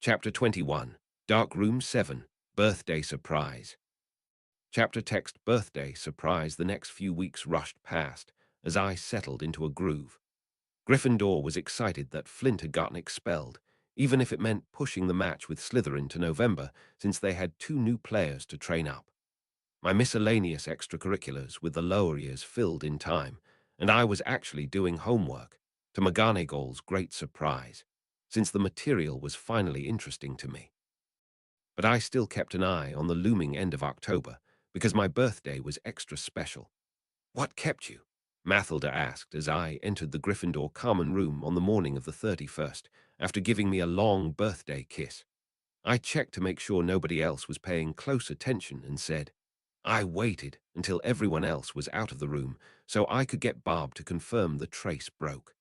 Chapter 21, Dark Room 7, Birthday Surprise. Chapter text Birthday Surprise. The next few weeks rushed past as I settled into a groove. Gryffindor was excited that Flint had gotten expelled, even if it meant pushing the match with Slytherin to November, since they had 2 new players to train up. My miscellaneous extracurriculars with the lower years filled in time, and I was actually doing homework, to McGonagall's great surprise, since the material was finally interesting to me. But I still kept an eye on the looming end of October, because my birthday was extra special. "What kept you?" Mathilda asked as I entered the Gryffindor common room on the morning of the 31st, after giving me a long birthday kiss. I checked to make sure nobody else was paying close attention and said, "I waited until everyone else was out of the room so I could get Barb to confirm the trace broke."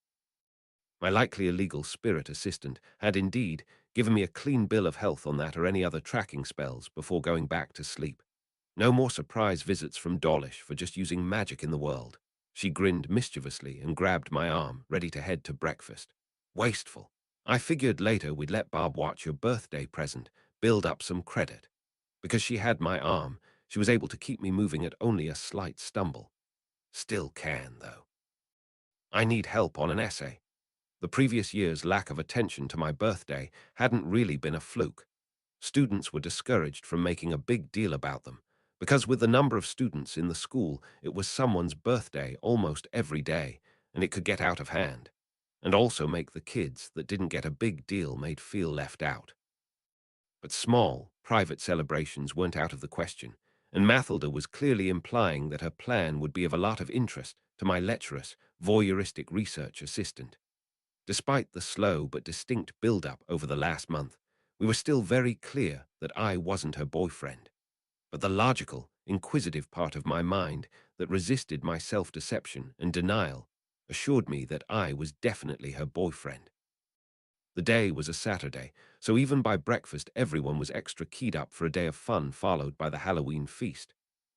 My likely illegal spirit assistant had indeed given me a clean bill of health on that or any other tracking spells before going back to sleep. No more surprise visits from Dawlish for just using magic in the world. She grinned mischievously and grabbed my arm, ready to head to breakfast. "Wasteful. I figured later we'd let Barb watch your birthday present, build up some credit." Because she had my arm, she was able to keep me moving at only a slight stumble. Still can, though. "I need help on an essay." The previous year's lack of attention to my birthday hadn't really been a fluke. Students were discouraged from making a big deal about them, because with the number of students in the school, it was someone's birthday almost every day, and it could get out of hand, and also make the kids that didn't get a big deal made feel left out. But small, private celebrations weren't out of the question, and Mathilda was clearly implying that her plan would be of a lot of interest to my lecherous, voyeuristic research assistant. Despite the slow but distinct build-up over the last month, we were still very clear that I wasn't her boyfriend. But the logical, inquisitive part of my mind that resisted my self-deception and denial assured me that I was definitely her boyfriend. The day was a Saturday, so even by breakfast everyone was extra keyed up for a day of fun followed by the Halloween feast.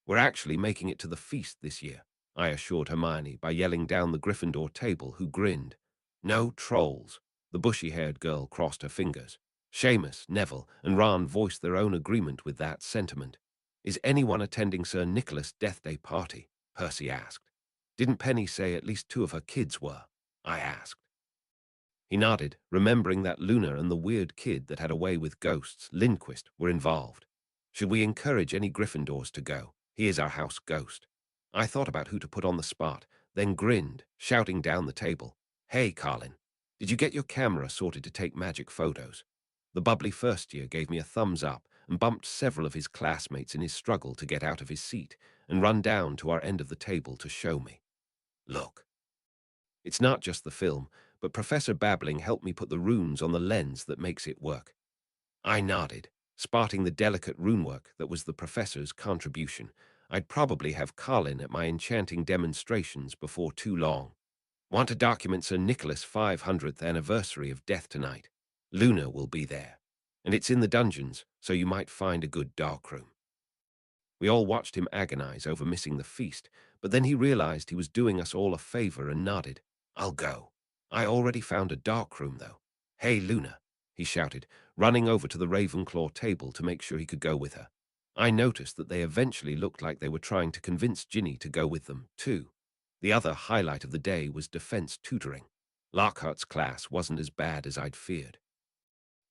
"We're actually making it to the feast this year," I assured Hermione by yelling down the Gryffindor table, who grinned. "No trolls." The bushy-haired girl crossed her fingers. Seamus, Neville, and Ron voiced their own agreement with that sentiment. "Is anyone attending Sir Nicholas' Death Day party?" Percy asked. "Didn't Penny say at least 2 of her kids were?" I asked. He nodded, remembering that Luna and the weird kid that had a way with ghosts, Lindquist, were involved. "Should we encourage any Gryffindors to go? He is our house ghost." I thought about who to put on the spot, then grinned, shouting down the table, "Hey, Colin, did you get your camera sorted to take magic photos?" The bubbly first year gave me a thumbs up and bumped several of his classmates in his struggle to get out of his seat and run down to our end of the table to show me. "Look. It's not just the film, but Professor Babbling helped me put the runes on the lens that makes it work." I nodded, spotting the delicate runework that was the professor's contribution. I'd probably have Colin at my enchanting demonstrations before too long. "Want to document Sir Nicholas' 500th anniversary of death tonight? Luna will be there, and it's in the dungeons, so you might find a good darkroom." We all watched him agonize over missing the feast, but then he realized he was doing us all a favor and nodded. "I'll go. I already found a darkroom, though. Hey, Luna," he shouted, running over to the Ravenclaw table to make sure he could go with her. I noticed that they eventually looked like they were trying to convince Ginny to go with them, too. The other highlight of the day was defense tutoring. Lockhart's class wasn't as bad as I'd feared.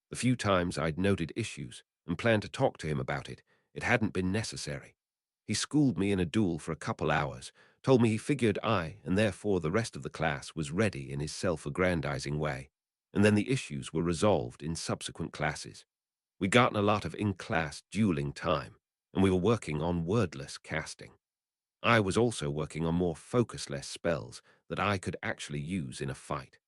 The few times I'd noted issues and planned to talk to him about it, it hadn't been necessary. He schooled me in a duel for a couple hours, told me he figured I, and therefore the rest of the class, was ready in his self-aggrandizing way, and then the issues were resolved in subsequent classes. We'd gotten a lot of in-class dueling time, and we were working on wordless casting. I was also working on more focus-less spells that I could actually use in a fight.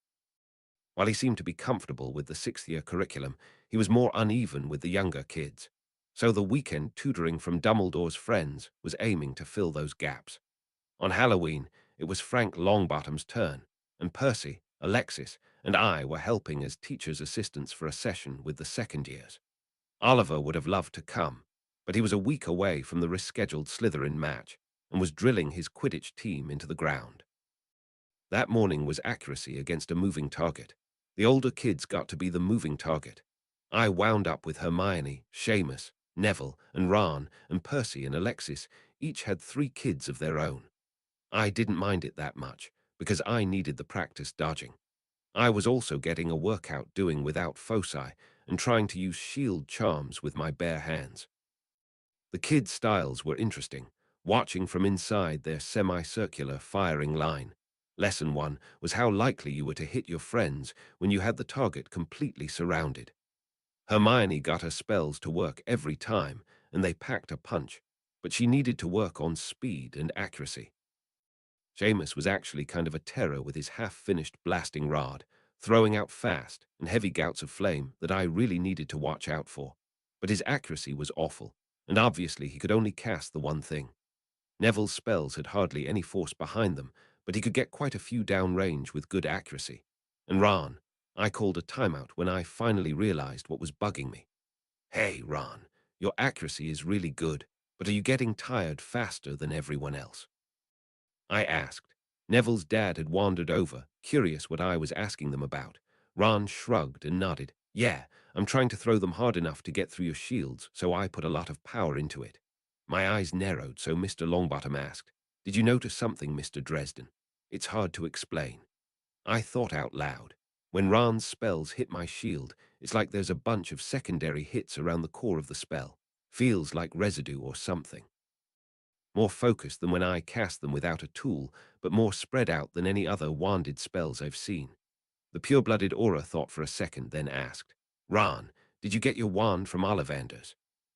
While he seemed to be comfortable with the 6th-year curriculum, he was more uneven with the younger kids. So the weekend tutoring from Dumbledore's friends was aiming to fill those gaps. On Halloween, it was Frank Longbottom's turn, and Percy, Alexis, and I were helping as teacher's assistants for a session with the 2nd years. Oliver would have loved to come, but he was a week away from the rescheduled Slytherin match and was drilling his Quidditch team into the ground. That morning was accuracy against a moving target. The older kids got to be the moving target. I wound up with Hermione, Seamus, Neville, and Ron, and Percy and Alexis each had 3 kids of their own. I didn't mind it that much, because I needed the practice dodging. I was also getting a workout doing without foci and trying to use shield charms with my bare hands. The kids' styles were interesting, watching from inside their semicircular firing line. Lesson 1 was how likely you were to hit your friends when you had the target completely surrounded. Hermione got her spells to work every time, and they packed a punch, but she needed to work on speed and accuracy. Seamus was actually kind of a terror with his half-finished blasting rod, throwing out fast and heavy gouts of flame that I really needed to watch out for. But his accuracy was awful, and obviously he could only cast the one thing. Neville's spells had hardly any force behind them, but he could get quite a few downrange with good accuracy. And Ron, I called a timeout when I finally realized what was bugging me. Hey, Ron, your accuracy is really good, but are you getting tired faster than everyone else? I asked. Neville's dad had wandered over, curious what I was asking them about. Ron shrugged and nodded. Yeah, I'm trying to throw them hard enough to get through your shields, so I put a lot of power into it. My eyes narrowed, so Mr. Longbottom asked, Did you notice something, Mr. Dresden? It's hard to explain. I thought out loud. When Ron's spells hit my shield, it's like there's a bunch of secondary hits around the core of the spell. Feels like residue or something. More focused than when I cast them without a tool, but more spread out than any other wanded spells I've seen. The pure-blooded aura thought for a second, then asked, Ron, did you get your wand from Ollivander's?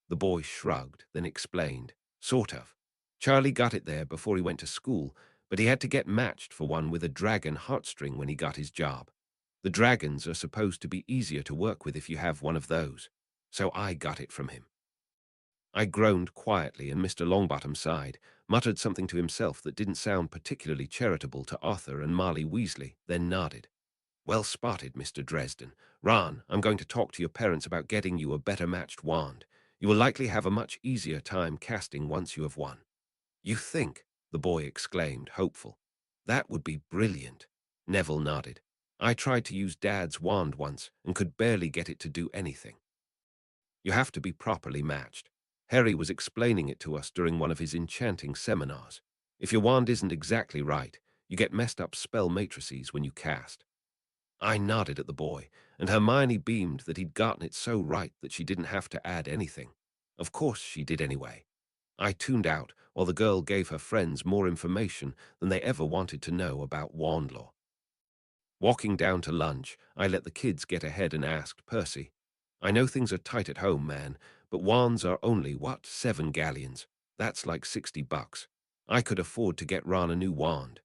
The boy shrugged, then explained, Sort of. Charlie got it there before he went to school, but he had to get matched for one with a dragon heartstring when he got his job. The dragons are supposed to be easier to work with if you have one of those, so I got it from him. I groaned quietly, and Mr. Longbottom sighed, muttered something to himself that didn't sound particularly charitable to Arthur and Marley Weasley, then nodded. Well spotted, Mr. Dresden. Ron, I'm going to talk to your parents about getting you a better matched wand. You will likely have a much easier time casting once you have one. You think? The boy exclaimed, hopeful. That would be brilliant. Neville nodded. I tried to use Dad's wand once and could barely get it to do anything. You have to be properly matched. Harry was explaining it to us during one of his enchanting seminars. If your wand isn't exactly right, you get messed up spell matrices when you cast. I nodded at the boy, and Hermione beamed that he'd gotten it so right that she didn't have to add anything. Of course she did anyway. I tuned out while the girl gave her friends more information than they ever wanted to know about wand lore. Walking down to lunch, I let the kids get ahead and asked Percy, I know things are tight at home, man, but wands are only, 7 galleons? That's like $60. I could afford to get Ron a new wand.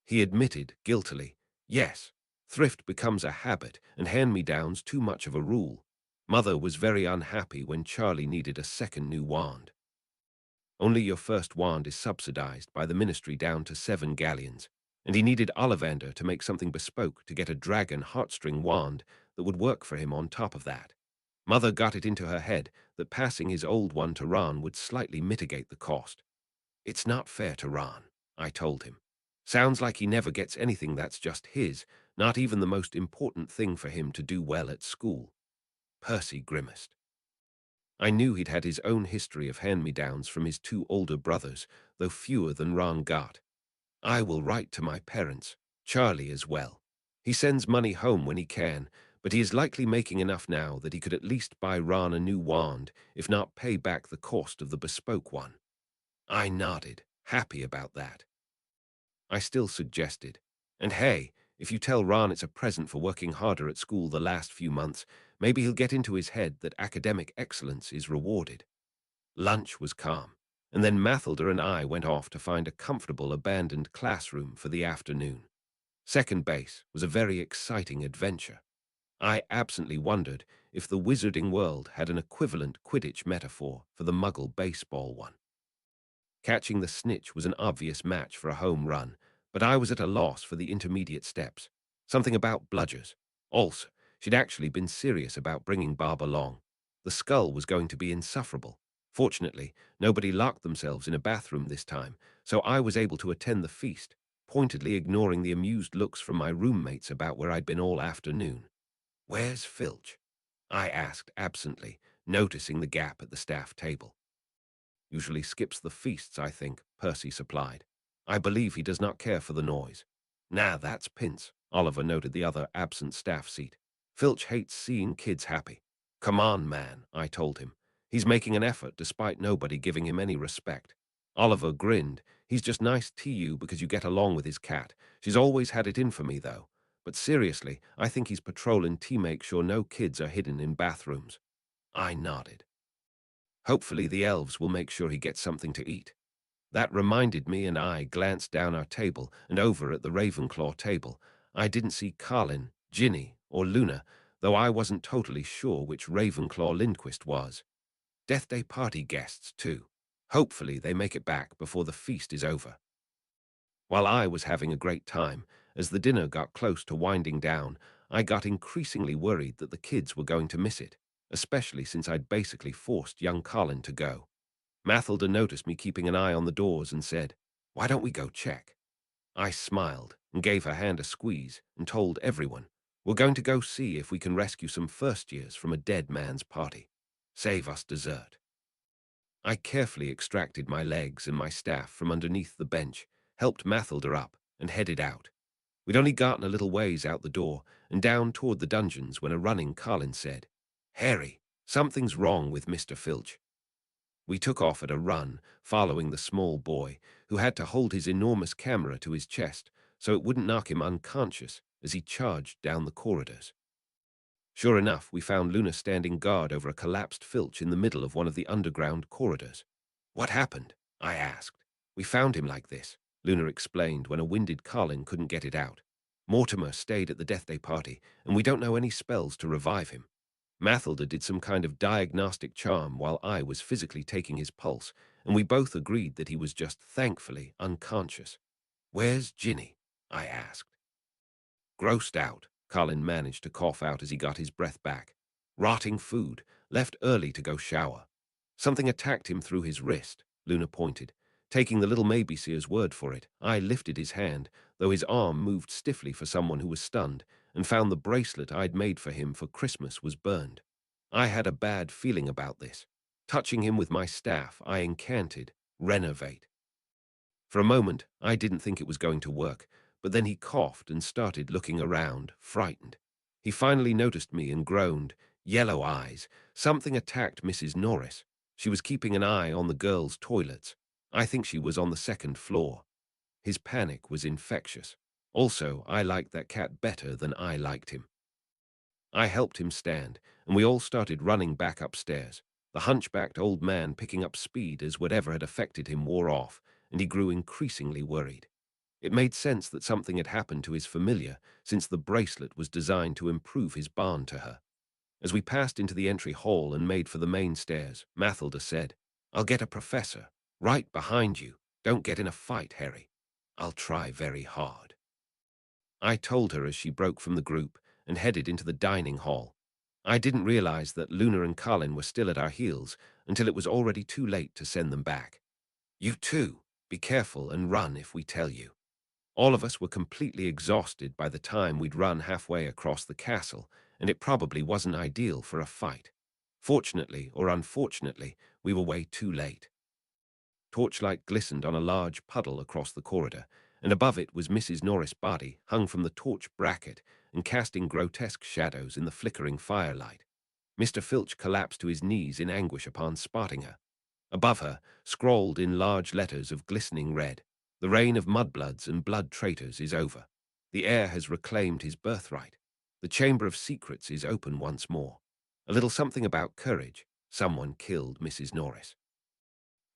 He admitted, guiltily, yes, thrift becomes a habit and hand-me-downs too much of a rule. Mother was very unhappy when Charlie needed a second new wand. Only your first wand is subsidized by the ministry down to 7 galleons, and he needed Ollivander to make something bespoke to get a dragon heartstring wand that would work for him on top of that. Mother got it into her head that passing his old one to Ron would slightly mitigate the cost. It's not fair to Ron, I told him. Sounds like he never gets anything that's just his, not even the most important thing for him to do well at school. Percy grimaced. I knew he'd had his own history of hand-me-downs from his 2 older brothers, though fewer than Ron got. I will write to my parents, Charlie as well. He sends money home when he can, but he is likely making enough now that he could at least buy Ron a new wand, if not pay back the cost of the bespoke one. I nodded, happy about that. I still suggested, and hey, if you tell Ron it's a present for working harder at school the last few months, maybe he'll get into his head that academic excellence is rewarded. Lunch was calm, and then Mathilda and I went off to find a comfortable abandoned classroom for the afternoon. Second base was a very exciting adventure. I absently wondered if the wizarding world had an equivalent Quidditch metaphor for the Muggle baseball one. Catching the snitch was an obvious match for a home run, but I was at a loss for the intermediate steps. Something about bludgers. Also, she'd actually been serious about bringing Bob along. The skull was going to be insufferable. Fortunately, nobody locked themselves in a bathroom this time, so I was able to attend the feast, pointedly ignoring the amused looks from my roommates about where I'd been all afternoon. Where's Filch? I asked absently, noticing the gap at the staff table. Usually skips the feasts, I think, Percy supplied. I believe he does not care for the noise. Nah, that's Pince, Oliver noted the other absent staff seat. Filch hates seeing kids happy. Come on, man, I told him. He's making an effort despite nobody giving him any respect. Oliver grinned. He's just nice to you because you get along with his cat. She's always had it in for me, though. But seriously, I think he's patrolling to make sure no kids are hidden in bathrooms. I nodded. Hopefully the elves will make sure he gets something to eat. That reminded me, and I glanced down our table and over at the Ravenclaw table. I didn't see Carlin, Ginny, or Luna, though I wasn't totally sure which Ravenclaw Lindquist was. Death Day party guests, too. Hopefully they make it back before the feast is over. While I was having a great time, as the dinner got close to winding down, I got increasingly worried that the kids were going to miss it, especially since I'd basically forced young Colin to go. Mathilda noticed me keeping an eye on the doors and said, "Why don't we go check?" I smiled and gave her hand a squeeze and told everyone, "We're going to go see if we can rescue some first years from a dead man's party. Save us dessert." I carefully extracted my legs and my staff from underneath the bench, helped Mathilda up, and headed out. We'd only gotten a little ways out the door and down toward the dungeons when a running Colin said, "Harry, something's wrong with Mr. Filch." We took off at a run, following the small boy, who had to hold his enormous camera to his chest so it wouldn't knock him unconscious as he charged down the corridors. Sure enough, we found Luna standing guard over a collapsed Filch in the middle of one of the underground corridors. "What happened?" I asked. "We found him like this," Luna explained when a winded Colin couldn't get it out. "Mortimer stayed at the Death Day party, and we don't know any spells to revive him. Mathilda did some kind of diagnostic charm while I was physically taking his pulse, and we both agreed that he was just thankfully unconscious." "Where's Ginny?" I asked. Grossed out, Colin managed to cough out as he got his breath back. "Rotting food, left early to go shower. Something attacked him through his wrist," Luna pointed. Taking the little Maybseer's word for it, I lifted his hand, though his arm moved stiffly for someone who was stunned, and found the bracelet I'd made for him for Christmas was burned. I had a bad feeling about this. Touching him with my staff, I incanted, "Renovate." For a moment, I didn't think it was going to work, but then he coughed and started looking around, frightened. He finally noticed me and groaned, "Yellow eyes. Something attacked Mrs. Norris. She was keeping an eye on the girls' toilets. I think she was on the second floor." His panic was infectious. Also, I liked that cat better than I liked him. I helped him stand, and we all started running back upstairs, the hunchbacked old man picking up speed as whatever had affected him wore off, and he grew increasingly worried. It made sense that something had happened to his familiar, since the bracelet was designed to improve his bond to her. As we passed into the entry hall and made for the main stairs, Mathilda said, "I'll get a professor. Right behind you. Don't get in a fight, Harry." "I'll try very hard." I told her as she broke from the group and headed into the dining hall. I didn't realize that Luna and Colin were still at our heels until it was already too late to send them back. "You too. Be careful and run if we tell you." All of us were completely exhausted by the time we'd run halfway across the castle, and it probably wasn't ideal for a fight. Fortunately or unfortunately, we were way too late. Torchlight glistened on a large puddle across the corridor, and above it was Mrs. Norris' body, hung from the torch bracket and casting grotesque shadows in the flickering firelight. Mr. Filch collapsed to his knees in anguish upon spotting her. Above her, scrawled in large letters of glistening red, "The reign of mudbloods and blood traitors is over. The heir has reclaimed his birthright. The chamber of secrets is open once more. A little something about courage. Someone killed Mrs. Norris."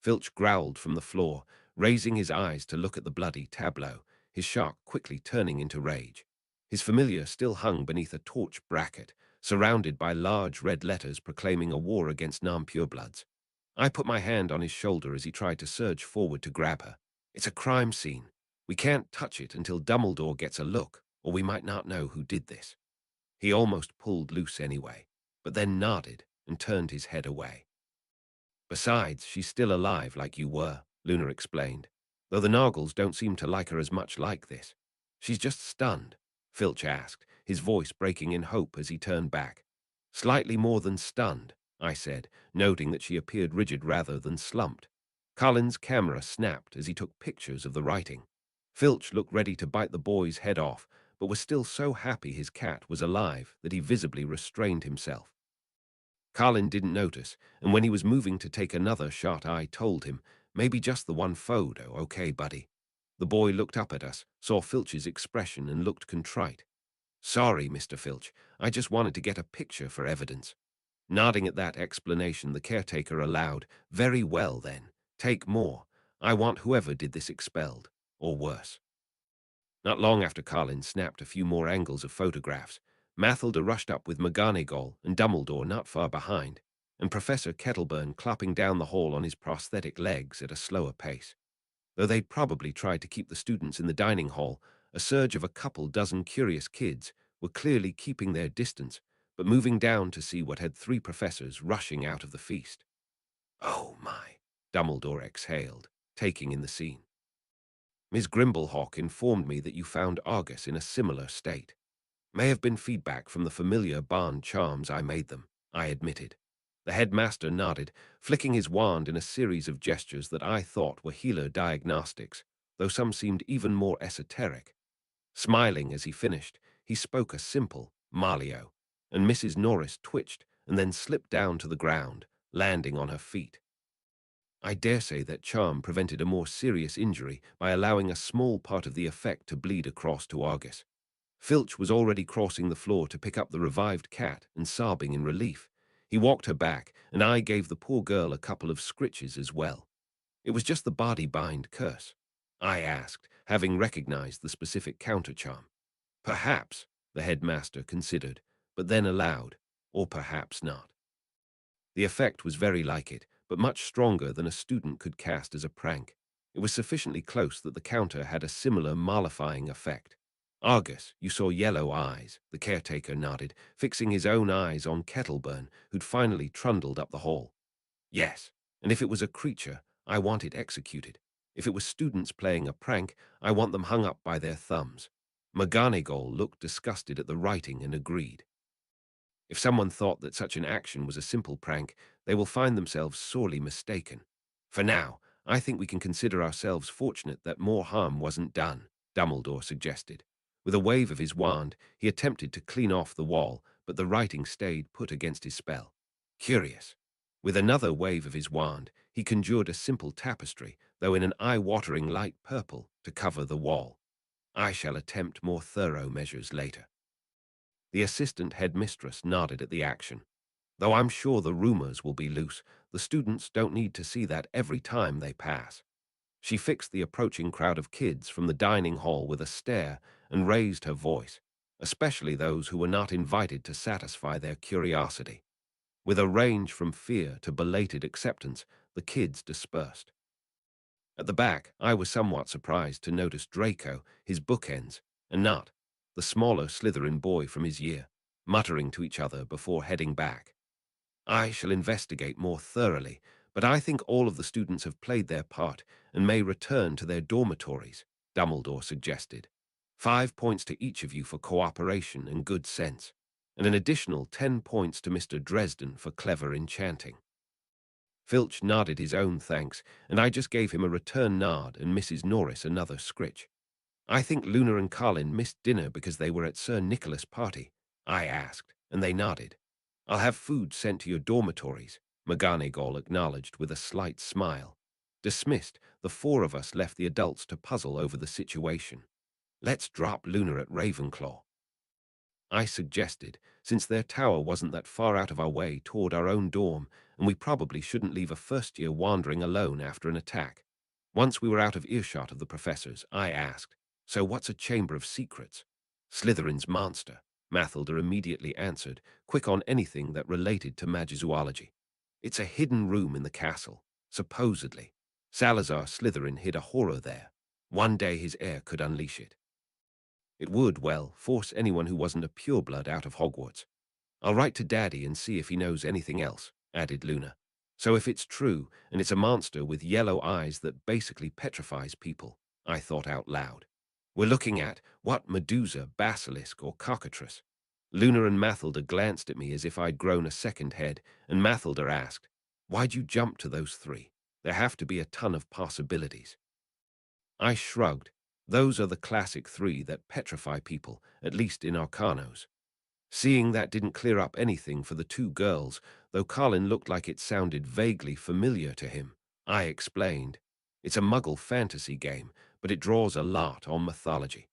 Filch growled from the floor, raising his eyes to look at the bloody tableau, his shock quickly turning into rage. His familiar still hung beneath a torch bracket, surrounded by large red letters proclaiming a war against non-purebloods. I put my hand on his shoulder as he tried to surge forward to grab her. "It's a crime scene. We can't touch it until Dumbledore gets a look, or we might not know who did this." He almost pulled loose anyway, but then nodded and turned his head away. "Besides, she's still alive like you were," Luna explained, "though the Nargles don't seem to like her as much like this." "She's just stunned?" Filch asked, his voice breaking in hope as he turned back. Slightly more than stunned, I said, noting that she appeared rigid rather than slumped. Cullen's camera snapped as he took pictures of the writing. Filch looked ready to bite the boy's head off, but was still so happy his cat was alive that he visibly restrained himself. Cullen didn't notice, and when he was moving to take another shot, I told him, maybe just the one photo, okay, buddy? The boy looked up at us, saw Filch's expression, and looked contrite. Sorry, Mr. Filch, I just wanted to get a picture for evidence. Nodding at that explanation, the caretaker allowed, very well then, take more. I want whoever did this expelled, or worse. Not long after Carlin snapped a few more angles of photographs, Mathilda rushed up with McGonagall and Dumbledore not far behind, and Professor Kettleburn clopping down the hall on his prosthetic legs at a slower pace. Though they'd probably tried to keep the students in the dining hall, a surge of a couple dozen curious kids were clearly keeping their distance, but moving down to see what had three professors rushing out of the feast. Oh my, Dumbledore exhaled, taking in the scene. Ms. Grimblehawk informed me that you found Argus in a similar state. May have been feedback from the familiar barn charms I made them, I admitted. The headmaster nodded, flicking his wand in a series of gestures that I thought were healer diagnostics, though some seemed even more esoteric. Smiling as he finished, he spoke a simple Malio, and Mrs. Norris twitched and then slipped down to the ground, landing on her feet. I dare say that charm prevented a more serious injury by allowing a small part of the effect to bleed across to Argus. Filch was already crossing the floor to pick up the revived cat and sobbing in relief. He walked her back, and I gave the poor girl a couple of scritches as well. It was just the body-bind curse, I asked, having recognized the specific counter-charm. Perhaps, the headmaster considered, but then aloud, or perhaps not. The effect was very like it, but much stronger than a student could cast as a prank. It was sufficiently close that the counter had a similar mollifying effect. Argus, you saw yellow eyes, the caretaker nodded, fixing his own eyes on Kettleburn, who'd finally trundled up the hall. Yes, and if it was a creature, I want it executed. If it was students playing a prank, I want them hung up by their thumbs. McGonagall looked disgusted at the writing and agreed. If someone thought that such an action was a simple prank, they will find themselves sorely mistaken. For now, I think we can consider ourselves fortunate that more harm wasn't done, Dumbledore suggested. With a wave of his wand, he attempted to clean off the wall, but the writing stayed put against his spell. Curious. With another wave of his wand, he conjured a simple tapestry, though in an eye-watering light purple, to cover the wall. I shall attempt more thorough measures later. The assistant headmistress nodded at the action. Though I'm sure the rumors will be loose, the students don't need to see that every time they pass. She fixed the approaching crowd of kids from the dining hall with a stare and raised her voice, especially those who were not invited to satisfy their curiosity. With a range from fear to belated acceptance, the kids dispersed. At the back, I was somewhat surprised to notice Draco, his bookends, and Nut, the smaller Slytherin boy from his year, muttering to each other before heading back. I shall investigate more thoroughly, but I think all of the students have played their part and may return to their dormitories, Dumbledore suggested. 5 points to each of you for cooperation and good sense, and an additional 10 points to Mr. Dresden for clever enchanting. Filch nodded his own thanks, and I just gave him a return nod and Mrs. Norris another scritch. I think Luna and Carlin missed dinner because they were at Sir Nicholas' party, I asked, and they nodded. I'll have food sent to your dormitories, McGonagall acknowledged with a slight smile. Dismissed, the four of us left the adults to puzzle over the situation. Let's drop Luna at Ravenclaw, I suggested, since their tower wasn't that far out of our way toward our own dorm, and we probably shouldn't leave a first year wandering alone after an attack. Once we were out of earshot of the professors, I asked, so what's a chamber of secrets? Slytherin's monster, Mathilda immediately answered, quick on anything that related to magizoology. It's a hidden room in the castle, supposedly. Salazar Slytherin hid a horror there. One day his heir could unleash it. It would, well, force anyone who wasn't a pureblood out of Hogwarts. I'll write to Daddy and see if he knows anything else, added Luna. So if it's true, and it's a monster with yellow eyes that basically petrifies people, I thought out loud. We're looking at, what, Medusa, basilisk, or cockatrice? Luna and Mathilda glanced at me as if I'd grown a second head, and Mathilda asked, "Why'd you jump to those three? There have to be a ton of possibilities." I shrugged. Those are the classic three that petrify people, at least in Arcanos. Seeing that didn't clear up anything for the two girls, though Colin looked like it sounded vaguely familiar to him. I explained, "It's a Muggle fantasy game, but it draws a lot on mythology."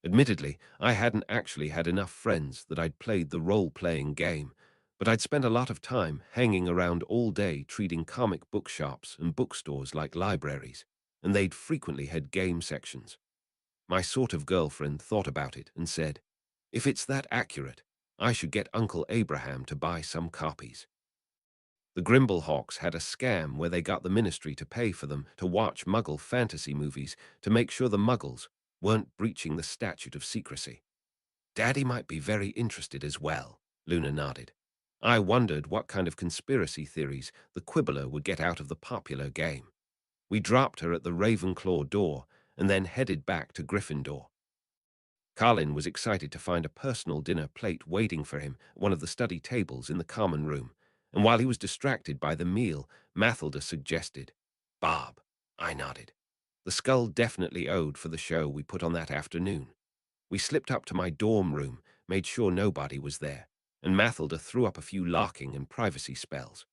Admittedly, I hadn't actually had enough friends that I'd played the role-playing game, but I'd spent a lot of time hanging around all day treating comic book shops and bookstores like libraries, and they'd frequently had game sections. My sort of girlfriend thought about it and said, "If it's that accurate, I should get Uncle Abraham to buy some copies." The Grimblehawks had a scam where they got the ministry to pay for them to watch Muggle fantasy movies to make sure the Muggles weren't breaching the statute of secrecy. "Daddy might be very interested as well," Luna nodded. I wondered what kind of conspiracy theories the Quibbler would get out of the popular game. We dropped her at the Ravenclaw door and then headed back to Gryffindor. Colin was excited to find a personal dinner plate waiting for him at one of the study tables in the common room, and while he was distracted by the meal, Mathilda suggested, "Bob." I nodded. The skull definitely owed for the show we put on that afternoon. We slipped up to my dorm room, made sure nobody was there, and Mathilda threw up a few locking and privacy spells.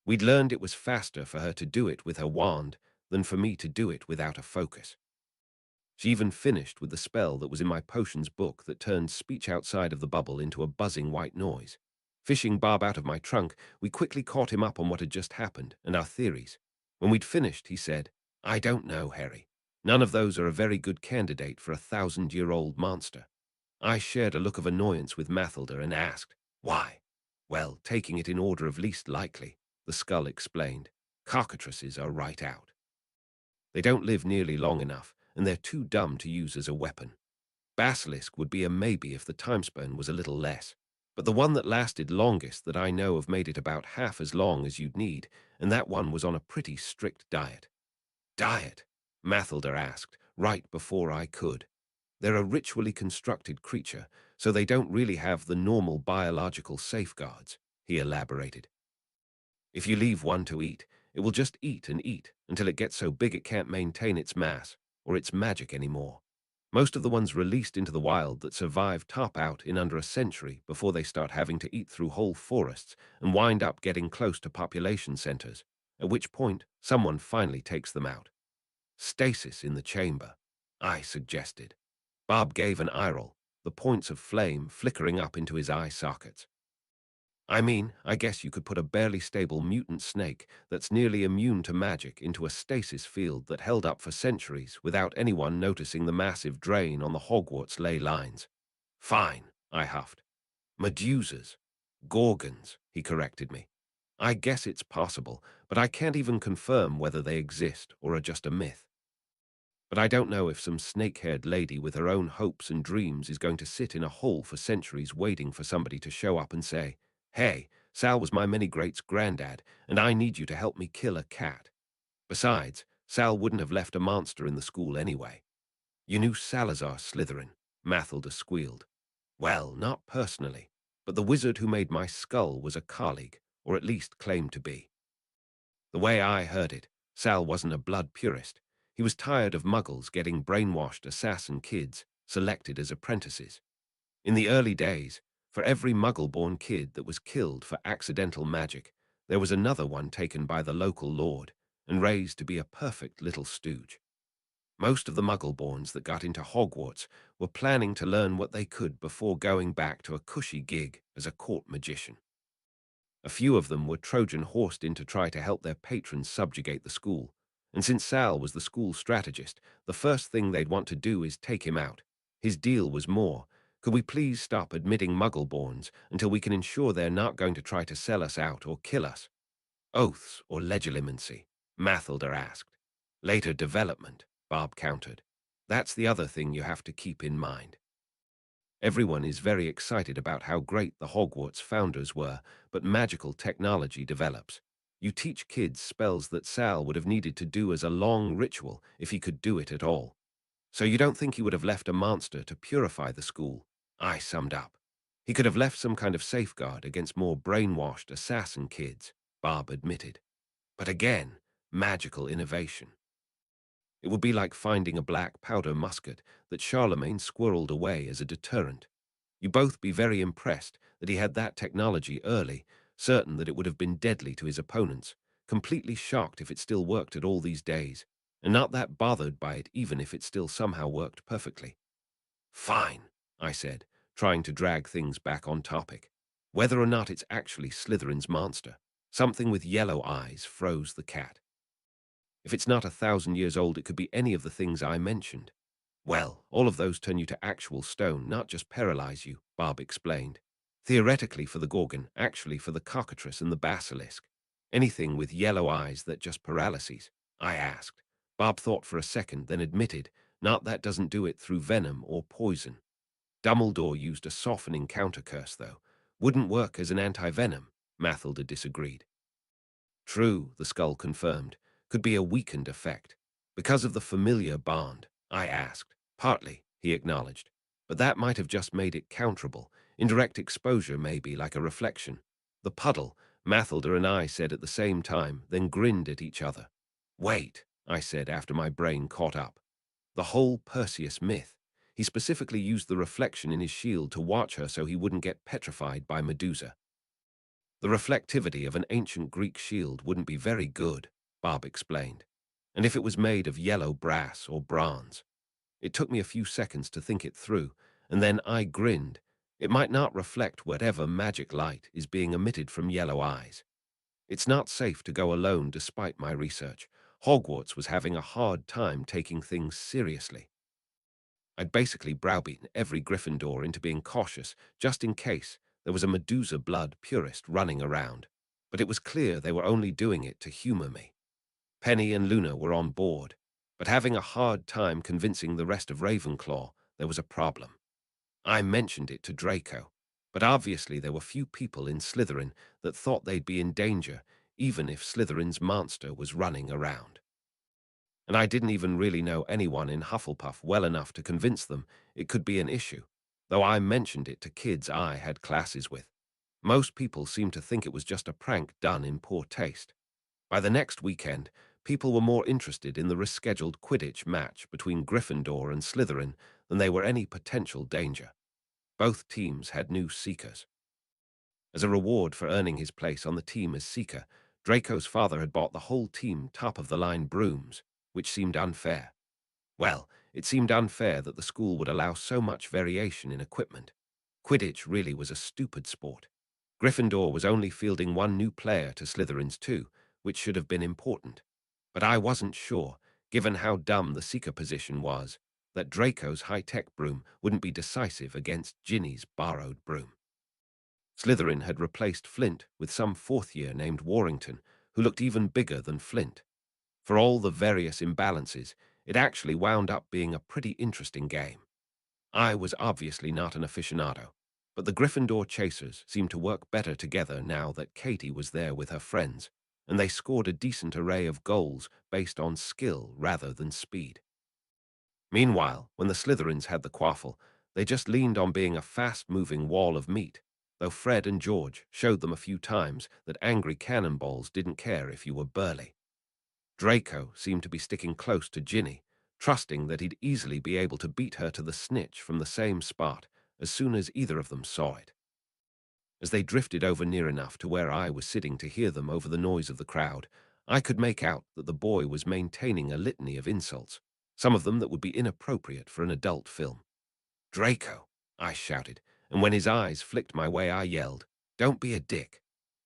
We'd learned it was faster for her to do it with her wand than for me to do it without a focus. She even finished with the spell that was in my potions book that turned speech outside of the bubble into a buzzing white noise. Fishing Bob out of my trunk, we quickly caught him up on what had just happened and our theories. When we'd finished, he said, "I don't know, Harry. None of those are a very good candidate for a 1,000-year-old monster." I shared a look of annoyance with Mathilda and asked, "Why?" "Well, taking it in order of least likely," the skull explained. "Cockatrices are right out. They don't live nearly long enough, and they're too dumb to use as a weapon. Basilisk would be a maybe if the time span was a little less, but the one that lasted longest that I know of made it about half as long as you'd need, and that one was on a pretty strict diet." "Diet?" Mathilda asked, right before I could. "They're a ritually constructed creature, so they don't really have the normal biological safeguards," he elaborated. "If you leave one to eat, it will just eat and eat until it gets so big it can't maintain its mass or its magic anymore. Most of the ones released into the wild that survive top out in under a century before they start having to eat through whole forests and wind up getting close to population centers, at which point someone finally takes them out." "Stasis in the chamber," I suggested. Bob gave an eye roll, the points of flame flickering up into his eye sockets. "I mean, I guess you could put a barely stable mutant snake that's nearly immune to magic into a stasis field that held up for centuries without anyone noticing the massive drain on the Hogwarts ley lines." "Fine," I huffed. "Medusas. Gorgons," he corrected me. "I guess it's possible, but I can't even confirm whether they exist or are just a myth. But I don't know if some snake-haired lady with her own hopes and dreams is going to sit in a hole for centuries waiting for somebody to show up and say, 'Hey, Sal was my many-greats' granddad, and I need you to help me kill a cat.' Besides, Sal wouldn't have left a monster in the school anyway." "You knew Salazar Slytherin," Mathilda squealed. "Well, not personally, but the wizard who made my skull was a colleague, or at least claimed to be. The way I heard it, Sal wasn't a blood purist. He was tired of muggles getting brainwashed assassin kids selected as apprentices. In the early days, for every muggle-born kid that was killed for accidental magic, there was another one taken by the local lord and raised to be a perfect little stooge. Most of the muggle-borns that got into Hogwarts were planning to learn what they could before going back to a cushy gig as a court magician. A few of them were Trojan horsed in to try to help their patrons subjugate the school, and since Sal was the school strategist, the first thing they'd want to do is take him out. His deal was more, "Could we please stop admitting muggle-borns until we can ensure they're not going to try to sell us out or kill us?" "Oaths or legilimency?" Mathilda asked. "Later development," Bob countered. "That's the other thing you have to keep in mind. Everyone is very excited about how great the Hogwarts founders were, but magical technology develops. You teach kids spells that Sal would have needed to do as a long ritual if he could do it at all. So you don't think he would have left a monster to purify the school?" I summed up. He could have left some kind of safeguard against more brainwashed assassin kids, Barb admitted. But again, magical innovation. It would be like finding a black powder musket that Charlemagne squirreled away as a deterrent. You'd both be very impressed that he had that technology early, certain that it would have been deadly to his opponents, completely shocked if it still worked at all these days, and not that bothered by it even if it still somehow worked perfectly. Fine, I said, trying to drag things back on topic. Whether or not it's actually Slytherin's monster, something with yellow eyes froze the cat. If it's not 1,000 years old, it could be any of the things I mentioned. Well, all of those turn you to actual stone, not just paralyze you, Barb explained. Theoretically for the Gorgon, actually for the cockatrice and the basilisk. Anything with yellow eyes that just paralyses, I asked. Barb thought for a second, then admitted, not that doesn't do it through venom or poison. Dumbledore used a softening counter curse, though. Wouldn't work as an anti-venom, Mathilda disagreed. True, the skull confirmed. Could be a weakened effect. Because of the familiar bond, I asked. Partly, he acknowledged. But that might have just made it counterable. Indirect exposure maybe, like a reflection. The puddle, Mathilda and I said at the same time, then grinned at each other. Wait, I said after my brain caught up. The whole Perseus myth. He specifically used the reflection in his shield to watch her so he wouldn't get petrified by Medusa. The reflectivity of an ancient Greek shield wouldn't be very good, Bob explained. And if it was made of yellow brass or bronze. It took me a few seconds to think it through, and then I grinned. It might not reflect whatever magic light is being emitted from yellow eyes. It's not safe to go alone despite my research. Hogwarts was having a hard time taking things seriously. I'd basically browbeaten every Gryffindor into being cautious, just in case there was a Medusa blood purist running around. But it was clear they were only doing it to humor me. Penny and Luna were on board, but having a hard time convincing the rest of Ravenclaw there was a problem. I mentioned it to Draco, but obviously there were few people in Slytherin that thought they'd be in danger, even if Slytherin's monster was running around. And I didn't even really know anyone in Hufflepuff well enough to convince them it could be an issue, though I mentioned it to kids I had classes with. Most people seemed to think it was just a prank done in poor taste. By the next weekend, people were more interested in the rescheduled Quidditch match between Gryffindor and Slytherin than they were any potential danger. Both teams had new Seekers. As a reward for earning his place on the team as Seeker, Draco's father had bought the whole team top-of-the-line brooms, which seemed unfair. Well, it seemed unfair that the school would allow so much variation in equipment. Quidditch really was a stupid sport. Gryffindor was only fielding one new player to Slytherin's two, which should have been important. But I wasn't sure, given how dumb the Seeker position was, that Draco's high-tech broom wouldn't be decisive against Ginny's borrowed broom. Slytherin had replaced Flint with some fourth year named Warrington, who looked even bigger than Flint. For all the various imbalances, it actually wound up being a pretty interesting game. I was obviously not an aficionado, but the Gryffindor chasers seemed to work better together now that Katie was there with her friends, and they scored a decent array of goals based on skill rather than speed. Meanwhile, when the Slytherins had the quaffle, they just leaned on being a fast-moving wall of meat, though Fred and George showed them a few times that angry cannonballs didn't care if you were burly. Draco seemed to be sticking close to Ginny, trusting that he'd easily be able to beat her to the snitch from the same spot as soon as either of them saw it. As they drifted over near enough to where I was sitting to hear them over the noise of the crowd, I could make out that the boy was maintaining a litany of insults, some of them that would be inappropriate for an adult film. "Draco," I shouted, and when his eyes flicked my way I yelled, "Don't be a dick."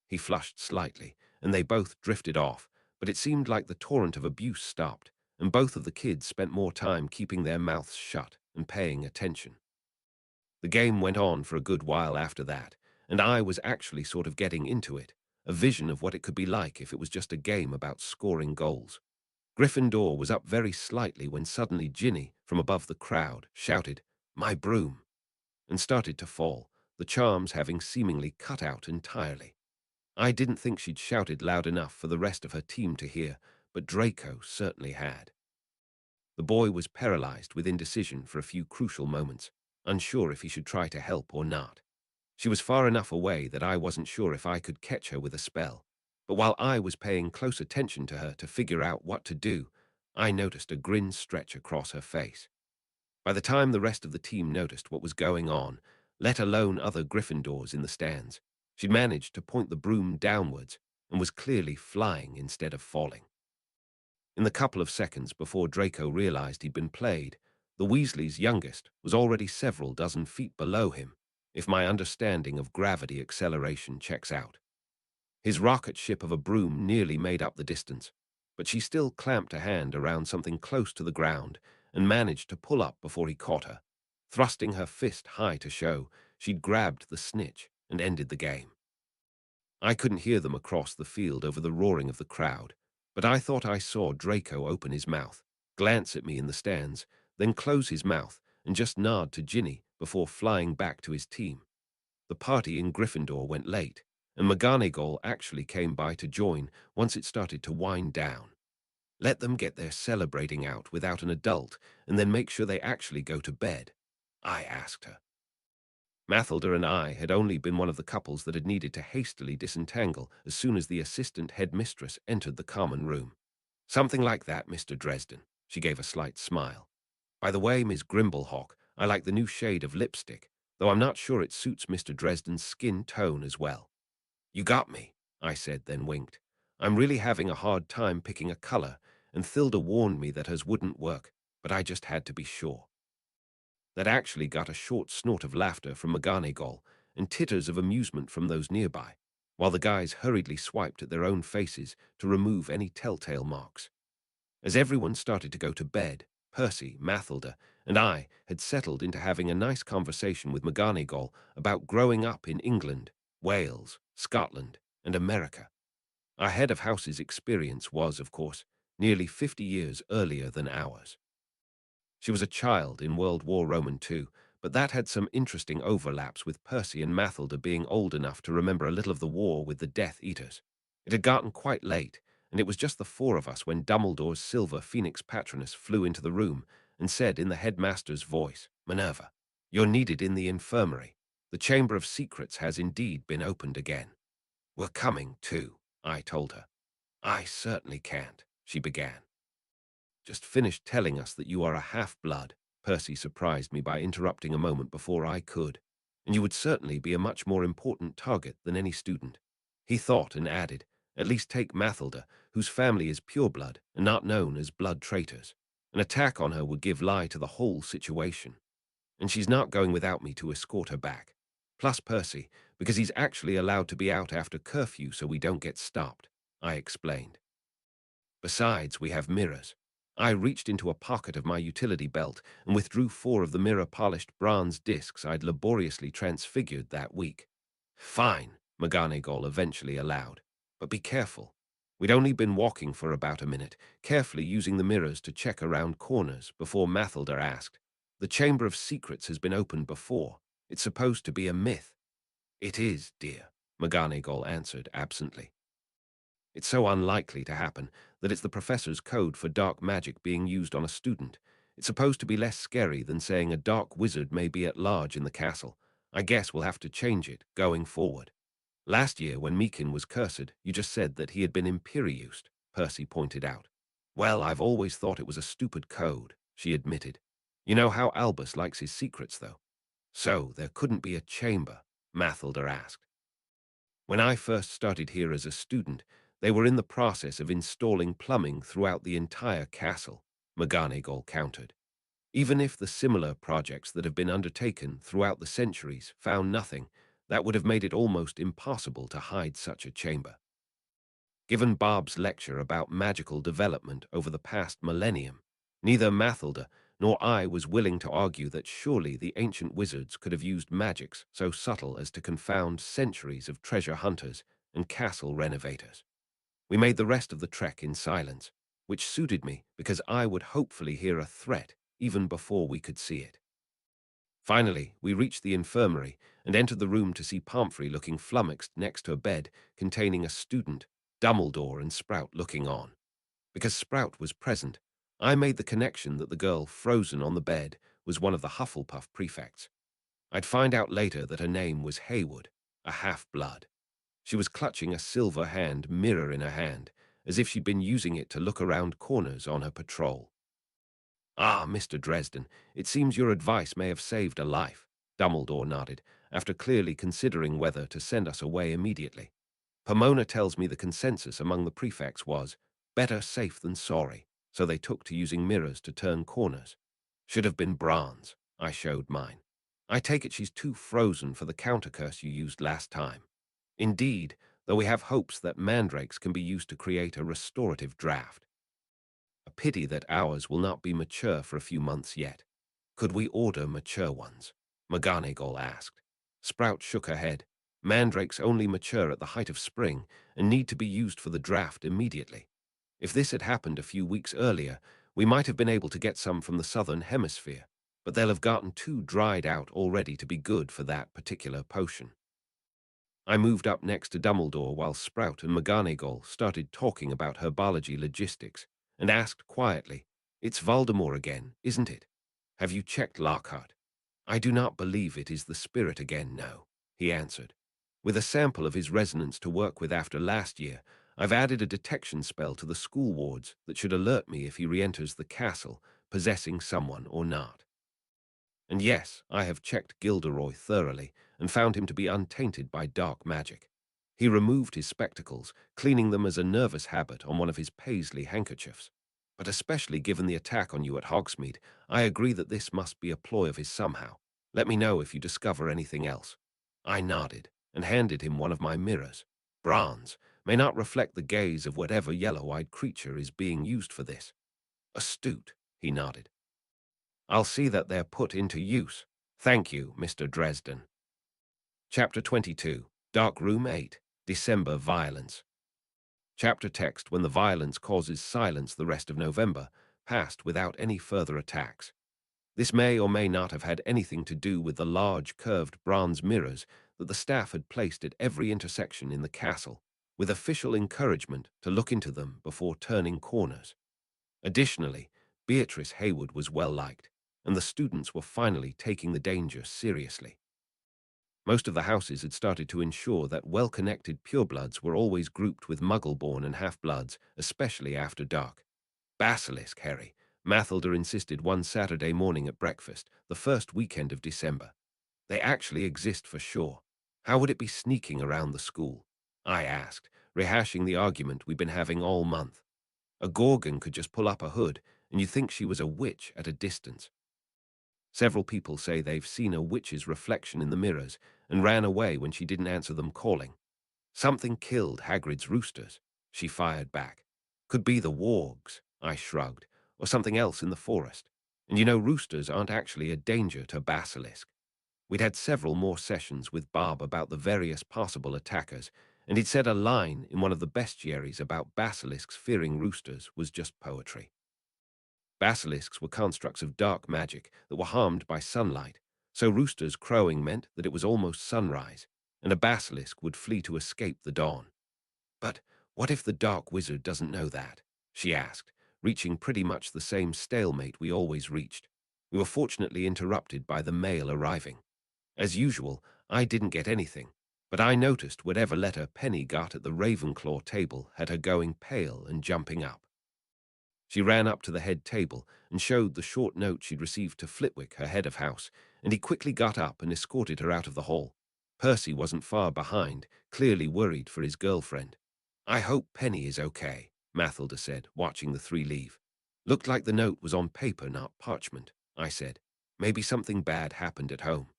He flushed slightly, and they both drifted off, but it seemed like the torrent of abuse stopped, and both of the kids spent more time keeping their mouths shut and paying attention. The game went on for a good while after that, and I was actually sort of getting into it, a vision of what it could be like if it was just a game about scoring goals. Gryffindor was up very slightly when suddenly Ginny, from above the crowd, shouted, "My broom," and started to fall, the charms having seemingly cut out entirely. I didn't think she'd shouted loud enough for the rest of her team to hear, but Draco certainly had. The boy was paralyzed with indecision for a few crucial moments, unsure if he should try to help or not. She was far enough away that I wasn't sure if I could catch her with a spell, but while I was paying close attention to her to figure out what to do, I noticed a grin stretch across her face. By the time the rest of the team noticed what was going on, let alone other Gryffindors in the stands, she'd managed to point the broom downwards and was clearly flying instead of falling. In the couple of seconds before Draco realized he'd been played, the Weasley's youngest was already several dozen feet below him, if my understanding of gravity acceleration checks out. His rocket ship of a broom nearly made up the distance, but she still clamped a hand around something close to the ground and managed to pull up before he caught her. Thrusting her fist high to show, she'd grabbed the snitch and ended the game. I couldn't hear them across the field over the roaring of the crowd, but I thought I saw Draco open his mouth, glance at me in the stands, then close his mouth and just nod to Ginny before flying back to his team. The party in Gryffindor went late, and McGonagall actually came by to join once it started to wind down. Let them get their celebrating out without an adult, and then make sure they actually go to bed, I asked her. Mathilda and I had only been one of the couples that had needed to hastily disentangle as soon as the assistant headmistress entered the common room. Something like that, Mr. Dresden, she gave a slight smile. By the way, Miss Grimblehawk, I like the new shade of lipstick, though I'm not sure it suits Mr. Dresden's skin tone as well. You got me, I said, then winked. I'm really having a hard time picking a color, and Thilda warned me that hers wouldn't work, but I just had to be sure. That actually got a short snort of laughter from McGonagall and titters of amusement from those nearby, while the guys hurriedly swiped at their own faces to remove any telltale marks. As everyone started to go to bed, Percy, Mathilda, and I had settled into having a nice conversation with McGonagall about growing up in England, Wales, Scotland, and America. Our head of house's experience was, of course, nearly 50 years earlier than ours. She was a child in World War Roman II, but that had some interesting overlaps with Percy and Mathilda being old enough to remember a little of the war with the Death Eaters. It had gotten quite late, and it was just the four of us when Dumbledore's silver phoenix patroness flew into the room and said in the headmaster's voice, "Minerva, you're needed in the infirmary. The Chamber of Secrets has indeed been opened again." "We're coming, too," I told her. "I certainly can't," she began. "Just finished telling us that you are a half-blood," Percy surprised me by interrupting a moment before I could, "and you would certainly be a much more important target than any student." He thought and added, "At least take Mathilda, whose family is pureblood and not known as blood traitors. An attack on her would give lie to the whole situation. And she's not going without me to escort her back. Plus Percy, because he's actually allowed to be out after curfew so we don't get stopped," I explained. "Besides, we have mirrors." I reached into a pocket of my utility belt and withdrew 4 of the mirror-polished bronze discs I'd laboriously transfigured that week. "Fine," McGonagall eventually allowed. "But be careful. We'd only been walking for about a minute, carefully using the mirrors to check around corners before Mathilda asked, 'The Chamber of Secrets has been opened before. It's supposed to be a myth.' 'It is, dear,' McGonagall answered absently. It's so unlikely to happen that it's the professor's code for dark magic being used on a student. It's supposed to be less scary than saying a dark wizard may be at large in the castle. I guess we'll have to change it going forward. Last year, when Meekin was cursed, you just said that he had been Imperiused," Percy pointed out. "Well, I've always thought it was a stupid code," she admitted. "You know how Albus likes his secrets, though." "So there couldn't be a chamber?" Mathilda asked. "When I first started here as a student, they were in the process of installing plumbing throughout the entire castle," McGonagall countered. "Even if the similar projects that have been undertaken throughout the centuries found nothing, that would have made it almost impossible to hide such a chamber." Given Bob's lecture about magical development over the past millennium, neither Mathilda nor I was willing to argue that surely the ancient wizards could have used magics so subtle as to confound centuries of treasure hunters and castle renovators. We made the rest of the trek in silence, which suited me because I would hopefully hear a threat even before we could see it. Finally, we reached the infirmary and entered the room to see Pomfrey looking flummoxed next to a bed containing a student, Dumbledore and Sprout looking on. Because Sprout was present, I made the connection that the girl frozen on the bed was one of the Hufflepuff prefects. I'd find out later that her name was Haywood, a half-blood. She was clutching a silver hand mirror in her hand, as if she'd been using it to look around corners on her patrol. "Ah, Mr. Dresden, it seems your advice may have saved a life," Dumbledore nodded, after clearly considering whether to send us away immediately. "Pomona tells me the consensus among the prefects was, better safe than sorry, so they took to using mirrors to turn corners. Should have been bronze." I showed mine. "I take it she's too frozen for the countercurse you used last time." "Indeed, though we have hopes that mandrakes can be used to create a restorative draft. A pity that ours will not be mature for a few months yet." "Could we order mature ones?" McGonagall asked. Sprout shook her head. "Mandrakes only mature at the height of spring and need to be used for the draft immediately. If this had happened a few weeks earlier, we might have been able to get some from the southern hemisphere, but they'll have gotten too dried out already to be good for that particular potion." I moved up next to Dumbledore while Sprout and McGonagall started talking about herbology logistics, and asked quietly, "It's Voldemort again, isn't it? Have you checked Lockhart?" "I do not believe it is the spirit again, no," he answered. "With a sample of his resonance to work with after last year, I've added a detection spell to the school wards that should alert me if he re-enters the castle, possessing someone or not. And yes, I have checked Gilderoy thoroughly and found him to be untainted by dark magic. He removed his spectacles, cleaning them as a nervous habit on one of his paisley handkerchiefs. But especially given the attack on you at Hogsmeade, I agree that this must be a ploy of his somehow. Let me know if you discover anything else." I nodded and handed him one of my mirrors. "Bronze may not reflect the gaze of whatever yellow-eyed creature is being used for this." "Astute," he nodded. "I'll see that they're put into use. Thank you, Mr. Dresden." Chapter 22, Dark Room 8, December Violence. Chapter text: When the violence causes silence the rest of November, passed without any further attacks. This may or may not have had anything to do with the large curved bronze mirrors that the staff had placed at every intersection in the castle, with official encouragement to look into them before turning corners. Additionally, Beatrice Haywood was well liked, and the students were finally taking the danger seriously. Most of the houses had started to ensure that well-connected purebloods were always grouped with muggle-born and half-bloods, especially after dark. "Basilisk, Harry," Mathilda insisted one Saturday morning at breakfast, the first weekend of December. "They actually exist for sure. How would it be sneaking around the school?" I asked, rehashing the argument we'd been having all month. "A Gorgon could just pull up a hood, and you'd think she was a witch at a distance." Several people say they've seen a witch's reflection in the mirrors and ran away when she didn't answer them calling. "Something killed Hagrid's roosters," she fired back. "Could be the wargs," I shrugged, "or something else in the forest. And you know roosters aren't actually a danger to Basilisk." We'd had several more sessions with Bob about the various possible attackers, and he'd said a line in one of the bestiaries about basilisks fearing roosters was just poetry. Basilisks were constructs of dark magic that were harmed by sunlight, so roosters crowing meant that it was almost sunrise, and a basilisk would flee to escape the dawn. "But what if the dark wizard doesn't know that?" she asked, reaching pretty much the same stalemate we always reached. We were fortunately interrupted by the mail arriving. As usual, I didn't get anything, but I noticed whatever letter Penny got at the Ravenclaw table had her going pale and jumping up. She ran up to the head table and showed the short note she'd received to Flitwick, her head of house, and he quickly got up and escorted her out of the hall. Percy wasn't far behind, clearly worried for his girlfriend. "I hope Penny is okay," Mathilda said, watching the three leave. "Looked like the note was on paper, not parchment," I said. "Maybe something bad happened at home."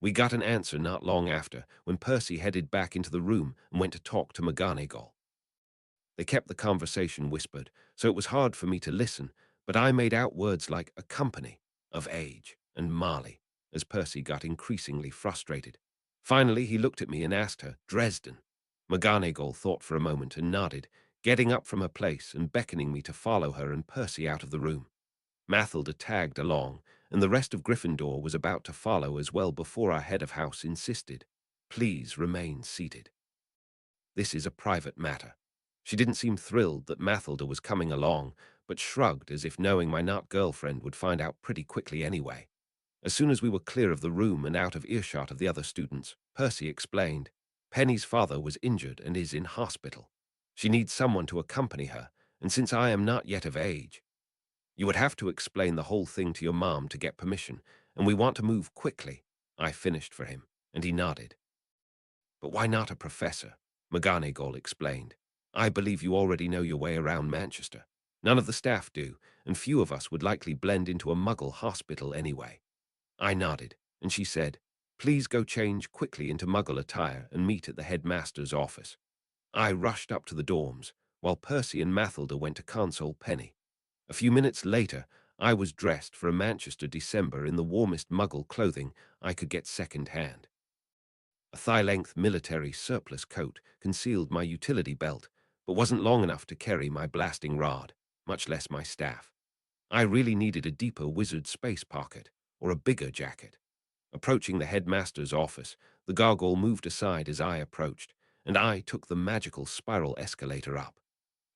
We got an answer not long after, when Percy headed back into the room and went to talk to McGonagall. They kept the conversation whispered, so it was hard for me to listen, but I made out words like "a company," "of age," and "Marley," as Percy got increasingly frustrated. Finally, he looked at me and asked her, "Dresden?" McGonagall thought for a moment and nodded, getting up from her place and beckoning me to follow her and Percy out of the room. Mathilda tagged along, and the rest of Gryffindor was about to follow as well before our head of house insisted, "Please remain seated. This is a private matter." She didn't seem thrilled that Mathilda was coming along, but shrugged as if knowing my not girlfriend would find out pretty quickly anyway. As soon as we were clear of the room and out of earshot of the other students, Percy explained, "Penny's father was injured and is in hospital. She needs someone to accompany her, and since I am not yet of age, you would have to explain the whole thing to your mom to get permission, and we want to move quickly." I finished for him, and he nodded. "But why not a professor?" McGonagall explained. "I believe you already know your way around Manchester. None of the staff do, and few of us would likely blend into a Muggle hospital anyway." I nodded, and she said, "Please go change quickly into Muggle attire and meet at the headmaster's office." I rushed up to the dorms, while Percy and Mathilda went to console Penny. A few minutes later, I was dressed for a Manchester December in the warmest Muggle clothing I could get second-hand. A thigh-length military surplus coat concealed my utility belt, but wasn't long enough to carry my blasting rod, much less my staff. I really needed a deeper wizard space pocket, or a bigger jacket. Approaching the headmaster's office, the gargoyle moved aside as I approached, and I took the magical spiral escalator up.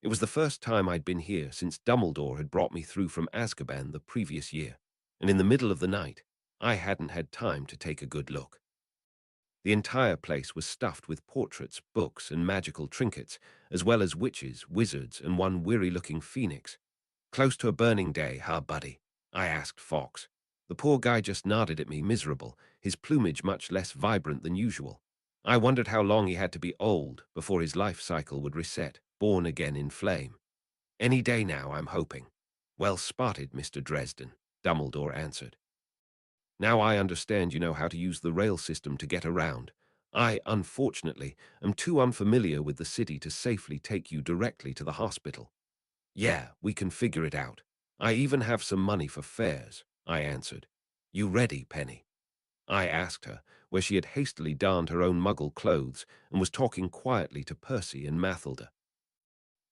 It was the first time I'd been here since Dumbledore had brought me through from Azkaban the previous year, and in the middle of the night, I hadn't had time to take a good look. The entire place was stuffed with portraits, books, and magical trinkets, as well as witches, wizards, and one weary-looking phoenix. "Close to a burning day, huh, buddy?" I asked Fox. The poor guy just nodded at me, miserable, his plumage much less vibrant than usual. I wondered how long he had to be old before his life cycle would reset, born again in flame. "Any day now, I'm hoping." "Well spotted, Mr. Dresden," Dumbledore answered. "Now I understand you know how to use the rail system to get around. I, unfortunately, am too unfamiliar with the city to safely take you directly to the hospital." "Yeah, we can figure it out. I even have some money for fares," I answered. "You ready, Penny?" I asked her, where she had hastily donned her own Muggle clothes and was talking quietly to Percy and Mathilda.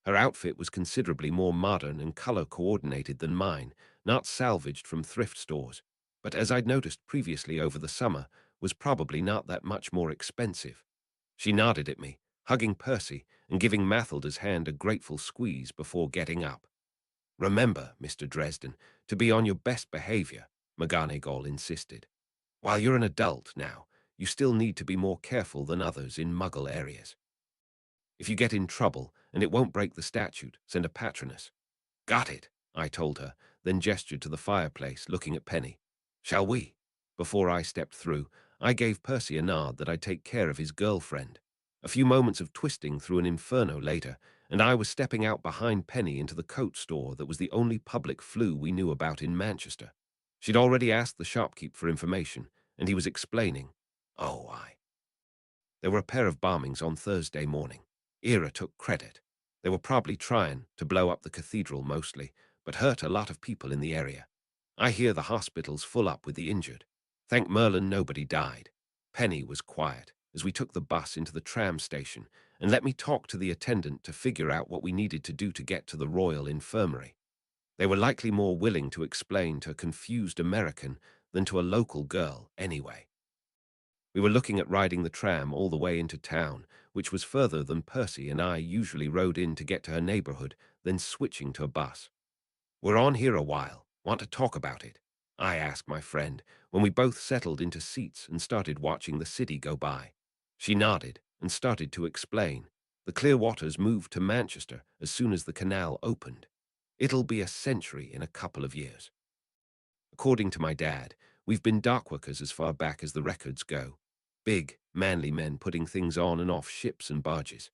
Her outfit was considerably more modern and color-coordinated than mine, not salvaged from thrift stores, but as I'd noticed previously over the summer, was probably not that much more expensive. She nodded at me, hugging Percy and giving Mathilda's hand a grateful squeeze before getting up. "Remember, Mr. Dresden, to be on your best behavior," McGonagall insisted. "While you're an adult now, you still need to be more careful than others in Muggle areas. If you get in trouble and it won't break the statute, send a patronus." "Got it," I told her, then gestured to the fireplace, looking at Penny. "Shall we?" Before I stepped through, I gave Percy a nod that I'd take care of his girlfriend. A few moments of twisting through an inferno later, and I was stepping out behind Penny into the coat store that was the only public flue we knew about in Manchester. She'd already asked the shopkeep for information, and he was explaining. There were a pair of bombings on Thursday morning. Era took credit. They were probably trying to blow up the cathedral mostly, but hurt a lot of people in the area. I hear the hospital's full up with the injured. Thank Merlin nobody died. Penny was quiet as we took the bus into the tram station and let me talk to the attendant to figure out what we needed to do to get to the Royal Infirmary. They were likely more willing to explain to a confused American than to a local girl anyway. We were looking at riding the tram all the way into town, which was further than Percy and I usually rode in to get to her neighborhood, then switching to a bus. "We're on here a while. Want to talk about it?" I asked my friend, when we both settled into seats and started watching the city go by. She nodded and started to explain. "The Clearwaters moved to Manchester as soon as the canal opened. It'll be a century in a couple of years. According to my dad, we've been dockworkers as far back as the records go. Big, manly men putting things on and off ships and barges.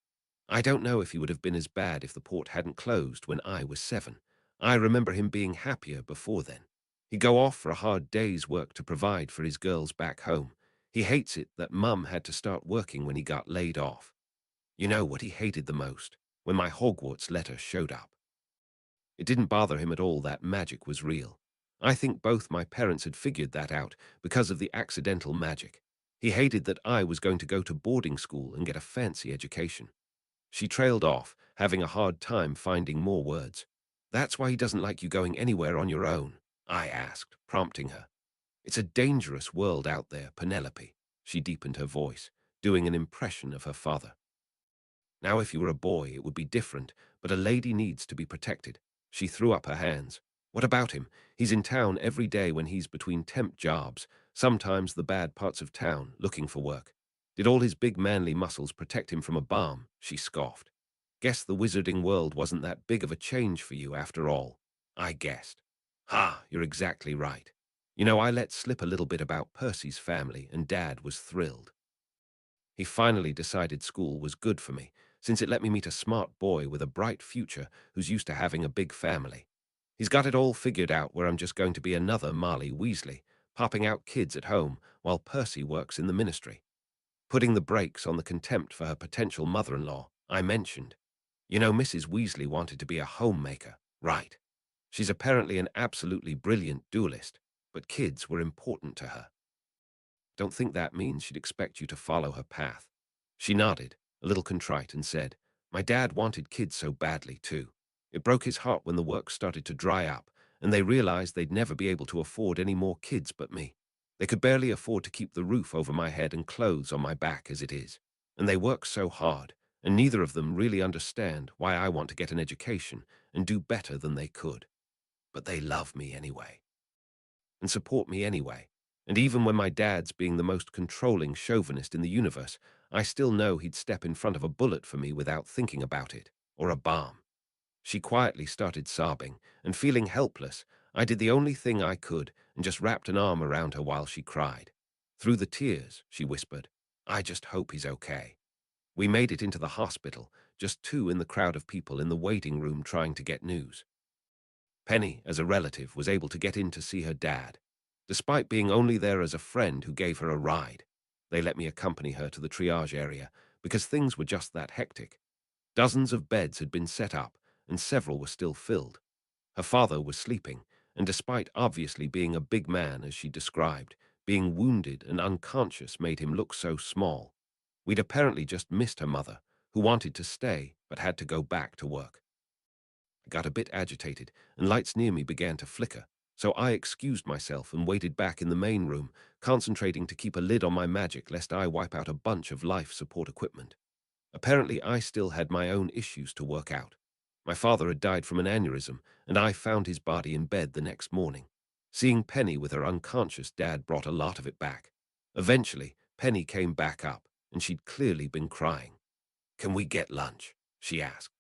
I don't know if he would have been as bad if the port hadn't closed when I was 7. I remember him being happier before then. He'd go off for a hard day's work to provide for his girls back home. He hates it that Mum had to start working when he got laid off. You know what he hated the most? When my Hogwarts letter showed up. It didn't bother him at all that magic was real. I think both my parents had figured that out because of the accidental magic. He hated that I was going to go to boarding school and get a fancy education." She trailed off, having a hard time finding more words. "That's why he doesn't like you going anywhere on your own?" I asked, prompting her. "It's a dangerous world out there, Penelope." She deepened her voice, doing an impression of her father. "Now if you were a boy, it would be different, but a lady needs to be protected." She threw up her hands. What about him? He's in town every day when he's between temp jobs, sometimes the bad parts of town, looking for work. Did all his big manly muscles protect him from a bomb? She scoffed. Guess the wizarding world wasn't that big of a change for you after all. I guessed. Ha, you're exactly right. You know, I let slip a little bit about Percy's family, and Dad was thrilled. He finally decided school was good for me, since it let me meet a smart boy with a bright future who's used to having a big family. He's got it all figured out where I'm just going to be another Marley Weasley, popping out kids at home while Percy works in the ministry. Putting the brakes on the contempt for her potential mother-in-law, I mentioned. You know, Mrs. Weasley wanted to be a homemaker, right? She's apparently an absolutely brilliant duelist, but kids were important to her. Don't think that means she'd expect you to follow her path. She nodded, a little contrite, and said, My dad wanted kids so badly, too. It broke his heart when the work started to dry up, and they realized they'd never be able to afford any more kids but me. They could barely afford to keep the roof over my head and clothes on my back as it is. And they work so hard, and neither of them really understand why I want to get an education and do better than they could. But they love me anyway, and support me anyway. And even when my dad's being the most controlling chauvinist in the universe, I still know he'd step in front of a bullet for me without thinking about it, or a bomb. She quietly started sobbing, and feeling helpless, I did the only thing I could and just wrapped an arm around her while she cried. Through the tears, she whispered, I just hope he's okay. We made it into the hospital, just two in the crowd of people in the waiting room trying to get news. Penny, as a relative, was able to get in to see her dad. Despite being only there as a friend who gave her a ride, they let me accompany her to the triage area because things were just that hectic. Dozens of beds had been set up, and several were still filled. Her father was sleeping, and despite obviously being a big man, as she described, being wounded and unconscious made him look so small. We'd apparently just missed her mother, who wanted to stay but had to go back to work. I got a bit agitated, and lights near me began to flicker, so I excused myself and waited back in the main room, concentrating to keep a lid on my magic lest I wipe out a bunch of life support equipment. Apparently, I still had my own issues to work out. My father had died from an aneurysm, and I found his body in bed the next morning. Seeing Penny with her unconscious dad brought a lot of it back. Eventually, Penny came back up, and she'd clearly been crying. Can we get lunch? She asked.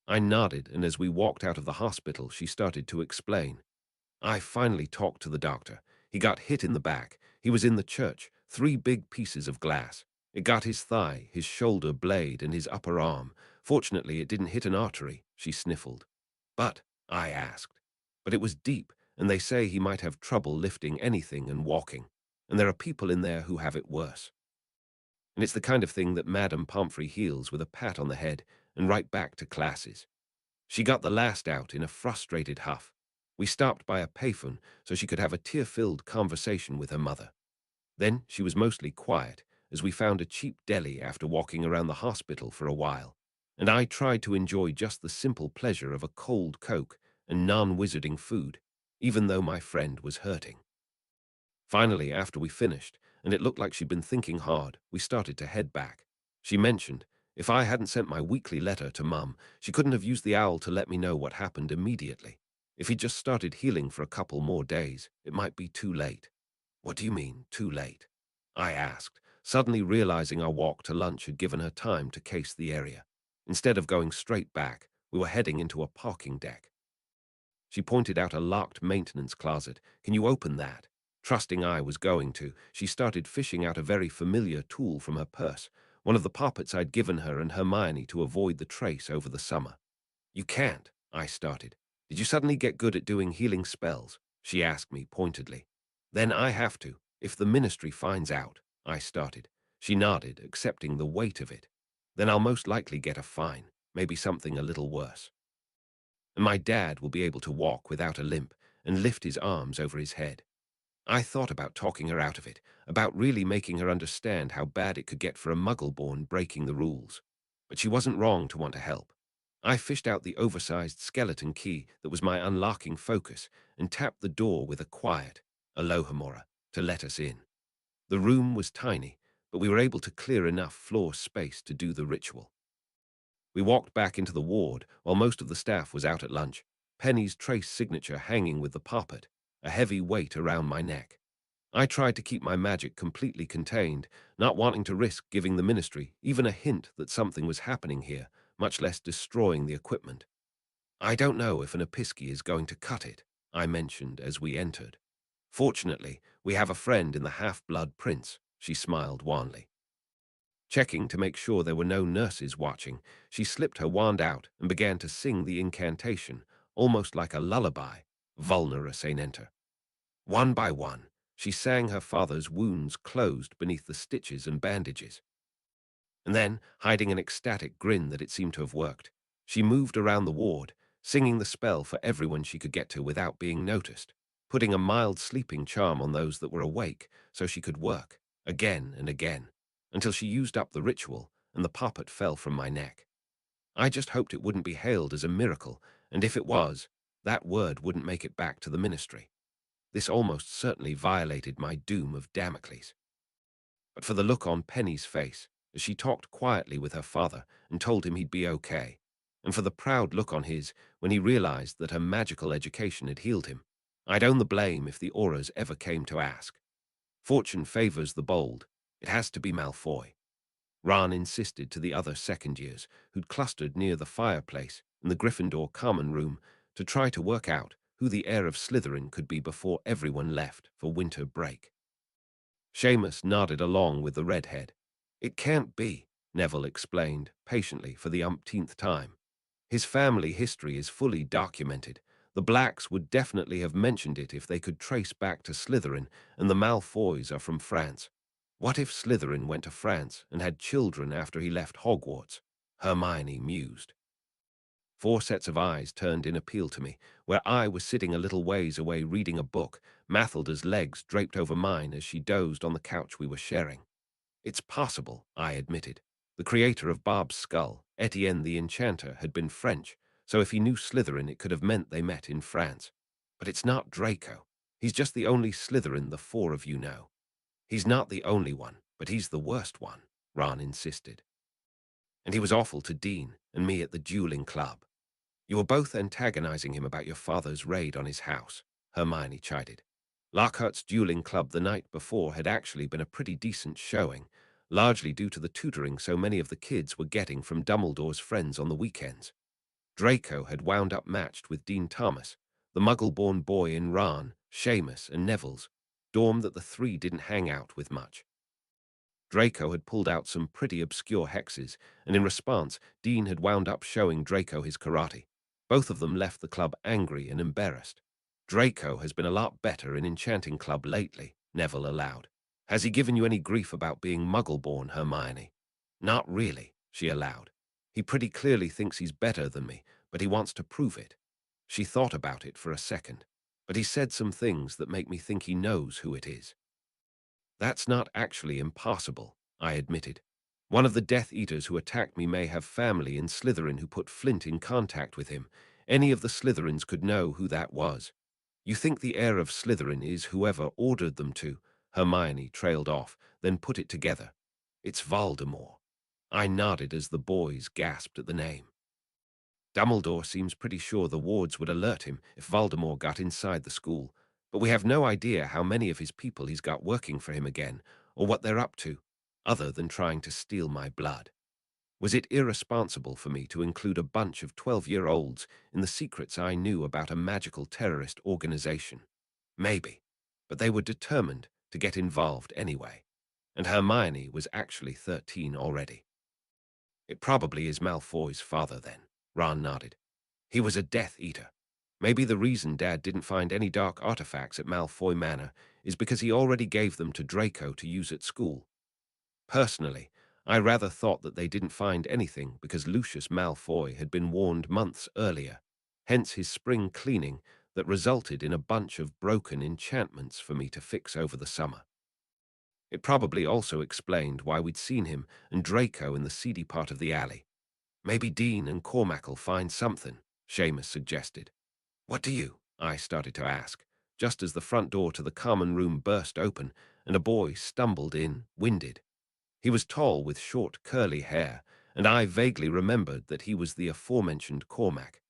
I nodded, and as we walked out of the hospital, she started to explain. I finally talked to the doctor. He got hit in the back. He was in the church, 3 big pieces of glass. It got his thigh, his shoulder blade, and his upper arm. Fortunately, it didn't hit an artery, she sniffled. But, I asked. But it was deep, and they say he might have trouble lifting anything and walking. And there are people in there who have it worse. And it's the kind of thing that Madame Pomfrey heals with a pat on the head and right back to classes. She got the last out in a frustrated huff. We stopped by a payphone so she could have a tear-filled conversation with her mother. Then she was mostly quiet, as we found a cheap deli after walking around the hospital for a while, and I tried to enjoy just the simple pleasure of a cold Coke and non-wizarding food, even though my friend was hurting. Finally, after we finished, and it looked like she'd been thinking hard, we started to head back. She mentioned, if I hadn't sent my weekly letter to Mum, she couldn't have used the owl to let me know what happened immediately. If he'd just started healing for a couple more days, it might be too late. What do you mean, too late? I asked, suddenly realizing our walk to lunch had given her time to case the area. Instead of going straight back, we were heading into a parking deck. She pointed out a locked maintenance closet. Can you open that? Trusting I was going to, she started fishing out a very familiar tool from her purse, one of the poppets I'd given her and Hermione to avoid the trace over the summer. You can't, I started. Did you suddenly get good at doing healing spells? She asked me pointedly. Then I have to, if the ministry finds out, I started. She nodded, accepting the weight of it. Then I'll most likely get a fine, maybe something a little worse. And my dad will be able to walk without a limp and lift his arms over his head. I thought about talking her out of it, about really making her understand how bad it could get for a muggle-born breaking the rules. But she wasn't wrong to want to help. I fished out the oversized skeleton key that was my unlocking focus and tapped the door with a quiet "Alohomora" to let us in. The room was tiny, but we were able to clear enough floor space to do the ritual. We walked back into the ward while most of the staff was out at lunch. Penny's trace signature hanging with the poppet, a heavy weight around my neck. I tried to keep my magic completely contained, not wanting to risk giving the ministry even a hint that something was happening here, much less destroying the equipment. I don't know if an Episci is going to cut it, I mentioned as we entered. Fortunately, we have a friend in the half-blood prince, she smiled wanly. Checking to make sure there were no nurses watching, she slipped her wand out and began to sing the incantation, almost like a lullaby, Vulnera Senenter. One by one, she sang her father's wounds closed beneath the stitches and bandages. And then, hiding an ecstatic grin that it seemed to have worked, she moved around the ward, singing the spell for everyone she could get to without being noticed, putting a mild sleeping charm on those that were awake so she could work, again and again, until she used up the ritual and the poppet fell from my neck. I just hoped it wouldn't be hailed as a miracle, and if it was, that word wouldn't make it back to the ministry. This almost certainly violated my Doom of Damocles. But for the look on Penny's face, as she talked quietly with her father and told him he'd be okay, and for the proud look on his when he realized that her magical education had healed him, I'd own the blame if the auras ever came to ask. Fortune favors the bold. It has to be Malfoy. Ron insisted to the other second years, who'd clustered near the fireplace in the Gryffindor common room to try to work out who the heir of Slytherin could be before everyone left for winter break. Seamus nodded along with the redhead. It can't be, Neville explained, patiently for the umpteenth time. His family history is fully documented. The Blacks would definitely have mentioned it if they could trace back to Slytherin, and the Malfoys are from France. What if Slytherin went to France and had children after he left Hogwarts? Hermione mused. Four sets of eyes turned in appeal to me, where I was sitting a little ways away reading a book, Mathilda's legs draped over mine as she dozed on the couch we were sharing. It's possible, I admitted. The creator of Bob's skull, Etienne the Enchanter, had been French, so if he knew Slytherin it could have meant they met in France. But it's not Draco. He's just the only Slytherin the four of you know. He's not the only one, but he's the worst one, Ron insisted. And he was awful to Dean and me at the dueling club. You were both antagonizing him about your father's raid on his house, Hermione chided. Lockhart's dueling club the night before had actually been a pretty decent showing, largely due to the tutoring so many of the kids were getting from Dumbledore's friends on the weekends. Draco had wound up matched with Dean Thomas, the muggle-born boy in Ron, Seamus, and Neville's dorm that the three didn't hang out with much. Draco had pulled out some pretty obscure hexes, and in response, Dean had wound up showing Draco his karate. Both of them left the club angry and embarrassed. Draco has been a lot better in Enchanting Club lately, Neville allowed. Has he given you any grief about being muggle-born, Hermione? Not really, she allowed. He pretty clearly thinks he's better than me, but he wants to prove it. She thought about it for a second, but he said some things that make me think he knows who it is. That's not actually impossible, I admitted. One of the Death Eaters who attacked me may have family in Slytherin who put Flint in contact with him. Any of the Slytherins could know who that was. You think the heir of Slytherin is whoever ordered them to? Hermione trailed off, then put it together. It's Voldemort. I nodded as the boys gasped at the name. Dumbledore seems pretty sure the wards would alert him if Voldemort got inside the school, but we have no idea how many of his people he's got working for him again, or what they're up to, other than trying to steal my blood. Was it irresponsible for me to include a bunch of 12-year-olds in the secrets I knew about a magical terrorist organization? Maybe, but they were determined to get involved anyway, and Hermione was actually 13 already. It probably is Malfoy's father then, Ron nodded. He was a Death Eater. Maybe the reason Dad didn't find any dark artifacts at Malfoy Manor is because he already gave them to Draco to use at school. Personally, I rather thought that they didn't find anything because Lucius Malfoy had been warned months earlier, hence his spring cleaning that resulted in a bunch of broken enchantments for me to fix over the summer. It probably also explained why we'd seen him and Draco in the seedy part of the alley. Maybe Dean and Cormac'll find something, Seamus suggested. What do you? I started to ask, just as the front door to the common room burst open and a boy stumbled in, winded. He was tall with short curly hair, and I vaguely remembered that he was the aforementioned Cormac.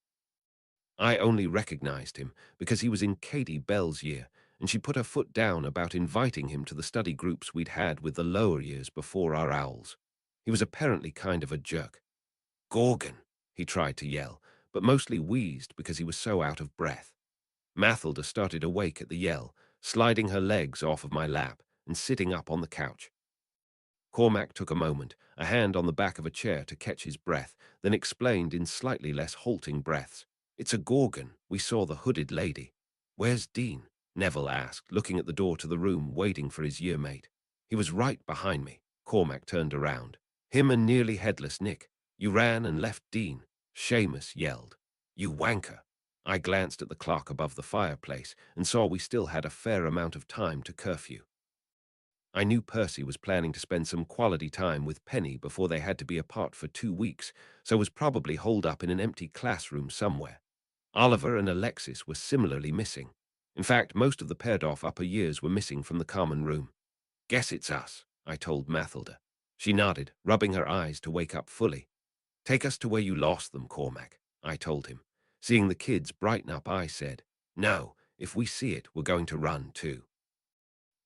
I only recognized him because he was in Katie Bell's year, and she put her foot down about inviting him to the study groups we'd had with the lower years before our owls. He was apparently kind of a jerk. "Gorgon," he tried to yell, but mostly wheezed because he was so out of breath. Mathilda started awake at the yell, sliding her legs off of my lap and sitting up on the couch. Cormac took a moment, a hand on the back of a chair to catch his breath, then explained in slightly less halting breaths. "It's a gorgon. We saw the hooded lady." "Where's Dean?" Neville asked, looking at the door to the room, waiting for his year mate. "He was right behind me." Cormac turned around. "Him and nearly headless Nick. You ran and left Dean." Seamus yelled. "You wanker." I glanced at the clock above the fireplace and saw we still had a fair amount of time to curfew. I knew Percy was planning to spend some quality time with Penny before they had to be apart for 2 weeks, so was probably holed up in an empty classroom somewhere. Oliver and Alexis were similarly missing. In fact, most of the paired-off upper years were missing from the common room. "Guess it's us," I told Mathilda. She nodded, rubbing her eyes to wake up fully. "Take us to where you lost them, Cormac," I told him. Seeing the kids brighten up, I said, "No, if we see it, we're going to run too."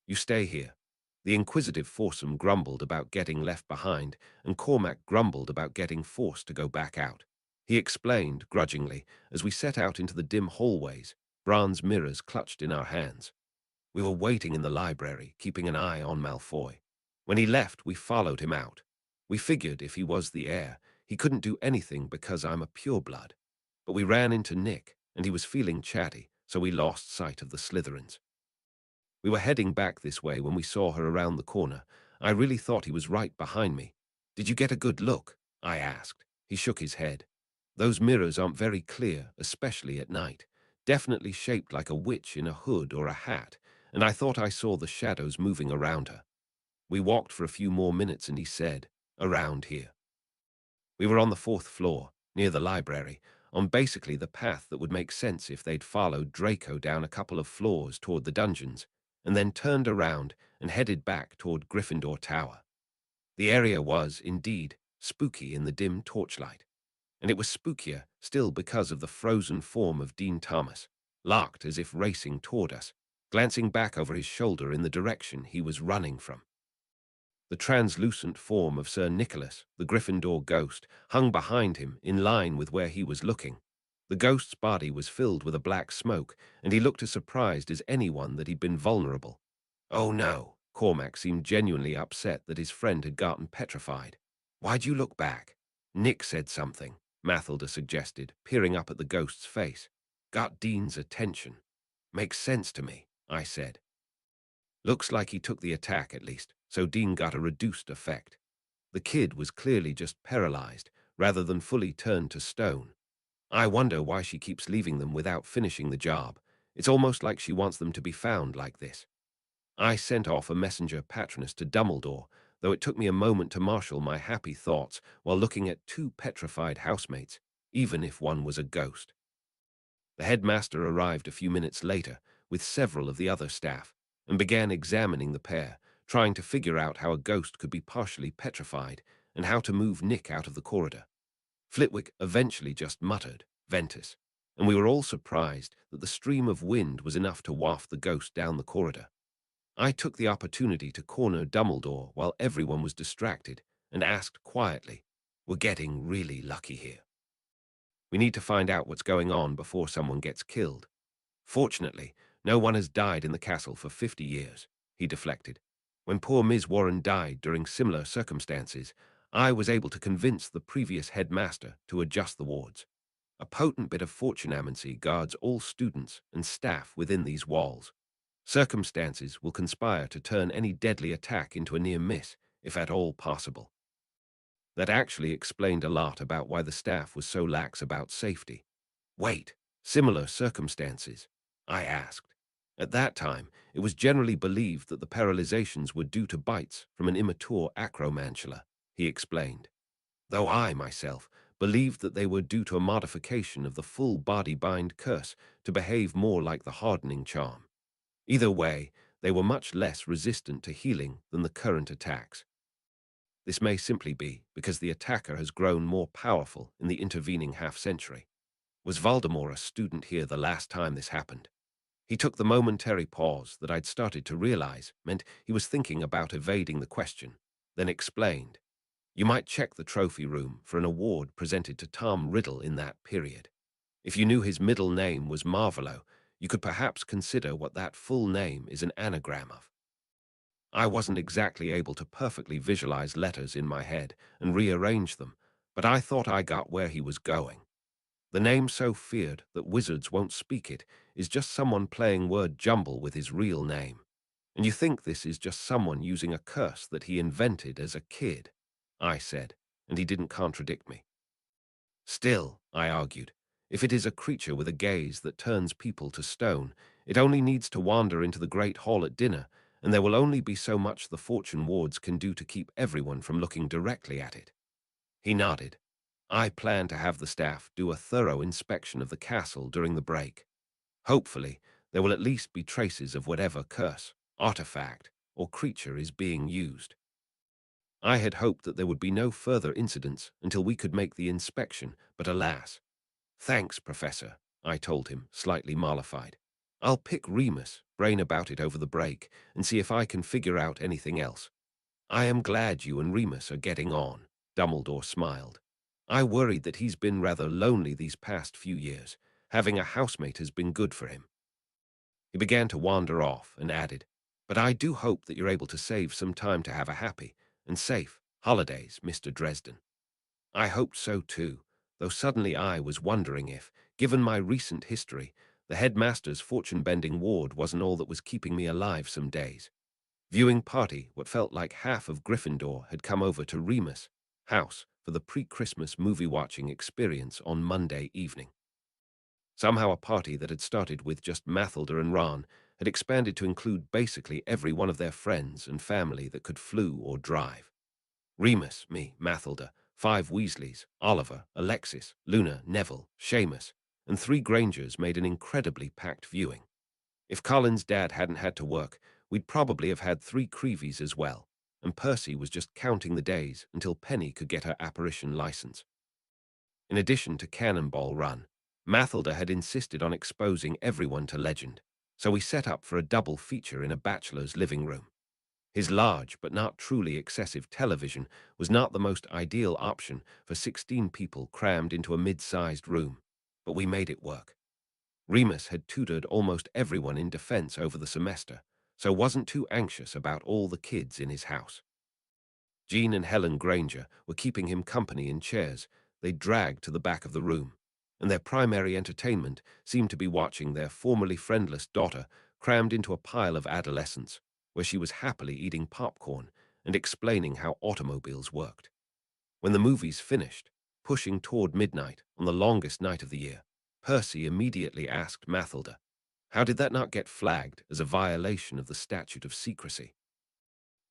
"You stay here." The inquisitive foursome grumbled about getting left behind, and Cormac grumbled about getting forced to go back out. He explained, grudgingly, as we set out into the dim hallways, bronze mirrors clutched in our hands. "We were waiting in the library, keeping an eye on Malfoy. When he left, we followed him out. We figured if he was the heir, he couldn't do anything because I'm a pureblood. But we ran into Nick, and he was feeling chatty, so we lost sight of the Slytherins. We were heading back this way when we saw her around the corner. I really thought he was right behind me. Did you get a good look?" I asked. He shook his head. "Those mirrors aren't very clear, especially at night. Definitely shaped like a witch in a hood or a hat, and I thought I saw the shadows moving around her." We walked for a few more minutes and he said, "Around here." We were on the 4th floor, near the library, on basically the path that would make sense if they'd followed Draco down a couple of floors toward the dungeons, and then turned around and headed back toward Gryffindor Tower. The area was, indeed, spooky in the dim torchlight, and it was spookier still because of the frozen form of Dean Thomas, locked as if racing toward us, glancing back over his shoulder in the direction he was running from. The translucent form of Sir Nicholas, the Gryffindor ghost, hung behind him in line with where he was looking. The ghost's body was filled with a black smoke, and he looked as surprised as anyone that he'd been vulnerable. "Oh no," Cormac seemed genuinely upset that his friend had gotten petrified. "Why'd you look back?" "Nick said something," Mathilda suggested, peering up at the ghost's face. "Got Dean's attention." "Makes sense to me," I said. "Looks like he took the attack at least, so Dean got a reduced effect. The kid was clearly just paralyzed, rather than fully turned to stone. I wonder why she keeps leaving them without finishing the job. It's almost like she wants them to be found like this." I sent off a messenger patronus to Dumbledore, though it took me a moment to marshal my happy thoughts while looking at 2 petrified housemates, even if one was a ghost. The headmaster arrived a few minutes later with several of the other staff and began examining the pair, trying to figure out how a ghost could be partially petrified and how to move Nick out of the corridor. Flitwick eventually just muttered, "Ventus," and we were all surprised that the stream of wind was enough to waft the ghost down the corridor. I took the opportunity to corner Dumbledore while everyone was distracted and asked quietly, "We're getting really lucky here. We need to find out what's going on before someone gets killed. Fortunately, no one has died in the castle for 50 years, he deflected. When poor Ms. Warren died during similar circumstances, I was able to convince the previous headmaster to adjust the wards. A potent bit of fortunamancy guards all students and staff within these walls. Circumstances will conspire to turn any deadly attack into a near miss, if at all possible. That actually explained a lot about why the staff was so lax about safety. Wait, similar circumstances? I asked. At that time, it was generally believed that the paralyzations were due to bites from an immature acromantula, he explained. Though I, myself, believed that they were due to a modification of the full body bind curse to behave more like the hardening charm. Either way, they were much less resistant to healing than the current attacks. This may simply be because the attacker has grown more powerful in the intervening half-century. Was Voldemort a student here the last time this happened? He took the momentary pause that I'd started to realize meant he was thinking about evading the question, then explained, "You might check the trophy room for an award presented to Tom Riddle in that period. If you knew his middle name was Marvolo, you could perhaps consider what that full name is an anagram of." I wasn't exactly able to perfectly visualize letters in my head and rearrange them, but I thought I got where he was going. The name so feared that wizards won't speak it is just someone playing word jumble with his real name. And you think this is just someone using a curse that he invented as a kid, I said, and he didn't contradict me. Still, I argued, if it is a creature with a gaze that turns people to stone, it only needs to wander into the great hall at dinner, and there will only be so much the fortune wards can do to keep everyone from looking directly at it. He nodded. I plan to have the staff do a thorough inspection of the castle during the break. Hopefully, there will at least be traces of whatever curse, artifact, or creature is being used. I had hoped that there would be no further incidents until we could make the inspection, but alas. "Thanks, Professor," I told him, slightly mollified. "I'll pick Remus, brain about it over the break, and see if I can figure out anything else." "I am glad you and Remus are getting on," Dumbledore smiled. "I worried that he's been rather lonely these past few years. Having a housemate has been good for him." He began to wander off and added, "But I do hope that you're able to save some time to have a happy and safe holidays, Mr. Dresden." I hoped so too, though suddenly I was wondering if, given my recent history, the headmaster's fortune-bending ward wasn't all that was keeping me alive some days. Viewing party, what felt like half of Gryffindor had come over to Remus' house for the pre-Christmas movie-watching experience on Monday evening. Somehow a party that had started with just Mathilda and Ron had expanded to include basically every one of their friends and family that could flew or drive. Remus, me, Mathilda, 5 Weasleys, Oliver, Alexis, Luna, Neville, Seamus, and 3 Grangers made an incredibly packed viewing. If Colin's dad hadn't had to work, we'd probably have had 3 Creevies as well, and Percy was just counting the days until Penny could get her apparition license. In addition to Cannonball Run, Mathilda had insisted on exposing everyone to legend, so we set up for a double feature in a bachelor's living room. His large but not truly excessive television was not the most ideal option for 16 people crammed into a mid-sized room, but we made it work. Remus had tutored almost everyone in defense over the semester, so wasn't too anxious about all the kids in his house. Jean and Helen Granger were keeping him company in chairs they dragged to the back of the room, and their primary entertainment seemed to be watching their formerly friendless daughter crammed into a pile of adolescence, where she was happily eating popcorn and explaining how automobiles worked. When the movies finished, pushing toward midnight on the longest night of the year, Percy immediately asked Mathilda, "How did that not get flagged as a violation of the statute of secrecy?"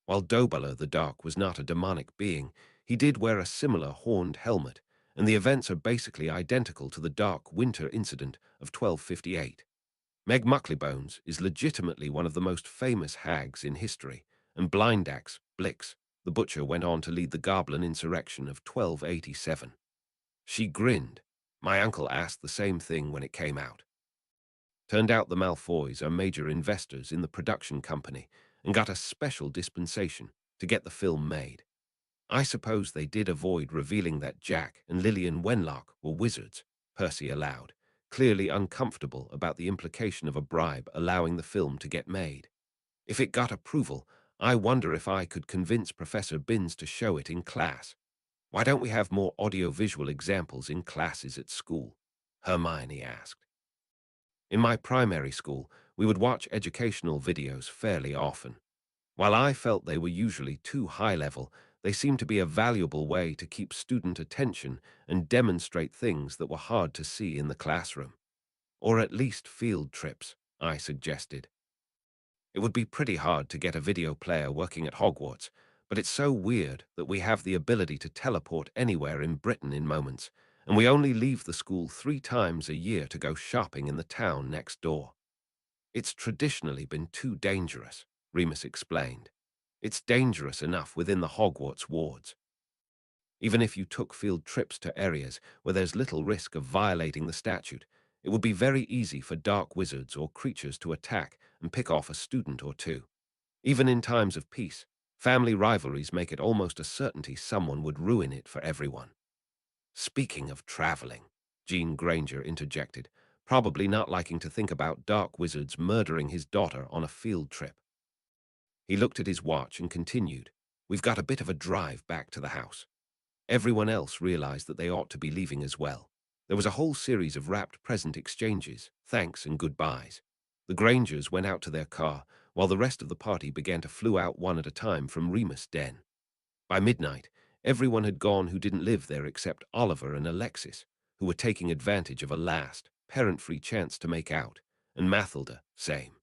While Dobler the Dark was not a demonic being, he did wear a similar horned helmet, and the events are basically identical to the Dark Winter incident of 1258. Meg Muckleybones is legitimately one of the most famous hags in history, and Blindax, Blix, the butcher went on to lead the Goblin insurrection of 1287. She grinned. My uncle asked the same thing when it came out. Turned out the Malfoys are major investors in the production company and got a special dispensation to get the film made. I suppose they did avoid revealing that Jack and Lillian Wenlock were wizards, Percy allowed, clearly uncomfortable about the implication of a bribe allowing the film to get made. If it got approval, I wonder if I could convince Professor Binns to show it in class. "Why don't we have more audiovisual examples in classes at school?" Hermione asked. In my primary school, we would watch educational videos fairly often. While I felt they were usually too high-level, they seemed to be a valuable way to keep student attention and demonstrate things that were hard to see in the classroom. Or at least field trips, I suggested. It would be pretty hard to get a video player working at Hogwarts, but it's so weird that we have the ability to teleport anywhere in Britain in moments, and we only leave the school 3 times a year to go shopping in the town next door. "It's traditionally been too dangerous," Remus explained. "It's dangerous enough within the Hogwarts wards." Even if you took field trips to areas where there's little risk of violating the statute, it would be very easy for dark wizards or creatures to attack and pick off a student or two. Even in times of peace, family rivalries make it almost a certainty someone would ruin it for everyone. Speaking of traveling, Jean Granger interjected, probably not liking to think about dark wizards murdering his daughter on a field trip. He looked at his watch and continued, "We've got a bit of a drive back to the house." Everyone else realized that they ought to be leaving as well. There was a whole series of wrapped present exchanges, thanks and goodbyes. The Grangers went out to their car, while the rest of the party began to flew out one at a time from Remus' den. By midnight, everyone had gone who didn't live there except Oliver and Alexis, who were taking advantage of a last, parent-free chance to make out, and Mathilda, same.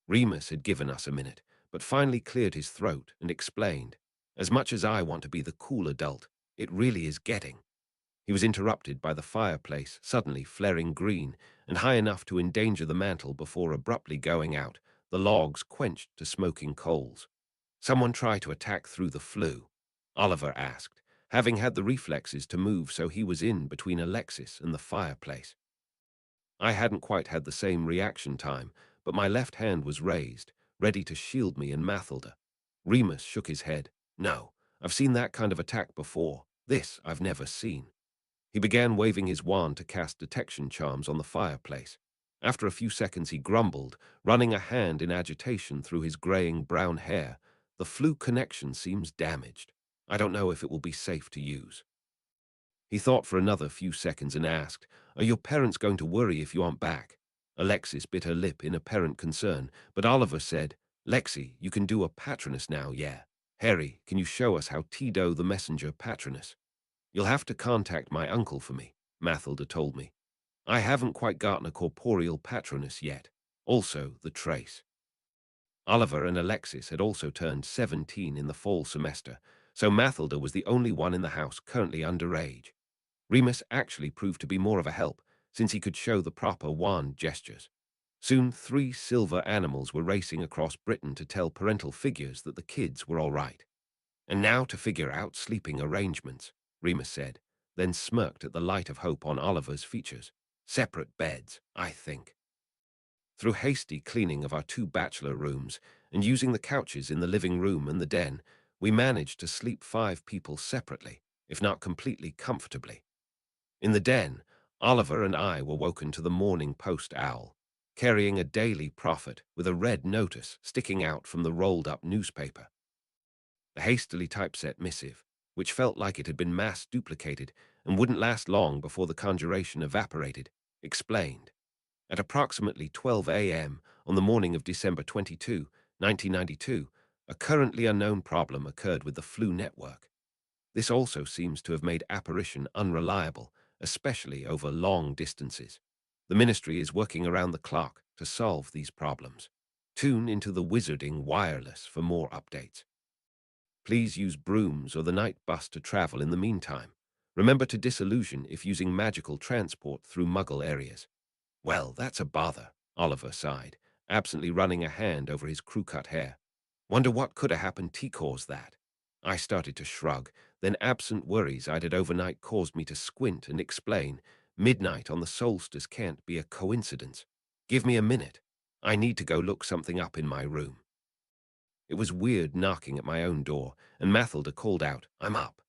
Remus had given us a minute, but finally cleared his throat and explained, "As much as I want to be the cool adult, it really is getting." He was interrupted by the fireplace suddenly flaring green and high enough to endanger the mantel before abruptly going out, the logs quenched to smoking coals. "Someone try to attack through the flue?" Oliver asked, having had the reflexes to move so he was in between Alexis and the fireplace. I hadn't quite had the same reaction time, but my left hand was raised, ready to shield me and Mathilda. Remus shook his head. "No, I've seen that kind of attack before. This I've never seen." He began waving his wand to cast detection charms on the fireplace. After a few seconds he grumbled, running a hand in agitation through his graying brown hair. "The flue connection seems damaged. I don't know if it will be safe to use." He thought for another few seconds and asked, "Are your parents going to worry if you aren't back?" Alexis bit her lip in apparent concern, but Oliver said, "Lexi, you can do a patronus now, yeah. Harry, can you show us how Tito the messenger patronus?" "You'll have to contact my uncle for me," Mathilda told me. "I haven't quite gotten a corporeal patronus yet. Also, the trace." Oliver and Alexis had also turned 17 in the fall semester, so Mathilda was the only one in the house currently underage. Remus actually proved to be more of a help, since he could show the proper wand gestures. Soon 3 silver animals were racing across Britain to tell parental figures that the kids were all right. "And now to figure out sleeping arrangements," Remus said, then smirked at the light of hope on Oliver's features. "Separate beds, I think." Through hasty cleaning of our 2 bachelor rooms and using the couches in the living room and the den, we managed to sleep 5 people separately, if not completely comfortably. In the den, Oliver and I were woken to the Morning Post owl, carrying a daily prophet with a red notice sticking out from the rolled-up newspaper. The hastily typeset missive, which felt like it had been mass duplicated and wouldn't last long before the conjuration evaporated, explained. At approximately 12 a.m. on the morning of December 22, 1992, a currently unknown problem occurred with the Flu network. This also seems to have made apparition unreliable, especially over long distances. The Ministry is working around the clock to solve these problems. Tune into the Wizarding Wireless for more updates. Please use brooms or the night bus to travel in the meantime. Remember to disillusion if using magical transport through Muggle areas. "Well, that's a bother," Oliver sighed, absently running a hand over his crew-cut hair. "Wonder what could have happened to cause that." I started to shrug, then absent worries I'd had overnight caused me to squint and explain, "Midnight on the solstice can't be a coincidence. Give me a minute. I need to go look something up in my room." It was weird knocking at my own door, and Mathilda called out, "I'm up."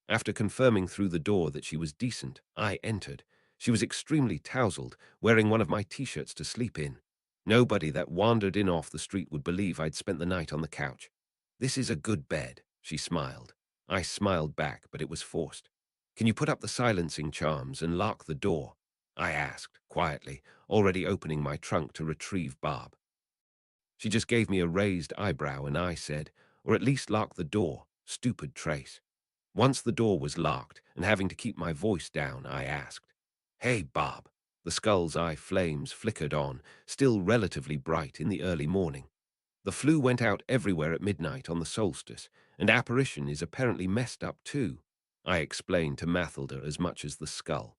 After confirming through the door that she was decent, I entered. She was extremely tousled, wearing one of my T-shirts to sleep in. Nobody that wandered in off the street would believe I'd spent the night on the couch. "This is a good bed," she smiled. I smiled back, but it was forced. "Can you put up the silencing charms and lock the door?" I asked, quietly, already opening my trunk to retrieve Bob. She just gave me a raised eyebrow and I said, "Or at least lock the door, stupid trace." Once the door was locked and having to keep my voice down, I asked, "Hey, Bob." The skull's eye flames flickered on, still relatively bright in the early morning. "The flu went out everywhere at midnight on the solstice, and apparition is apparently messed up too," I explained to Mathilda as much as the skull.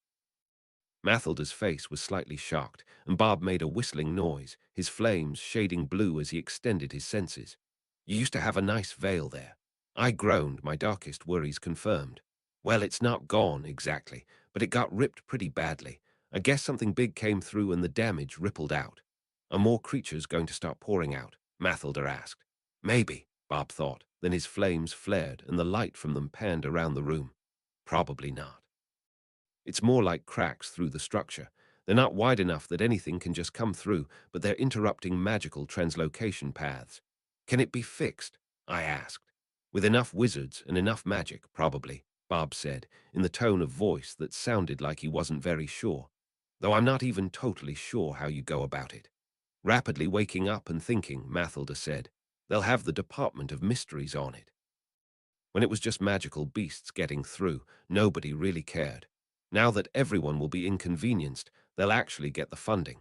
Mathilda's face was slightly shocked, and Bob made a whistling noise, his flames shading blue as he extended his senses. "You used to have a nice veil there." I groaned, my darkest worries confirmed. Well, it's not gone exactly, but it got ripped pretty badly. I guess something big came through and the damage rippled out. Are more creatures going to start pouring out? Mathilda asked. Maybe, Bob thought. Then his flames flared and the light from them panned around the room. Probably not. It's more like cracks through the structure. They're not wide enough that anything can just come through, but they're interrupting magical translocation paths. Can it be fixed? I asked. With enough wizards and enough magic, probably, Bob said, in the tone of voice that sounded like he wasn't very sure. Though I'm not even totally sure how you go about it. Rapidly waking up and thinking, Mathilda said, they'll have the Department of Mysteries on it. When it was just magical beasts getting through, nobody really cared. Now that everyone will be inconvenienced, they'll actually get the funding.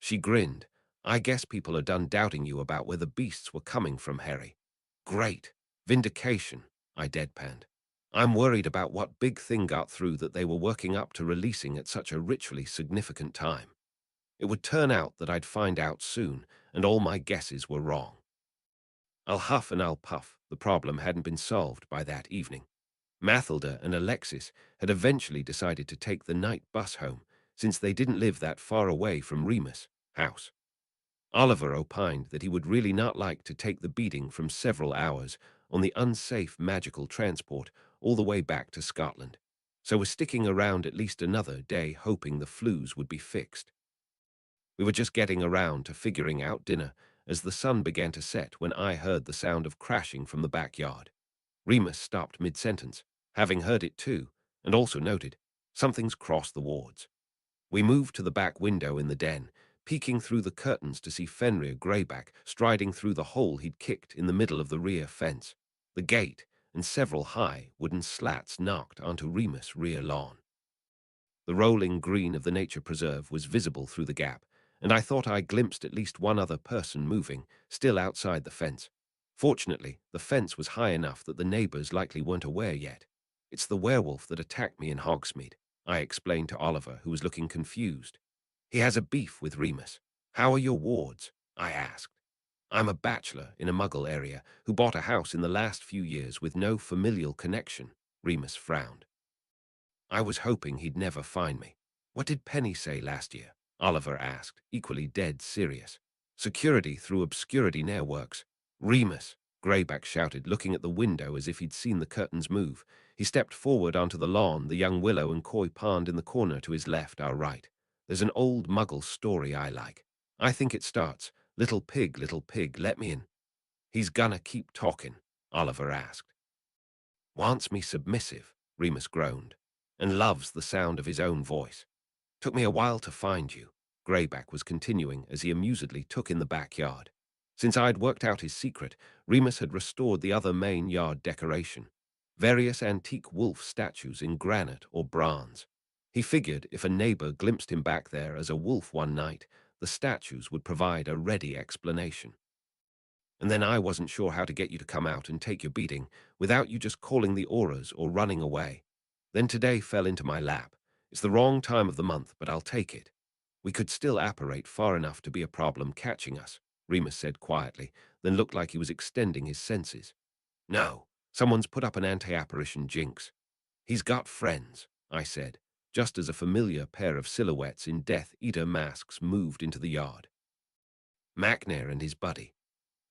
She grinned. I guess people are done doubting you about where the beasts were coming from, Harry. Great. Vindication, I deadpanned. I'm worried about what big thing got through that they were working up to releasing at such a ritually significant time. It would turn out that I'd find out soon, and all my guesses were wrong. I'll huff and I'll puff. The problem hadn't been solved by that evening. Mathilda and Alexis had eventually decided to take the night bus home, since they didn't live that far away from Remus' house. Oliver opined that he would really not like to take the beating from several hours on the unsafe magical transport all the way back to Scotland, so was sticking around at least another day hoping the flues would be fixed. We were just getting around to figuring out dinner as the sun began to set when I heard the sound of crashing from the backyard. Remus stopped mid-sentence, having heard it too, and also noted, something's crossed the wards. We moved to the back window in the den, peeking through the curtains to see Fenrir Greyback striding through the hole he'd kicked in the middle of the rear fence. The gate and several high wooden slats knocked onto Remus' rear lawn. The rolling green of the nature preserve was visible through the gap, and I thought I glimpsed at least one other person moving, still outside the fence. Fortunately, the fence was high enough that the neighbors likely weren't aware yet. It's the werewolf that attacked me in Hogsmeade, I explained to Oliver, who was looking confused. He has a beef with Remus. How are your wards? I asked. I'm a bachelor in a muggle area who bought a house in the last few years with no familial connection, Remus frowned. I was hoping he'd never find me. What did Penny say last year? Oliver asked, equally dead serious. Security through obscurity ne'er works. Remus, Greyback shouted, looking at the window as if he'd seen the curtains move. He stepped forward onto the lawn, the young willow and koi pond in the corner to his left, our right. There's an old muggle story I like. I think it starts, little pig, let me in. He's gonna keep talking, Oliver asked. Wants me submissive, Remus groaned, and loves the sound of his own voice. Took me a while to find you, Greyback was continuing as he amusedly took in the backyard. Since I'd worked out his secret, Remus had restored the other main yard decoration, various antique wolf statues in granite or bronze. He figured if a neighbor glimpsed him back there as a wolf one night, the statues would provide a ready explanation. And then I wasn't sure how to get you to come out and take your beating without you just calling the auras or running away. Then today fell into my lap. It's the wrong time of the month, but I'll take it. We could still apparate far enough to be a problem catching us, Remus said quietly, then looked like he was extending his senses. No, someone's put up an anti-apparition jinx. He's got friends, I said, just as a familiar pair of silhouettes in Death Eater masks moved into the yard. Macnair and his buddy.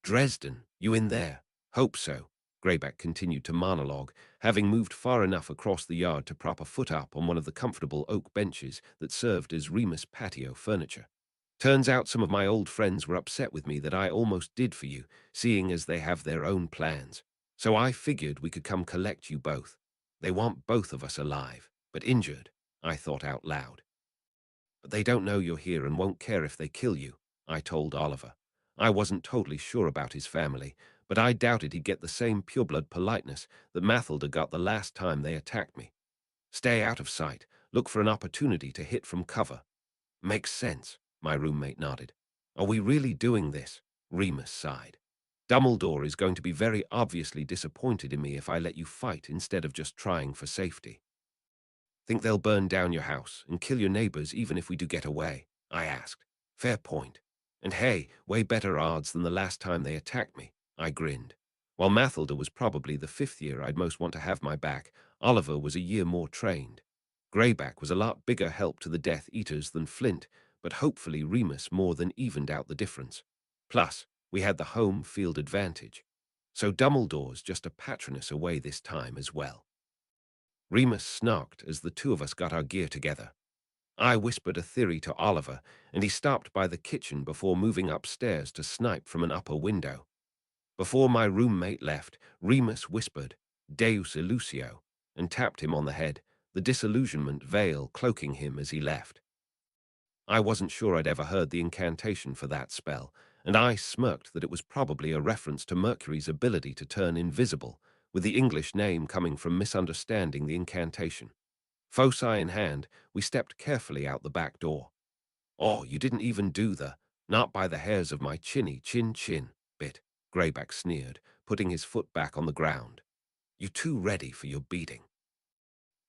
Dresden, you in there? Hope so, Greyback continued to monologue, having moved far enough across the yard to prop a foot up on one of the comfortable oak benches that served as Remus patio furniture. Turns out some of my old friends were upset with me that I almost did for you, seeing as they have their own plans. So I figured we could come collect you both. They want both of us alive, but injured, I thought out loud. But they don't know you're here and won't care if they kill you, I told Oliver. I wasn't totally sure about his family, but I doubted he'd get the same pureblood politeness that Mathilda got the last time they attacked me. Stay out of sight, look for an opportunity to hit from cover. Makes sense, my roommate nodded. Are we really doing this? Remus sighed. Dumbledore is going to be very obviously disappointed in me if I let you fight instead of just trying for safety. Think they'll burn down your house and kill your neighbors even if we do get away? I asked. Fair point. And hey, way better odds than the last time they attacked me, I grinned. While Mathilda was probably the fifth year I'd most want to have my back, Oliver was a year more trained. Greyback was a lot bigger help to the Death Eaters than Flint, but hopefully Remus more than evened out the difference. Plus, we had the home field advantage. So Dumbledore's just a Patronus away this time as well. Remus snarked as the two of us got our gear together. I whispered a theory to Oliver, and he stopped by the kitchen before moving upstairs to snipe from an upper window. Before my roommate left, Remus whispered, Deus Illusio, and tapped him on the head, the disillusionment veil cloaking him as he left. I wasn't sure I'd ever heard the incantation for that spell, and I smirked that it was probably a reference to Mercury's ability to turn invisible, with the English name coming from misunderstanding the incantation. Foci in hand, we stepped carefully out the back door. Oh, you didn't even do the, not by the hairs of my chin bit, Greyback sneered, putting his foot back on the ground. You too ready for your beating.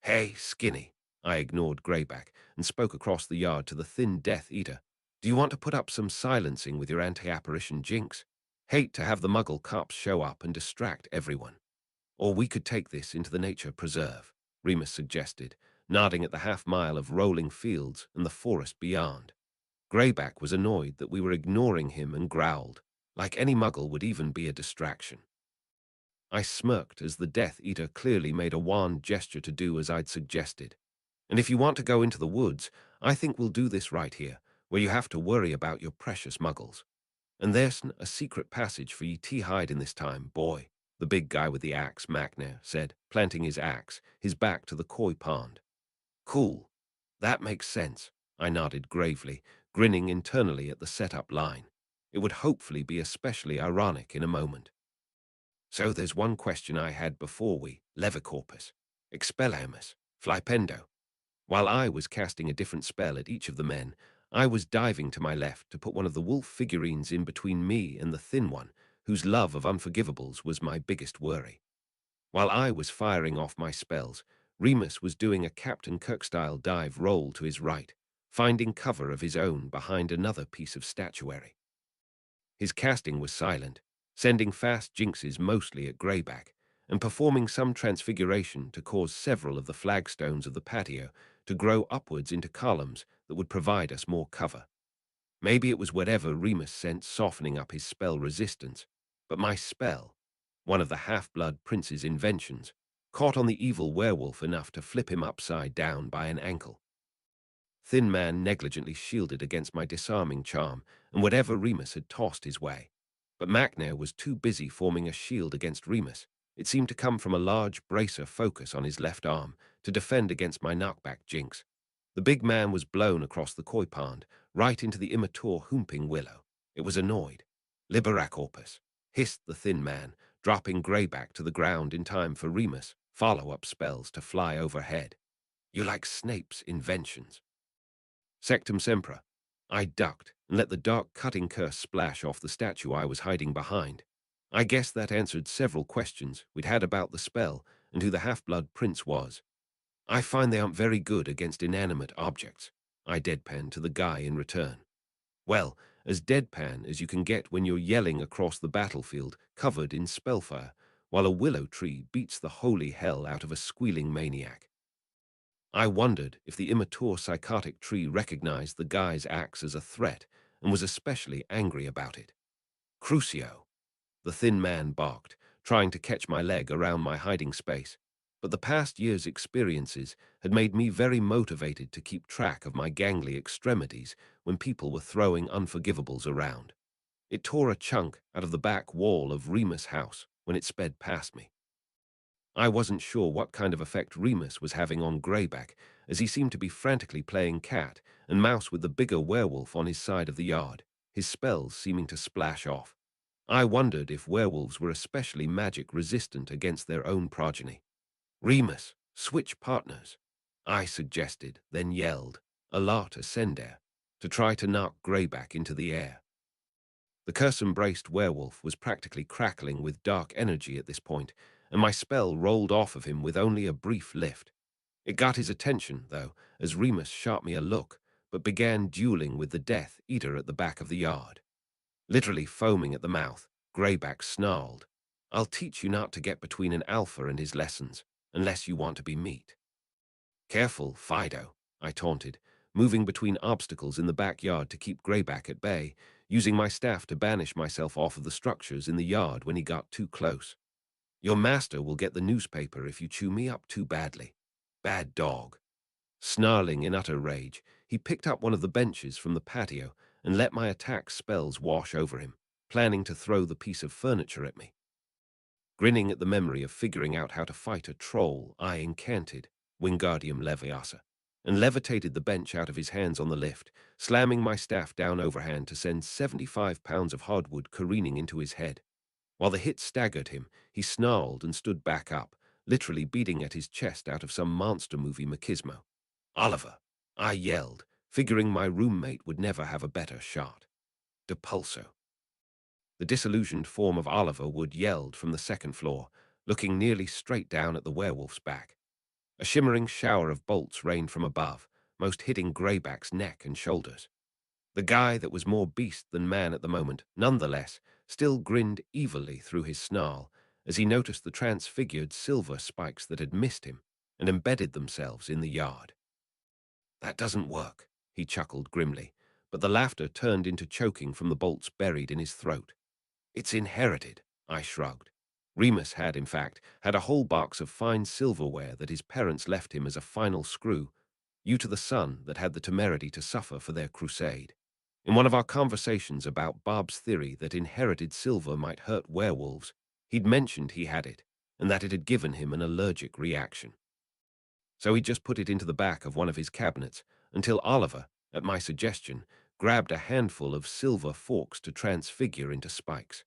Hey, Skinny, I ignored Greyback and spoke across the yard to the thin Death Eater. Do you want to put up some silencing with your anti-apparition jinx? Hate to have the Muggle cops show up and distract everyone. Or we could take this into the nature preserve, Remus suggested, nodding at the half-mile of rolling fields and the forest beyond. Greyback was annoyed that we were ignoring him and growled, like any Muggle would even be a distraction. I smirked as the Death Eater clearly made a wan gesture to do as I'd suggested. And if you want to go into the woods, I think we'll do this right here, where you have to worry about your precious Muggles. And there's a secret passage for ye to hide in this time, boy, the big guy with the axe, Macnair, said, planting his axe, his back to the koi pond. Cool. That makes sense, I nodded gravely, grinning internally at the set-up line. It would hopefully be especially ironic in a moment. So there's one question I had before we, Levicorpus, Expelliarmus, Flipendo. While I was casting a different spell at each of the men, I was diving to my left to put one of the wolf figurines in between me and the thin one, whose love of unforgivables was my biggest worry. While I was firing off my spells, Remus was doing a Captain Kirk-style dive roll to his right, finding cover of his own behind another piece of statuary. His casting was silent, sending fast jinxes mostly at Greyback, and performing some transfiguration to cause several of the flagstones of the patio to grow upwards into columns that would provide us more cover. Maybe it was whatever Remus sent softening up his spell resistance, but my spell, one of the Half-Blood Prince's inventions, caught on the evil werewolf enough to flip him upside down by an ankle. Thin Man negligently shielded against my disarming charm and whatever Remus had tossed his way. But Macnair was too busy forming a shield against Remus. It seemed to come from a large bracer focus on his left arm to defend against my knockback jinx. The big man was blown across the koi pond, right into the immature Whomping Willow. It was annoyed. Liberacorpus, hissed the thin man, dropping Greyback to the ground in time for Remus' follow-up spells to fly overhead. You like Snape's inventions. Sectum Sempra. I ducked and let the dark cutting curse splash off the statue I was hiding behind. I guess that answered several questions we'd had about the spell and who the Half-Blood Prince was. I find they aren't very good against inanimate objects, I deadpanned to the guy in return. Well, as deadpan as you can get when you're yelling across the battlefield covered in spellfire, while a willow tree beats the holy hell out of a squealing maniac. I wondered if the immature psychotic tree recognized the guy's axe as a threat and was especially angry about it. Crucio, the thin man barked, trying to catch my leg around my hiding space, but the past year's experiences had made me very motivated to keep track of my gangly extremities when people were throwing unforgivables around. It tore a chunk out of the back wall of Remus' house when it sped past me. I wasn't sure what kind of effect Remus was having on Greyback, as he seemed to be frantically playing cat and mouse with the bigger werewolf on his side of the yard, his spells seeming to splash off. I wondered if werewolves were especially magic-resistant against their own progeny. Remus, switch partners, I suggested, then yelled, Alert Ascender, to try to knock Greyback into the air. The curse-embraced werewolf was practically crackling with dark energy at this point, and my spell rolled off of him with only a brief lift. It got his attention, though, as Remus shot me a look, but began dueling with the Death Eater at the back of the yard. Literally foaming at the mouth, Greyback snarled, I'll teach you not to get between an alpha and his lessons, unless you want to be meat. Careful, Fido, I taunted, moving between obstacles in the backyard to keep Greyback at bay, using my staff to banish myself off of the structures in the yard when he got too close. Your master will get the newspaper if you chew me up too badly. Bad dog. Snarling in utter rage, he picked up one of the benches from the patio and let my attack spells wash over him, planning to throw the piece of furniture at me. Grinning at the memory of figuring out how to fight a troll, I incanted Wingardium Leviosa and levitated the bench out of his hands on the lift, slamming my staff down overhand to send 75 pounds of hardwood careening into his head. While the hit staggered him, he snarled and stood back up, literally beating at his chest out of some monster movie machismo. Oliver, I yelled, figuring my roommate would never have a better shot. Depulso. The disillusioned form of Oliver Wood yelled from the second floor, looking nearly straight down at the werewolf's back. A shimmering shower of bolts rained from above, most hitting Greyback's neck and shoulders. The guy that was more beast than man at the moment, nonetheless, still grinned evilly through his snarl as he noticed the transfigured silver spikes that had missed him and embedded themselves in the yard. That doesn't work, he chuckled grimly, but the laughter turned into choking from the bolts buried in his throat. It's inherited, I shrugged. Remus had, in fact, had a whole box of fine silverware that his parents left him as a final screw, due to the son that had the temerity to suffer for their crusade. In one of our conversations about Bob's theory that inherited silver might hurt werewolves, he'd mentioned he had it, and that it had given him an allergic reaction. So he just put it into the back of one of his cabinets, until Oliver, at my suggestion, grabbed a handful of silver forks to transfigure into spikes.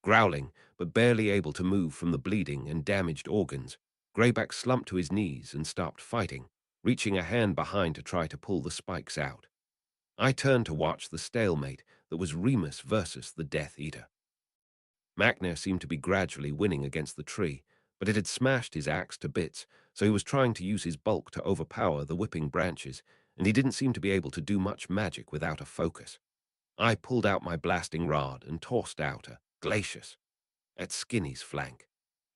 Growling, but barely able to move from the bleeding and damaged organs, Greyback slumped to his knees and stopped fighting, reaching a hand behind to try to pull the spikes out. I turned to watch the stalemate that was Remus versus the Death Eater. Macnair seemed to be gradually winning against the tree, but it had smashed his axe to bits, so he was trying to use his bulk to overpower the whipping branches, and he didn't seem to be able to do much magic without a focus. I pulled out my blasting rod and tossed out a Glacius at Skinny's flank.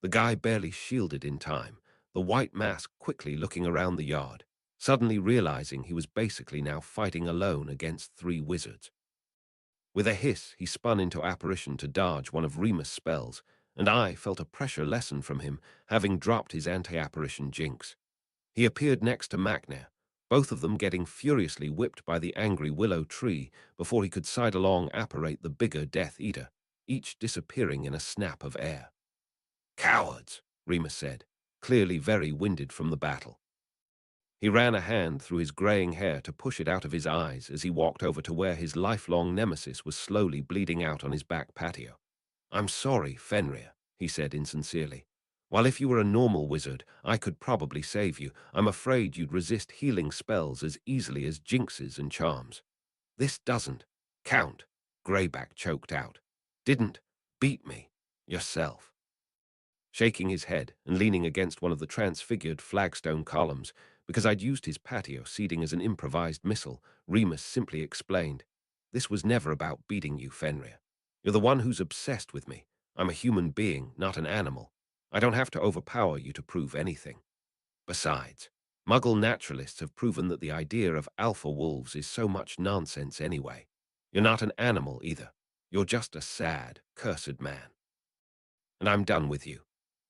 The guy barely shielded in time, the white mask quickly looking around the yard, suddenly realizing he was basically now fighting alone against 3 wizards. With a hiss, he spun into apparition to dodge one of Remus' spells, and I felt a pressure lessen from him, having dropped his anti-apparition jinx. He appeared next to Macnair, both of them getting furiously whipped by the angry willow tree before he could sidelong apparate the bigger Death Eater, each disappearing in a snap of air. Cowards, Remus said, clearly very winded from the battle. He ran a hand through his graying hair to push it out of his eyes as he walked over to where his lifelong nemesis was slowly bleeding out on his back patio. I'm sorry, Fenrir, he said insincerely. While if you were a normal wizard, I could probably save you, I'm afraid you'd resist healing spells as easily as jinxes and charms. This doesn't count, Greyback choked out. Didn't beat me yourself. Shaking his head and leaning against one of the transfigured flagstone columns, because I'd used his patio seating as an improvised missile, Remus simply explained, This was never about beating you, Fenrir. You're the one who's obsessed with me. I'm a human being, not an animal. I don't have to overpower you to prove anything. Besides, Muggle naturalists have proven that the idea of alpha wolves is so much nonsense anyway. You're not an animal either. You're just a sad, cursed man. And I'm done with you.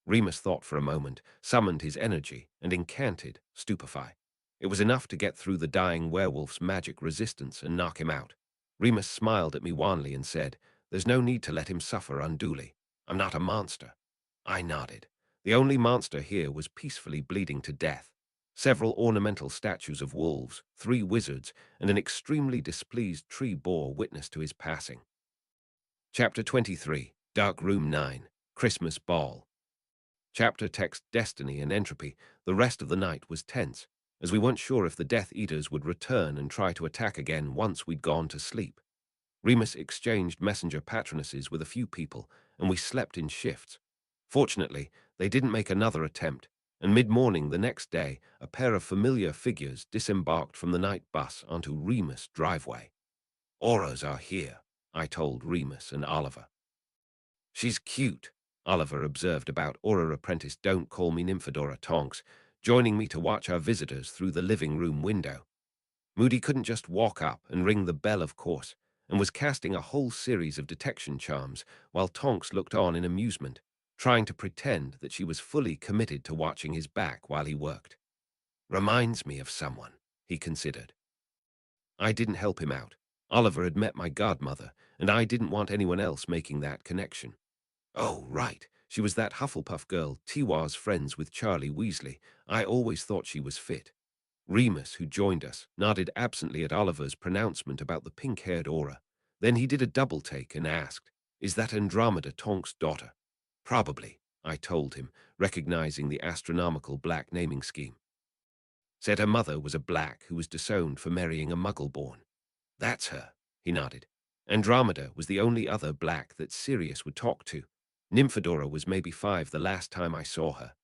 Remus thought for a moment, summoned his energy, and incanted, Stupefy. It was enough to get through the dying werewolf's magic resistance and knock him out. Remus smiled at me wanly and said, There's no need to let him suffer unduly. I'm not a monster. I nodded. The only monster here was peacefully bleeding to death. Several ornamental statues of wolves, 3 wizards, and an extremely displeased tree bore witness to his passing. Chapter 23, Dark Room 9, Christmas Ball. Chapter text Destiny and Entropy. The rest of the night was tense, as we weren't sure if the Death Eaters would return and try to attack again once we'd gone to sleep. Remus exchanged messenger patronesses with a few people, and we slept in shifts. Fortunately, they didn't make another attempt, and mid-morning the next day, a pair of familiar figures disembarked from the night bus onto Remus' driveway. Auras are here, I told Remus and Oliver. She's cute, Oliver observed about Aura apprentice Don't Call Me Nymphadora Tonks, joining me to watch our visitors through the living room window. Moody couldn't just walk up and ring the bell, of course, and was casting a whole series of detection charms while Tonks looked on in amusement, trying to pretend that she was fully committed to watching his back while he worked. Reminds me of someone, he considered. I didn't help him out. Oliver had met my godmother, and I didn't want anyone else making that connection. Oh, right. She was that Hufflepuff girl, Tiwa's friends with Charlie Weasley. I always thought she was fit. Remus, who joined us, nodded absently at Oliver's pronouncement about the pink-haired Aura. Then he did a double-take and asked, "Is that Andromeda Tonk's daughter?" "Probably," I told him, recognizing the astronomical black naming scheme. Said her mother was a black who was disowned for marrying a muggle-born. "That's her," he nodded. Andromeda was the only other black that Sirius would talk to. Nymphadora was maybe 5 the last time I saw her.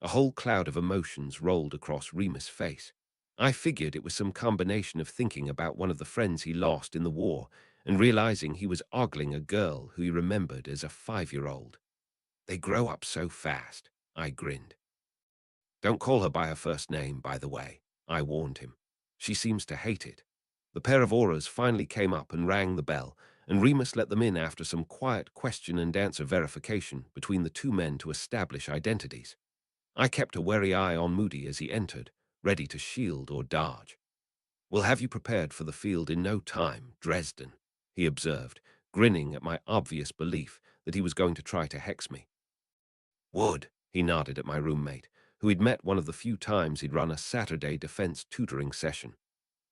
A whole cloud of emotions rolled across Remus' face. I figured it was some combination of thinking about one of the friends he lost in the war and realizing he was ogling a girl who he remembered as a 5-year-old. They grow up so fast, I grinned. Don't call her by her first name, by the way, I warned him. She seems to hate it. The pair of Auras finally came up and rang the bell, and Remus let them in after some quiet question-and-answer verification between the two men to establish identities. I kept a wary eye on Moody as he entered, ready to shield or dodge. "We'll have you prepared for the field in no time, Dresden," he observed, grinning at my obvious belief that he was going to try to hex me. "Would," he nodded at my roommate, who he'd met one of the few times he'd run a Saturday defense tutoring session.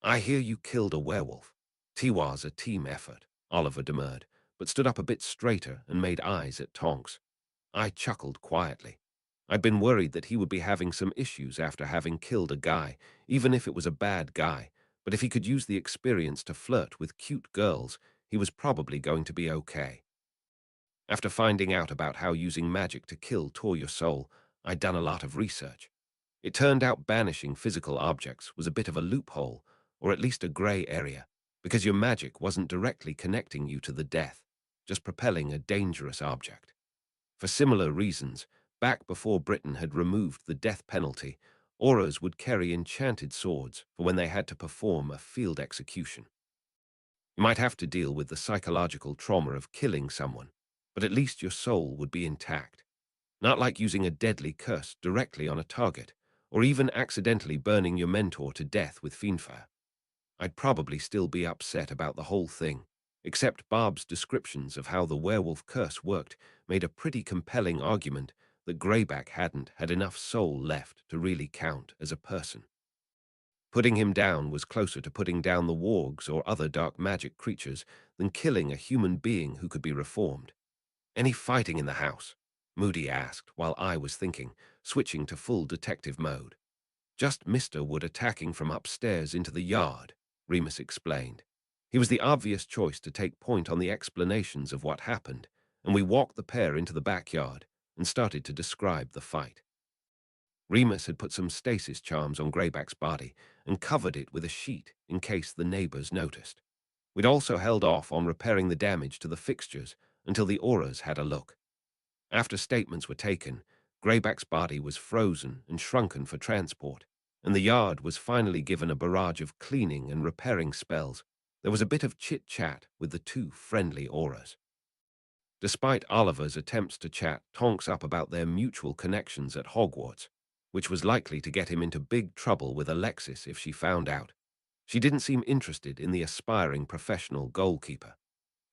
"I hear you killed a werewolf." "Tiwa's a team effort," Oliver demurred, but stood up a bit straighter and made eyes at Tonks. I chuckled quietly. I'd been worried that he would be having some issues after having killed a guy, even if it was a bad guy, but if he could use the experience to flirt with cute girls, he was probably going to be okay. After finding out about how using magic to kill tore your soul, I'd done a lot of research. It turned out banishing physical objects was a bit of a loophole, or at least a gray area, because your magic wasn't directly connecting you to the death, just propelling a dangerous object. For similar reasons, back before Britain had removed the death penalty, Auras would carry enchanted swords for when they had to perform a field execution. You might have to deal with the psychological trauma of killing someone, but at least your soul would be intact. Not like using a deadly curse directly on a target, or even accidentally burning your mentor to death with FiendFyre. I'd probably still be upset about the whole thing, except Barb's descriptions of how the werewolf curse worked made a pretty compelling argument that Greyback hadn't had enough soul left to really count as a person. Putting him down was closer to putting down the wargs or other dark magic creatures than killing a human being who could be reformed. "Any fighting in the house?" Moody asked while I was thinking, switching to full detective mode. "Just Mr. Wood attacking from upstairs into the yard," Remus explained. He was the obvious choice to take point on the explanations of what happened, and we walked the pair into the backyard and started to describe the fight. Remus had put some stasis charms on Greyback's body and covered it with a sheet in case the neighbors noticed. We'd also held off on repairing the damage to the fixtures until the Auras had a look. After statements were taken, Greyback's body was frozen and shrunken for transport, and the yard was finally given a barrage of cleaning and repairing spells. There was a bit of chit-chat with the two friendly Auras. Despite Oliver's attempts to chat Tonks up about their mutual connections at Hogwarts, which was likely to get him into big trouble with Alexis if she found out, she didn't seem interested in the aspiring professional goalkeeper.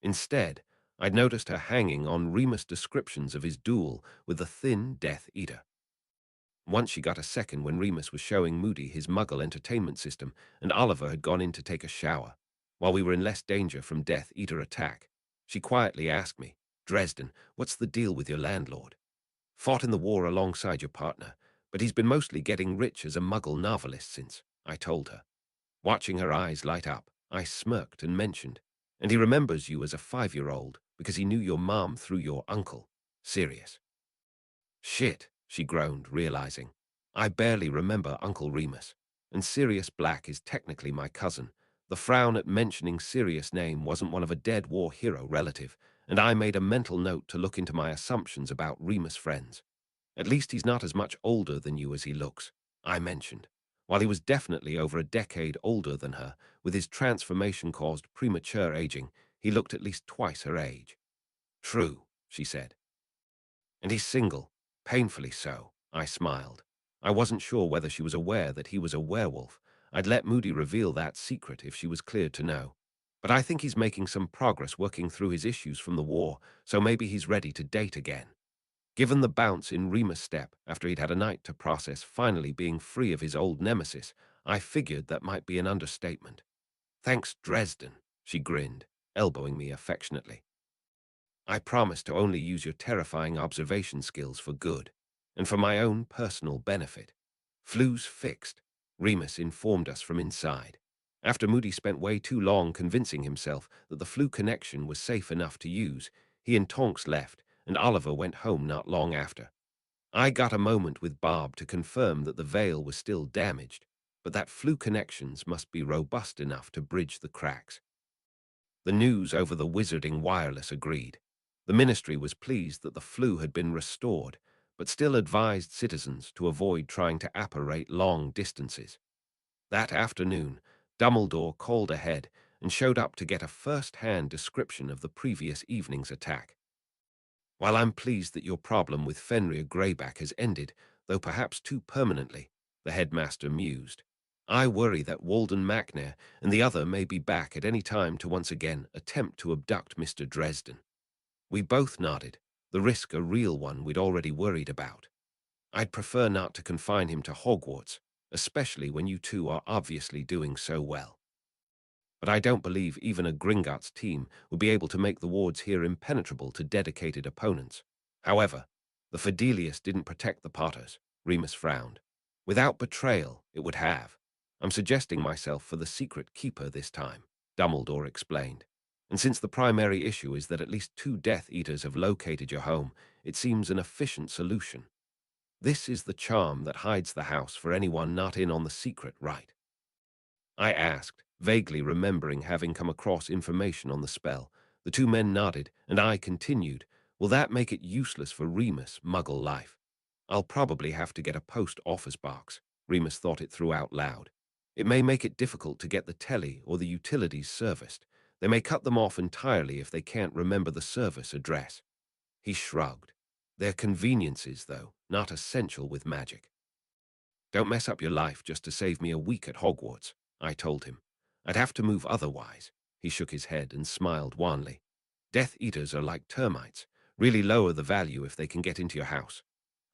Instead, I'd noticed her hanging on Remus' descriptions of his duel with the thin Death Eater. Once she got a second when Remus was showing Moody his Muggle entertainment system and Oliver had gone in to take a shower. While we were in less danger from Death Eater attack, she quietly asked me, "Dresden, what's the deal with your landlord? Fought in the war alongside your partner, but he's been mostly getting rich as a Muggle novelist since," I told her. Watching her eyes light up, I smirked and mentioned, "And he remembers you as a 5-year-old because he knew your mom through your uncle. Serious." "Shit," she groaned, realizing. "I barely remember Uncle Remus, and Sirius Black is technically my cousin, The frown at mentioning Sirius' name wasn't one of a dead war hero relative, and I made a mental note to look into my assumptions about Remus' friends. At least he's not as much older than you as he looks, I mentioned. While he was definitely over a decade older than her, with his transformation-caused premature aging, he looked at least twice her age. True, she said. And he's single, painfully so, I smiled. I wasn't sure whether she was aware that he was a werewolf. I'd let Moody reveal that secret if she was cleared to know. But I think he's making some progress working through his issues from the war, so maybe he's ready to date again. Given the bounce in Remus' step after he'd had a night to process finally being free of his old nemesis, I figured that might be an understatement. Thanks, Dresden, she grinned, elbowing me affectionately. I promise to only use your terrifying observation skills for good, and for my own personal benefit. Flu's fixed, Remus informed us from inside. After Moody spent way too long convincing himself that the Flu connection was safe enough to use, he and Tonks left, and Oliver went home not long after. I got a moment with Bob to confirm that the veil was still damaged, but that Flu connections must be robust enough to bridge the cracks. The news over the wizarding wireless agreed. The ministry was pleased that the Flu had been restored, but still advised citizens to avoid trying to apparate long distances. That afternoon, Dumbledore called ahead and showed up to get a first-hand description of the previous evening's attack. While I'm pleased that your problem with Fenrir Greyback has ended, though perhaps too permanently, the headmaster mused, I worry that Walden Macnair and the other may be back at any time to once again attempt to abduct Mr. Dresden. We both nodded, the risk a real one we'd already worried about. I'd prefer not to confine him to Hogwarts, especially when you two are obviously doing so well. But I don't believe even a Gringotts team would be able to make the wards here impenetrable to dedicated opponents. However, the Fidelius didn't protect the Potters, Remus frowned. Without betrayal, it would have. I'm suggesting myself for the secret keeper this time, Dumbledore explained. And since the primary issue is that at least 2 Death Eaters have located your home, it seems an efficient solution. This is the charm that hides the house for anyone not in on the secret, right? I asked, vaguely remembering having come across information on the spell. The 2 men nodded, and I continued, will that make it useless for Remus' muggle life? I'll probably have to get a post-office box, Remus thought it through out loud. It may make it difficult to get the telly or the utilities serviced. They may cut them off entirely if they can't remember the service address. He shrugged. They're conveniences, though, not essential with magic. Don't mess up your life just to save me a week at Hogwarts, I told him. I'd have to move otherwise. He shook his head and smiled wanly. Death Eaters are like termites, really lower the value if they can get into your house.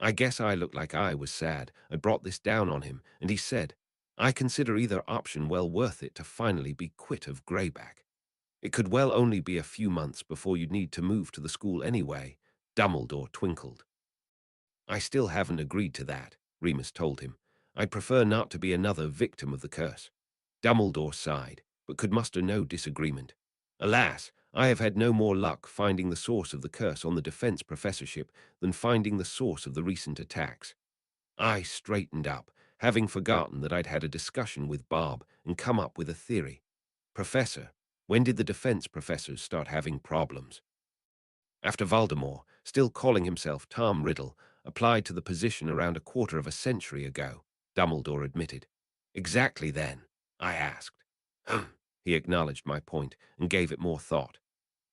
I guess I looked like I was sad. I brought this down on him, and he said, I consider either option well worth it to finally be quit of Greyback. It could well only be a few months before you'd need to move to the school anyway. Dumbledore twinkled. I still haven't agreed to that, Remus told him. I'd prefer not to be another victim of the curse. Dumbledore sighed, but could muster no disagreement. Alas, I have had no more luck finding the source of the curse on the defense professorship than finding the source of the recent attacks. I straightened up, having forgotten that I'd had a discussion with Bob and come up with a theory. Professor, when did the defense professors start having problems? After Voldemort, still calling himself Tom Riddle, applied to the position around a quarter of a century ago, Dumbledore admitted. Exactly then, I asked. He acknowledged my point and gave it more thought.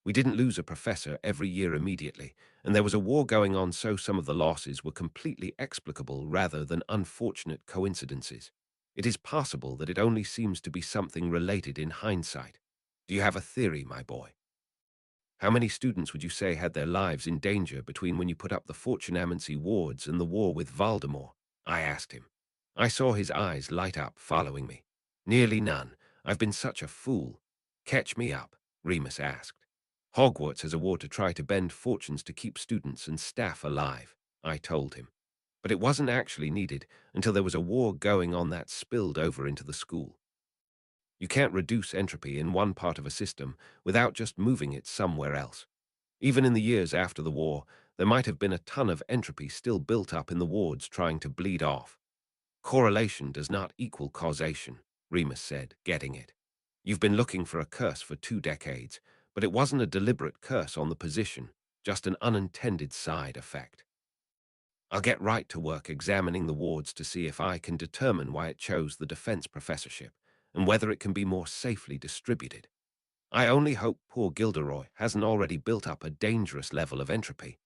We didn't lose a professor every year immediately, and there was a war going on, so some of the losses were completely explicable rather than unfortunate coincidences. It is possible that it only seems to be something related in hindsight. Do you have a theory, my boy? How many students would you say had their lives in danger between when you put up the Fortunamancy wards and the war with Voldemort? I asked him. I saw his eyes light up, following me. Nearly none. I've been such a fool. Catch me up, Remus asked. Hogwarts has a war to try to bend fortunes to keep students and staff alive, I told him. But it wasn't actually needed until there was a war going on that spilled over into the school. You can't reduce entropy in one part of a system without just moving it somewhere else. Even in the years after the war, there might have been a ton of entropy still built up in the wards trying to bleed off. Correlation does not equal causation, Remus said, getting it. You've been looking for a curse for 2 decades, but it wasn't a deliberate curse on the position, just an unintended side effect. I'll get right to work examining the wards to see if I can determine why it chose the defense professorship and whether it can be more safely distributed. I only hope poor Gilderoy hasn't already built up a dangerous level of entropy.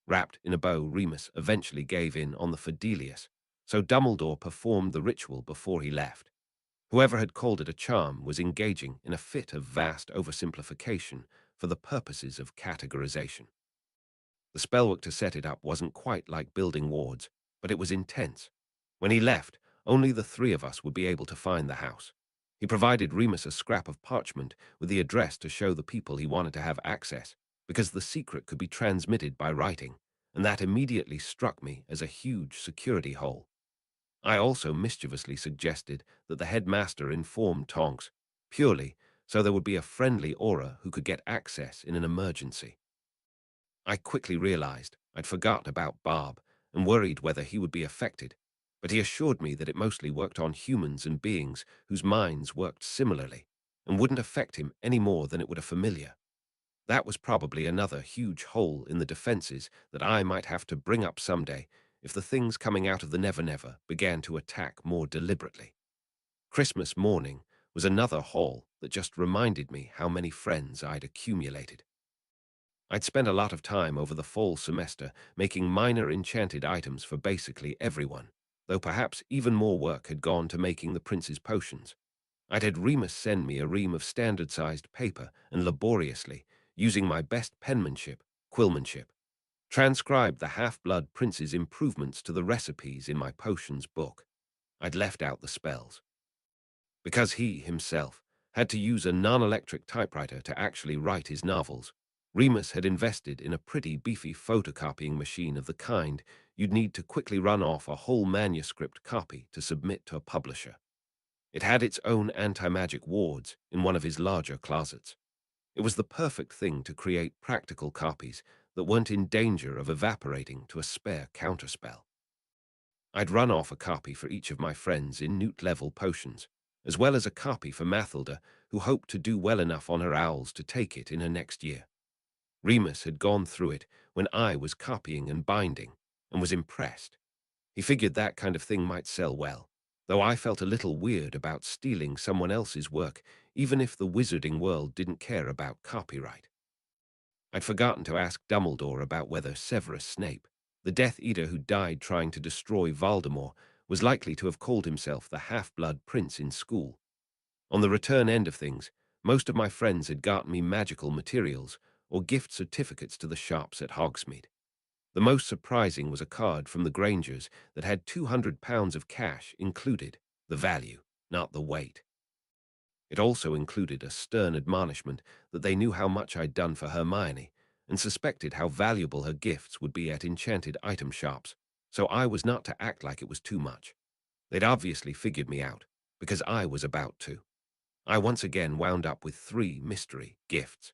Wrapped in a bow, Remus eventually gave in on the Fidelius, so Dumbledore performed the ritual before he left. Whoever had called it a charm was engaging in a fit of vast oversimplification for the purposes of categorization. The spellwork to set it up wasn't quite like building wards, but it was intense. When he left, only the three of us would be able to find the house. He provided Remus a scrap of parchment with the address to show the people he wanted to have access, because the secret could be transmitted by writing, and that immediately struck me as a huge security hole. I also mischievously suggested that the headmaster inform Tonks, purely so there would be a friendly aura who could get access in an emergency. I quickly realized I'd forgotten about Barb and worried whether he would be affected, but he assured me that it mostly worked on humans and beings whose minds worked similarly and wouldn't affect him any more than it would a familiar. That was probably another huge hole in the defenses that I might have to bring up someday if the things coming out of the Never Never began to attack more deliberately. Christmas morning was another hole that just reminded me how many friends I'd accumulated. I'd spent a lot of time over the fall semester making minor enchanted items for basically everyone, though perhaps even more work had gone to making the prince's potions. I'd had Remus send me a ream of standard-sized paper and laboriously, using my best penmanship, quillmanship, transcribed the half-blood prince's improvements to the recipes in my potions book. I'd left out the spells. Because he, himself, had to use a non-electric typewriter to actually write his novels, Remus had invested in a pretty beefy photocopying machine of the kind you'd need to quickly run off a whole manuscript copy to submit to a publisher. It had its own anti-magic wards in one of his larger closets. It was the perfect thing to create practical copies that weren't in danger of evaporating to a spare counterspell. I'd run off a copy for each of my friends in newt-level potions, as well as a copy for Mathilda, who hoped to do well enough on her owls to take it in her next year. Remus had gone through it when I was copying and binding, and was impressed. He figured that kind of thing might sell well, though I felt a little weird about stealing someone else's work, even if the wizarding world didn't care about copyright. I'd forgotten to ask Dumbledore about whether Severus Snape, the Death Eater who died trying to destroy Voldemort, was likely to have called himself the Half-Blood Prince in school. On the return end of things, most of my friends had gotten me magical materials or gift certificates to the shops at Hogsmeade. The most surprising was a card from the Grangers that had £200 of cash included, the value, not the weight. It also included a stern admonishment that they knew how much I'd done for Hermione and suspected how valuable her gifts would be at enchanted item shops, so I was not to act like it was too much. They'd obviously figured me out, because I was about to. I once again wound up with 3 mystery gifts.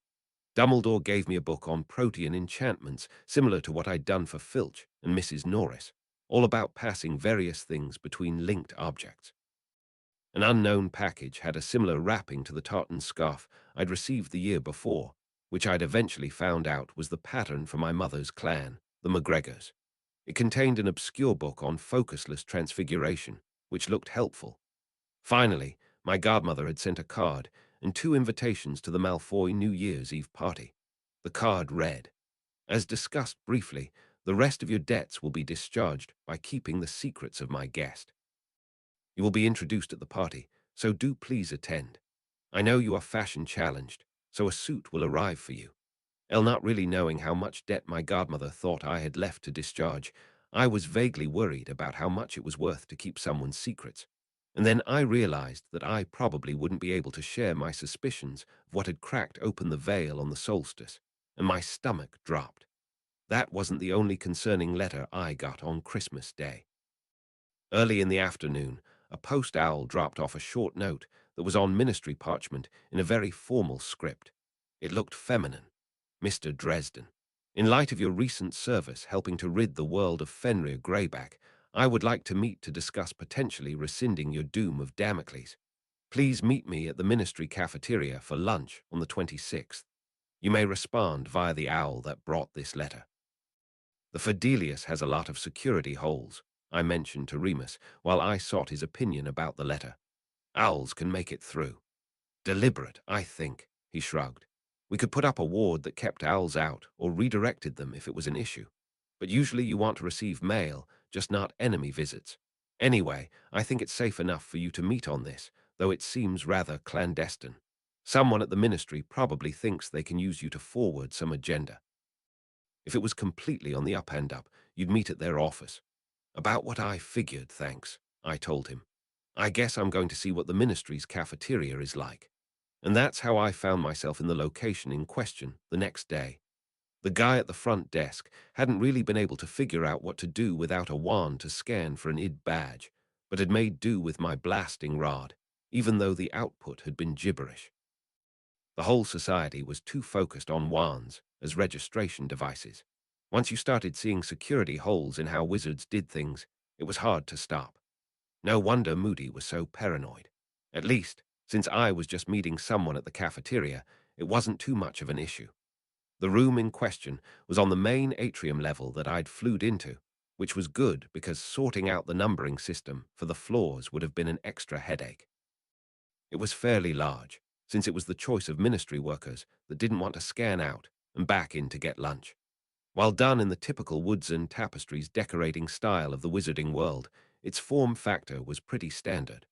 Dumbledore gave me a book on protean enchantments, similar to what I'd done for Filch and Mrs. Norris, all about passing various things between linked objects. An unknown package had a similar wrapping to the tartan scarf I'd received the year before, which I'd eventually found out was the pattern for my mother's clan, the McGregors. It contained an obscure book on focusless transfiguration, which looked helpful. Finally, my godmother had sent a card and 2 invitations to the Malfoy New Year's Eve party. The card read, "As discussed briefly, the rest of your debts will be discharged by keeping the secrets of my guest. You will be introduced at the party, so do please attend. I know you are fashion challenged, so a suit will arrive for you." Not really knowing how much debt my godmother thought I had left to discharge, I was vaguely worried about how much it was worth to keep someone's secrets. And then I realized that I probably wouldn't be able to share my suspicions of what had cracked open the veil on the solstice, and my stomach dropped. That wasn't the only concerning letter I got on Christmas Day. Early in the afternoon, a post owl dropped off a short note that was on ministry parchment in a very formal script. It looked feminine. "Mr. Dresden, in light of your recent service helping to rid the world of Fenrir Greyback, I would like to meet to discuss potentially rescinding your Doom of Damocles. Please meet me at the ministry cafeteria for lunch on the 26th. You may respond via the owl that brought this letter. The Fidelius has a lot of security holes, I mentioned to Remus while I sought his opinion about the letter. Owls can make it through. Deliberate, I think, he shrugged. We could put up a ward that kept owls out or redirected them if it was an issue. But usually you want to receive mail, just not enemy visits. Anyway, I think it's safe enough for you to meet on this, though it seems rather clandestine. Someone at the ministry probably thinks they can use you to forward some agenda. If it was completely on the up and up, you'd meet at their office. About what I figured, thanks, I told him. I guess I'm going to see what the ministry's cafeteria is like. And that's how I found myself in the location in question the next day. The guy at the front desk hadn't really been able to figure out what to do without a wand to scan for an ID badge, but had made do with my blasting rod, even though the output had been gibberish. The whole society was too focused on wands as registration devices. Once you started seeing security holes in how wizards did things, it was hard to stop. No wonder Moody was so paranoid. At least, since I was just meeting someone at the cafeteria, it wasn't too much of an issue. The room in question was on the main atrium level that I'd flued into, which was good because sorting out the numbering system for the floors would have been an extra headache. It was fairly large, since it was the choice of ministry workers that didn't want to scan out and back in to get lunch. While done in the typical woods and tapestries decorating style of the wizarding world, its form factor was pretty standard.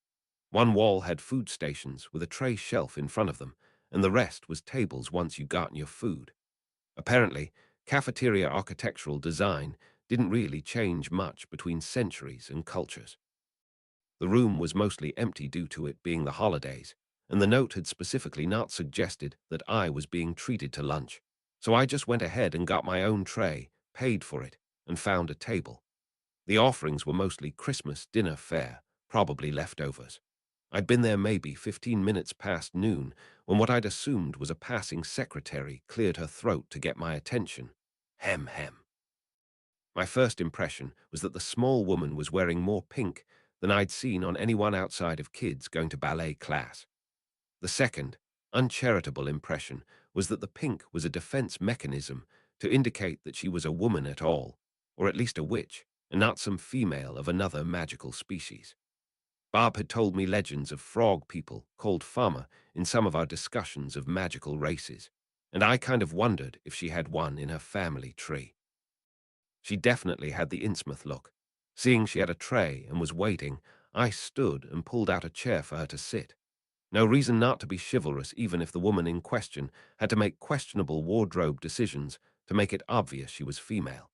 One wall had food stations with a tray shelf in front of them, and the rest was tables once you got your food. Apparently, cafeteria architectural design didn't really change much between centuries and cultures. The room was mostly empty due to it being the holidays, and the note had specifically not suggested that I was being treated to lunch. So I just went ahead and got my own tray, paid for it, and found a table. The offerings were mostly Christmas dinner fare, probably leftovers. I'd been there maybe 15 minutes past noon when what I'd assumed was a passing secretary cleared her throat to get my attention. Hem hem. My first impression was that the small woman was wearing more pink than I'd seen on anyone outside of kids going to ballet class. The second, uncharitable impression was that the pink was a defense mechanism to indicate that she was a woman at all, or at least a witch, and not some female of another magical species. Bob had told me legends of frog people called Farmer in some of our discussions of magical races, and I kind of wondered if she had one in her family tree. She definitely had the Innsmouth look. Seeing she had a tray and was waiting, I stood and pulled out a chair for her to sit. No reason not to be chivalrous even if the woman in question had to make questionable wardrobe decisions to make it obvious she was female.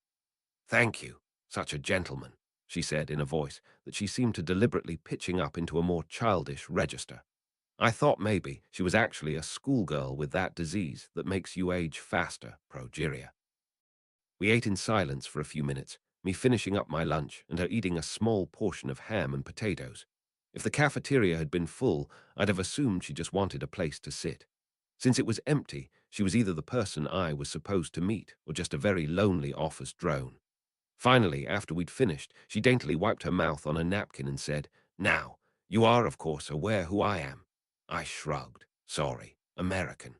"Thank you, such a gentleman," she said in a voice that she seemed to deliberately pitching up into a more childish register. I thought maybe she was actually a schoolgirl with that disease that makes you age faster, progeria. We ate in silence for a few minutes, me finishing up my lunch and her eating a small portion of ham and potatoes. If the cafeteria had been full, I'd have assumed she just wanted a place to sit. Since it was empty, she was either the person I was supposed to meet or just a very lonely office drone. Finally, after we'd finished, she daintily wiped her mouth on a napkin and said, "Now, you are, of course, aware who I am." I shrugged. "Sorry, American."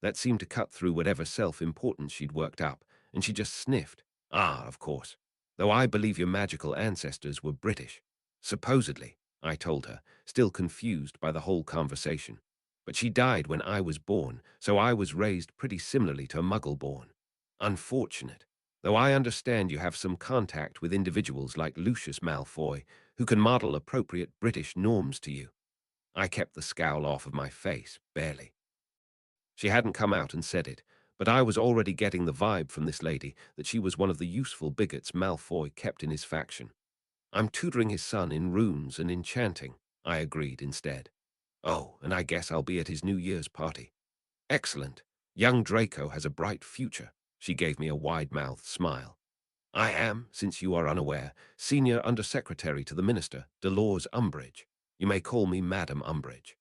That seemed to cut through whatever self-importance she'd worked up, and she just sniffed. "Ah, of course. Though I believe your magical ancestors were British. Supposedly," I told her, still confused by the whole conversation. "But she died when I was born, so I was raised pretty similarly to a Muggle-born. Unfortunate. Though I understand you have some contact with individuals like Lucius Malfoy, who can model appropriate British norms to you." I kept the scowl off of my face, barely. She hadn't come out and said it, but I was already getting the vibe from this lady that she was one of the useful bigots Malfoy kept in his faction. "I'm tutoring his son in runes and enchanting," I agreed instead. "Oh, and I guess I'll be at his New Year's party." "Excellent. Young Draco has a bright future." She gave me a wide-mouthed smile. "I am, since you are unaware, Senior Undersecretary to the Minister, Dolores Umbridge. You may call me Madam Umbridge."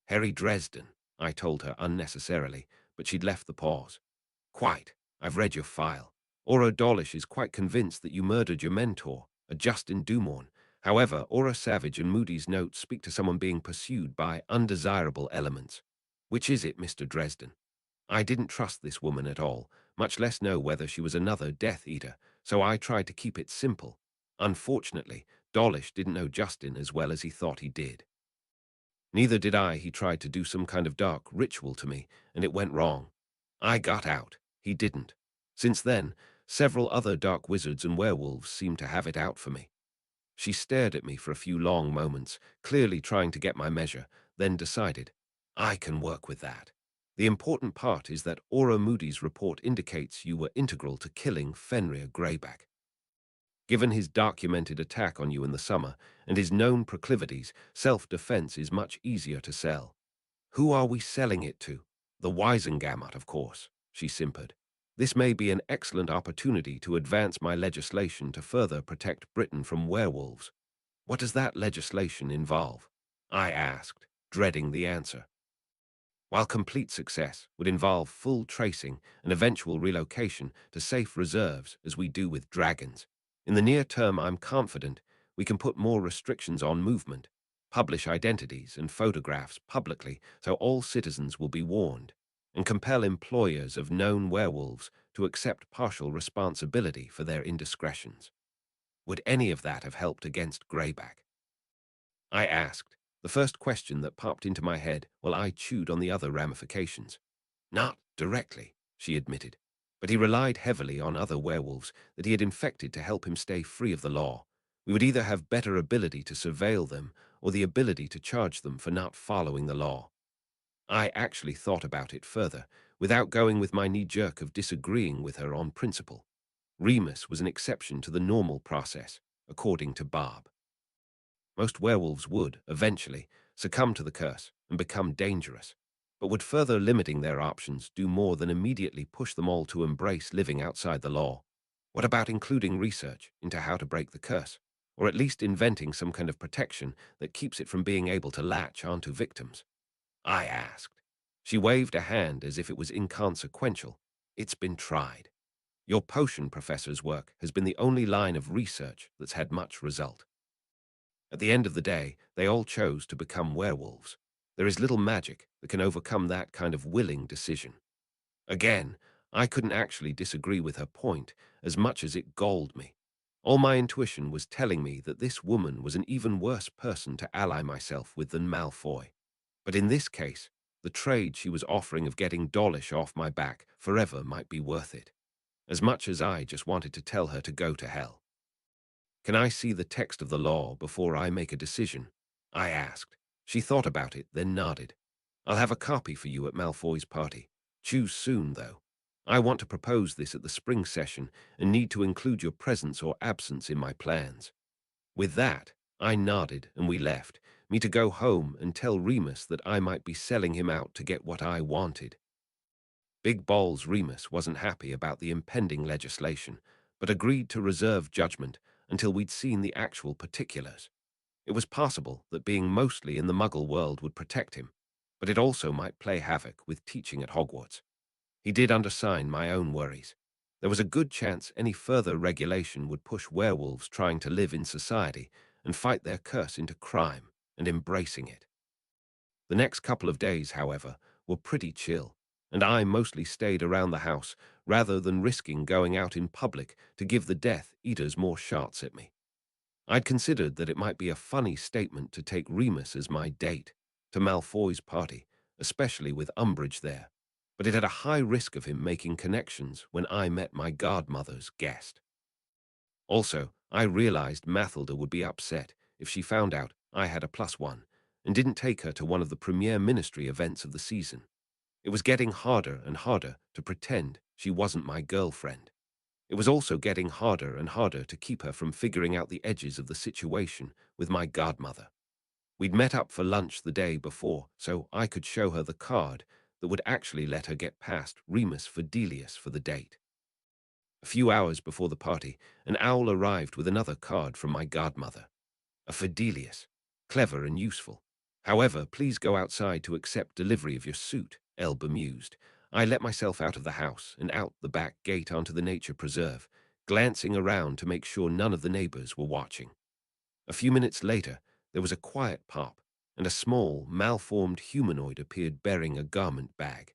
"Harry Dresden," I told her unnecessarily, but she'd left the pause. "Quite. I've read your file. Oro Dawlish is quite convinced that you murdered your mentor, a Justin Dumorn. However, Aura Savage and Moody's notes speak to someone being pursued by undesirable elements. Which is it, Mr. Dresden? I didn't trust this woman at all, much less know whether she was another Death Eater, so I tried to keep it simple. Unfortunately, Dawlish didn't know Justin as well as he thought he did. Neither did I. He tried to do some kind of dark ritual to me, and it went wrong. I got out. He didn't. Since then, several other dark wizards and werewolves seemed to have it out for me. She stared at me for a few long moments, clearly trying to get my measure, then decided, I can work with that. The important part is that Aura Moody's report indicates you were integral to killing Fenrir Greyback. Given his documented attack on you in the summer and his known proclivities, self-defense is much easier to sell. Who are we selling it to? The Wisengamot, of course, she simpered. This may be an excellent opportunity to advance my legislation to further protect Britain from werewolves. What does that legislation involve? I asked, dreading the answer. While complete success would involve full tracing and eventual relocation to safe reserves as we do with dragons, in the near term I'm confident we can put more restrictions on movement, publish identities and photographs publicly so all citizens will be warned, and compel employers of known werewolves to accept partial responsibility for their indiscretions. Would any of that have helped against Greyback? I asked, the first question that popped into my head while I chewed on the other ramifications. Not directly, she admitted, but he relied heavily on other werewolves that he had infected to help him stay free of the law. We would either have better ability to surveil them or the ability to charge them for not following the law. I actually thought about it further, without going with my knee-jerk of disagreeing with her on principle. Remus was an exception to the normal process, according to Barb. Most werewolves would, eventually, succumb to the curse and become dangerous, but would further limiting their options do more than immediately push them all to embrace living outside the law? What about including research into how to break the curse, or at least inventing some kind of protection that keeps it from being able to latch onto victims? I asked. She waved a hand as if it was inconsequential. It's been tried. Your potion professor's work has been the only line of research that's had much result. At the end of the day, they all chose to become werewolves. There is little magic that can overcome that kind of willing decision. Again, I couldn't actually disagree with her point as much as it galled me. All my intuition was telling me that this woman was an even worse person to ally myself with than Malfoy. But in this case, the trade she was offering of getting Dawlish off my back forever might be worth it, as much as I just wanted to tell her to go to hell. Can I see the text of the law before I make a decision? I asked. She thought about it, then nodded. I'll have a copy for you at Malfoy's party. Choose soon, though. I want to propose this at the spring session and need to include your presence or absence in my plans. With that, I nodded and we left, me to go home and tell Remus that I might be selling him out to get what I wanted. Big Balls Remus wasn't happy about the impending legislation, but agreed to reserve judgment until we'd seen the actual particulars. It was possible that being mostly in the Muggle world would protect him, but it also might play havoc with teaching at Hogwarts. He did undersign my own worries. There was a good chance any further regulation would push werewolves trying to live in society and fight their curse into crime and embracing it. The next couple of days, however, were pretty chill, and I mostly stayed around the house rather than risking going out in public to give the Death Eaters more shots at me. I'd considered that it might be a funny statement to take Remus as my date to Malfoy's party, especially with Umbridge there, but it had a high risk of him making connections when I met my godmother's guest. Also, I realized Mathilda would be upset if she found out I had a +1 and didn't take her to one of the premier ministry events of the season. It was getting harder and harder to pretend she wasn't my girlfriend. It was also getting harder and harder to keep her from figuring out the edges of the situation with my godmother. We'd met up for lunch the day before, so I could show her the card that would actually let her get past Remus Fidelius for the date. A few hours before the party, an owl arrived with another card from my godmother. A Fidelius. Clever and useful. However, please go outside to accept delivery of your suit, Elle bemused. I let myself out of the house and out the back gate onto the nature preserve, glancing around to make sure none of the neighbors were watching. A few minutes later, there was a quiet pop, and a small, malformed humanoid appeared bearing a garment bag.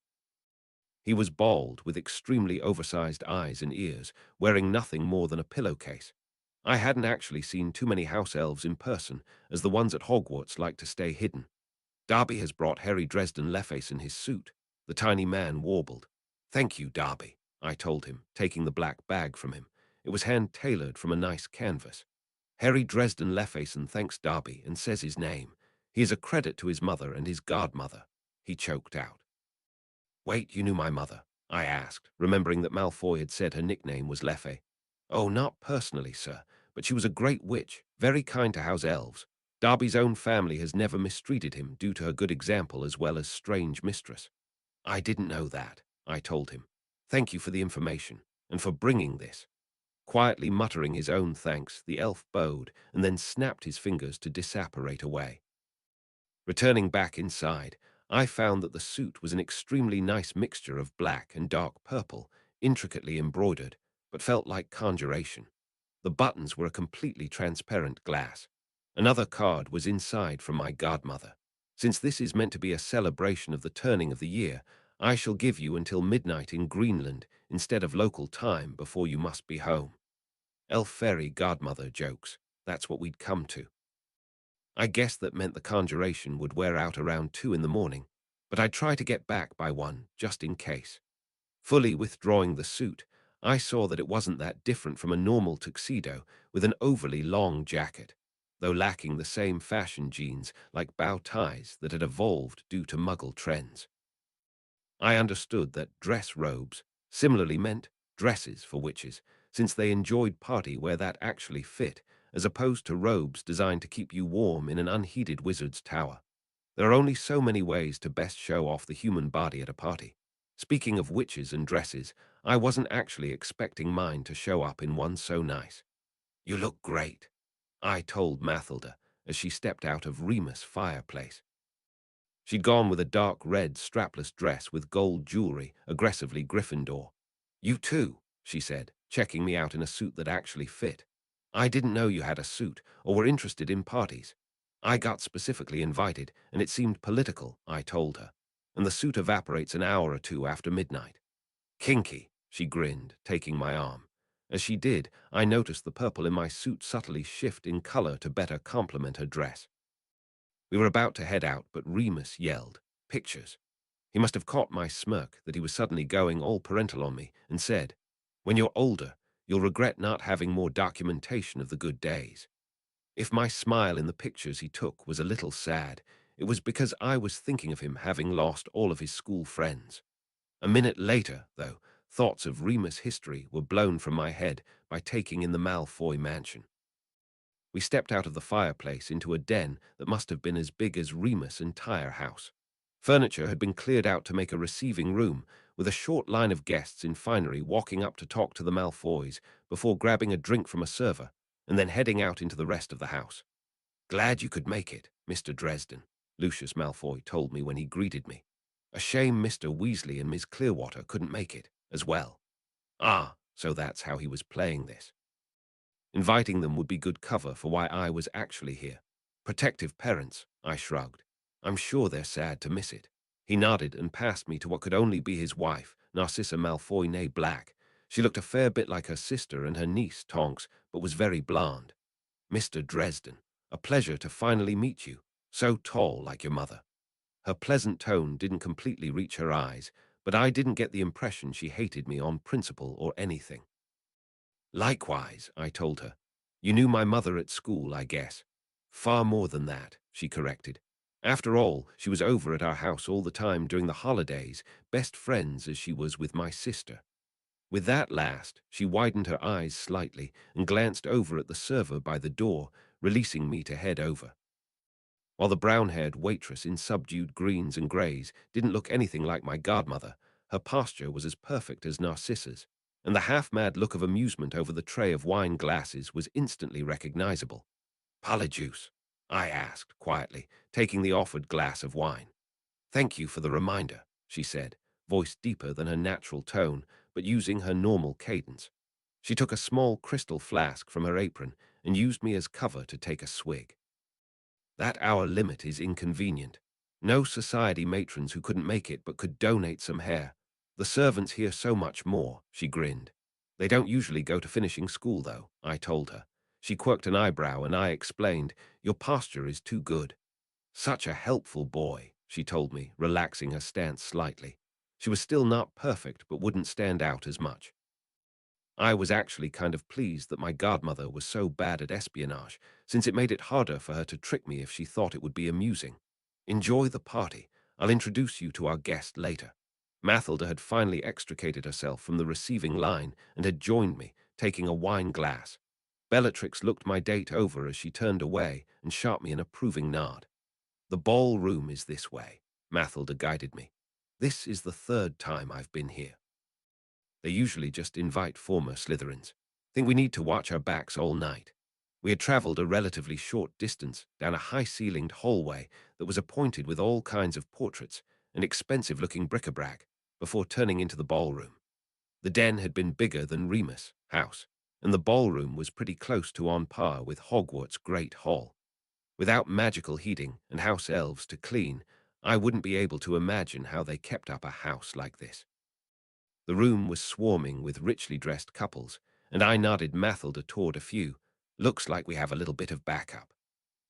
He was bald, with extremely oversized eyes and ears, wearing nothing more than a pillowcase. I hadn't actually seen too many house elves in person, as the ones at Hogwarts like to stay hidden. Darby has brought Harry Dresden Leface in his suit, the tiny man warbled. Thank you, Darby, I told him, taking the black bag from him. It was hand-tailored from a nice canvas. Harry Dresden Leface thanks Darby and says his name. He is a credit to his mother and his godmother, he choked out. Wait, you knew my mother? I asked, remembering that Malfoy had said her nickname was Leffe. Oh, not personally, sir, but she was a great witch, very kind to house elves. Darby's own family has never mistreated him due to her good example as well as strange mistress. I didn't know that, I told him. Thank you for the information, and for bringing this. Quietly muttering his own thanks, the elf bowed and then snapped his fingers to disapparate away. Returning back inside, I found that the suit was an extremely nice mixture of black and dark purple, intricately embroidered, but felt like conjuration. The buttons were a completely transparent glass. Another card was inside from my godmother. Since this is meant to be a celebration of the turning of the year, I shall give you until midnight in Greenland instead of local time before you must be home. Elf fairy godmother jokes. That's what we'd come to. I guessed that meant the conjuration would wear out around 2 in the morning, but I'd try to get back by 1, just in case. Fully withdrawing the suit, I saw that it wasn't that different from a normal tuxedo with an overly long jacket, though lacking the same fashion genes like bow ties that had evolved due to Muggle trends. I understood that dress robes similarly meant dresses for witches, since they enjoyed party wear that actually fit, as opposed to robes designed to keep you warm in an unheated wizard's tower. There are only so many ways to best show off the human body at a party. Speaking of witches and dresses, I wasn't actually expecting mine to show up in one so nice. You look great, I told Mathilda as she stepped out of Remus' fireplace. She'd gone with a dark red strapless dress with gold jewelry, aggressively Gryffindor. You too, she said, checking me out in a suit that actually fit. I didn't know you had a suit or were interested in parties. I got specifically invited, and it seemed political, I told her, and the suit evaporates an hour or two after midnight. Kinky, she grinned, taking my arm. As she did, I noticed the purple in my suit subtly shift in color to better complement her dress. We were about to head out, but Remus yelled, "Pictures." He must have caught my smirk that he was suddenly going all parental on me and said, "When you're older, you'll regret not having more documentation of the good days." If my smile in the pictures he took was a little sad, it was because I was thinking of him having lost all of his school friends. A minute later, though, thoughts of Remus' history were blown from my head by taking in the Malfoy mansion. We stepped out of the fireplace into a den that must have been as big as Remus' entire house. Furniture had been cleared out to make a receiving room, with a short line of guests in finery walking up to talk to the Malfoys before grabbing a drink from a server and then heading out into the rest of the house. Glad you could make it, Mr. Dresden, Lucius Malfoy told me when he greeted me. A shame Mr. Weasley and Miss Clearwater couldn't make it, as well. Ah, so that's how he was playing this. Inviting them would be good cover for why I was actually here. Protective parents, I shrugged. I'm sure they're sad to miss it. He nodded and passed me to what could only be his wife, Narcissa Malfoy née Black. She looked a fair bit like her sister and her niece, Tonks, but was very blonde. Mr. Dresden, a pleasure to finally meet you. So tall like your mother. Her pleasant tone didn't completely reach her eyes, but I didn't get the impression she hated me on principle or anything. Likewise, I told her. You knew my mother at school, I guess. Far more than that, she corrected. After all, she was over at our house all the time during the holidays, best friends as she was with my sister. With that last, she widened her eyes slightly and glanced over at the server by the door, releasing me to head over. While the brown-haired waitress in subdued greens and greys didn't look anything like my godmother, her posture was as perfect as Narcissa's, and the half-mad look of amusement over the tray of wine glasses was instantly recognizable. Polyjuice, I asked quietly, taking the offered glass of wine. Thank you for the reminder, she said, voice deeper than her natural tone, but using her normal cadence. She took a small crystal flask from her apron and used me as cover to take a swig. That hour limit is inconvenient. No society matrons who couldn't make it but could donate some hair. The servants hear so much more, she grinned. They don't usually go to finishing school, though, I told her. She quirked an eyebrow, and I explained, your posture is too good. Such a helpful boy, she told me, relaxing her stance slightly. She was still not perfect, but wouldn't stand out as much. I was actually kind of pleased that my godmother was so bad at espionage, since it made it harder for her to trick me if she thought it would be amusing. Enjoy the party. I'll introduce you to our guest later. Mathilda had finally extricated herself from the receiving line and had joined me, taking a wine glass. Bellatrix looked my date over as she turned away and shot me an approving nod. The ballroom is this way, Mathilda guided me. This is the third time I've been here. They usually just invite former Slytherins. Think we need to watch our backs all night. We had traveled a relatively short distance down a high-ceilinged hallway that was appointed with all kinds of portraits and expensive-looking bric-a-brac before turning into the ballroom. The den had been bigger than Remus House, and the ballroom was pretty close to on par with Hogwarts' Great Hall. Without magical heating and house elves to clean, I wouldn't be able to imagine how they kept up a house like this. The room was swarming with richly dressed couples, and I nodded Mathilda toward a few. Looks like we have a little bit of backup.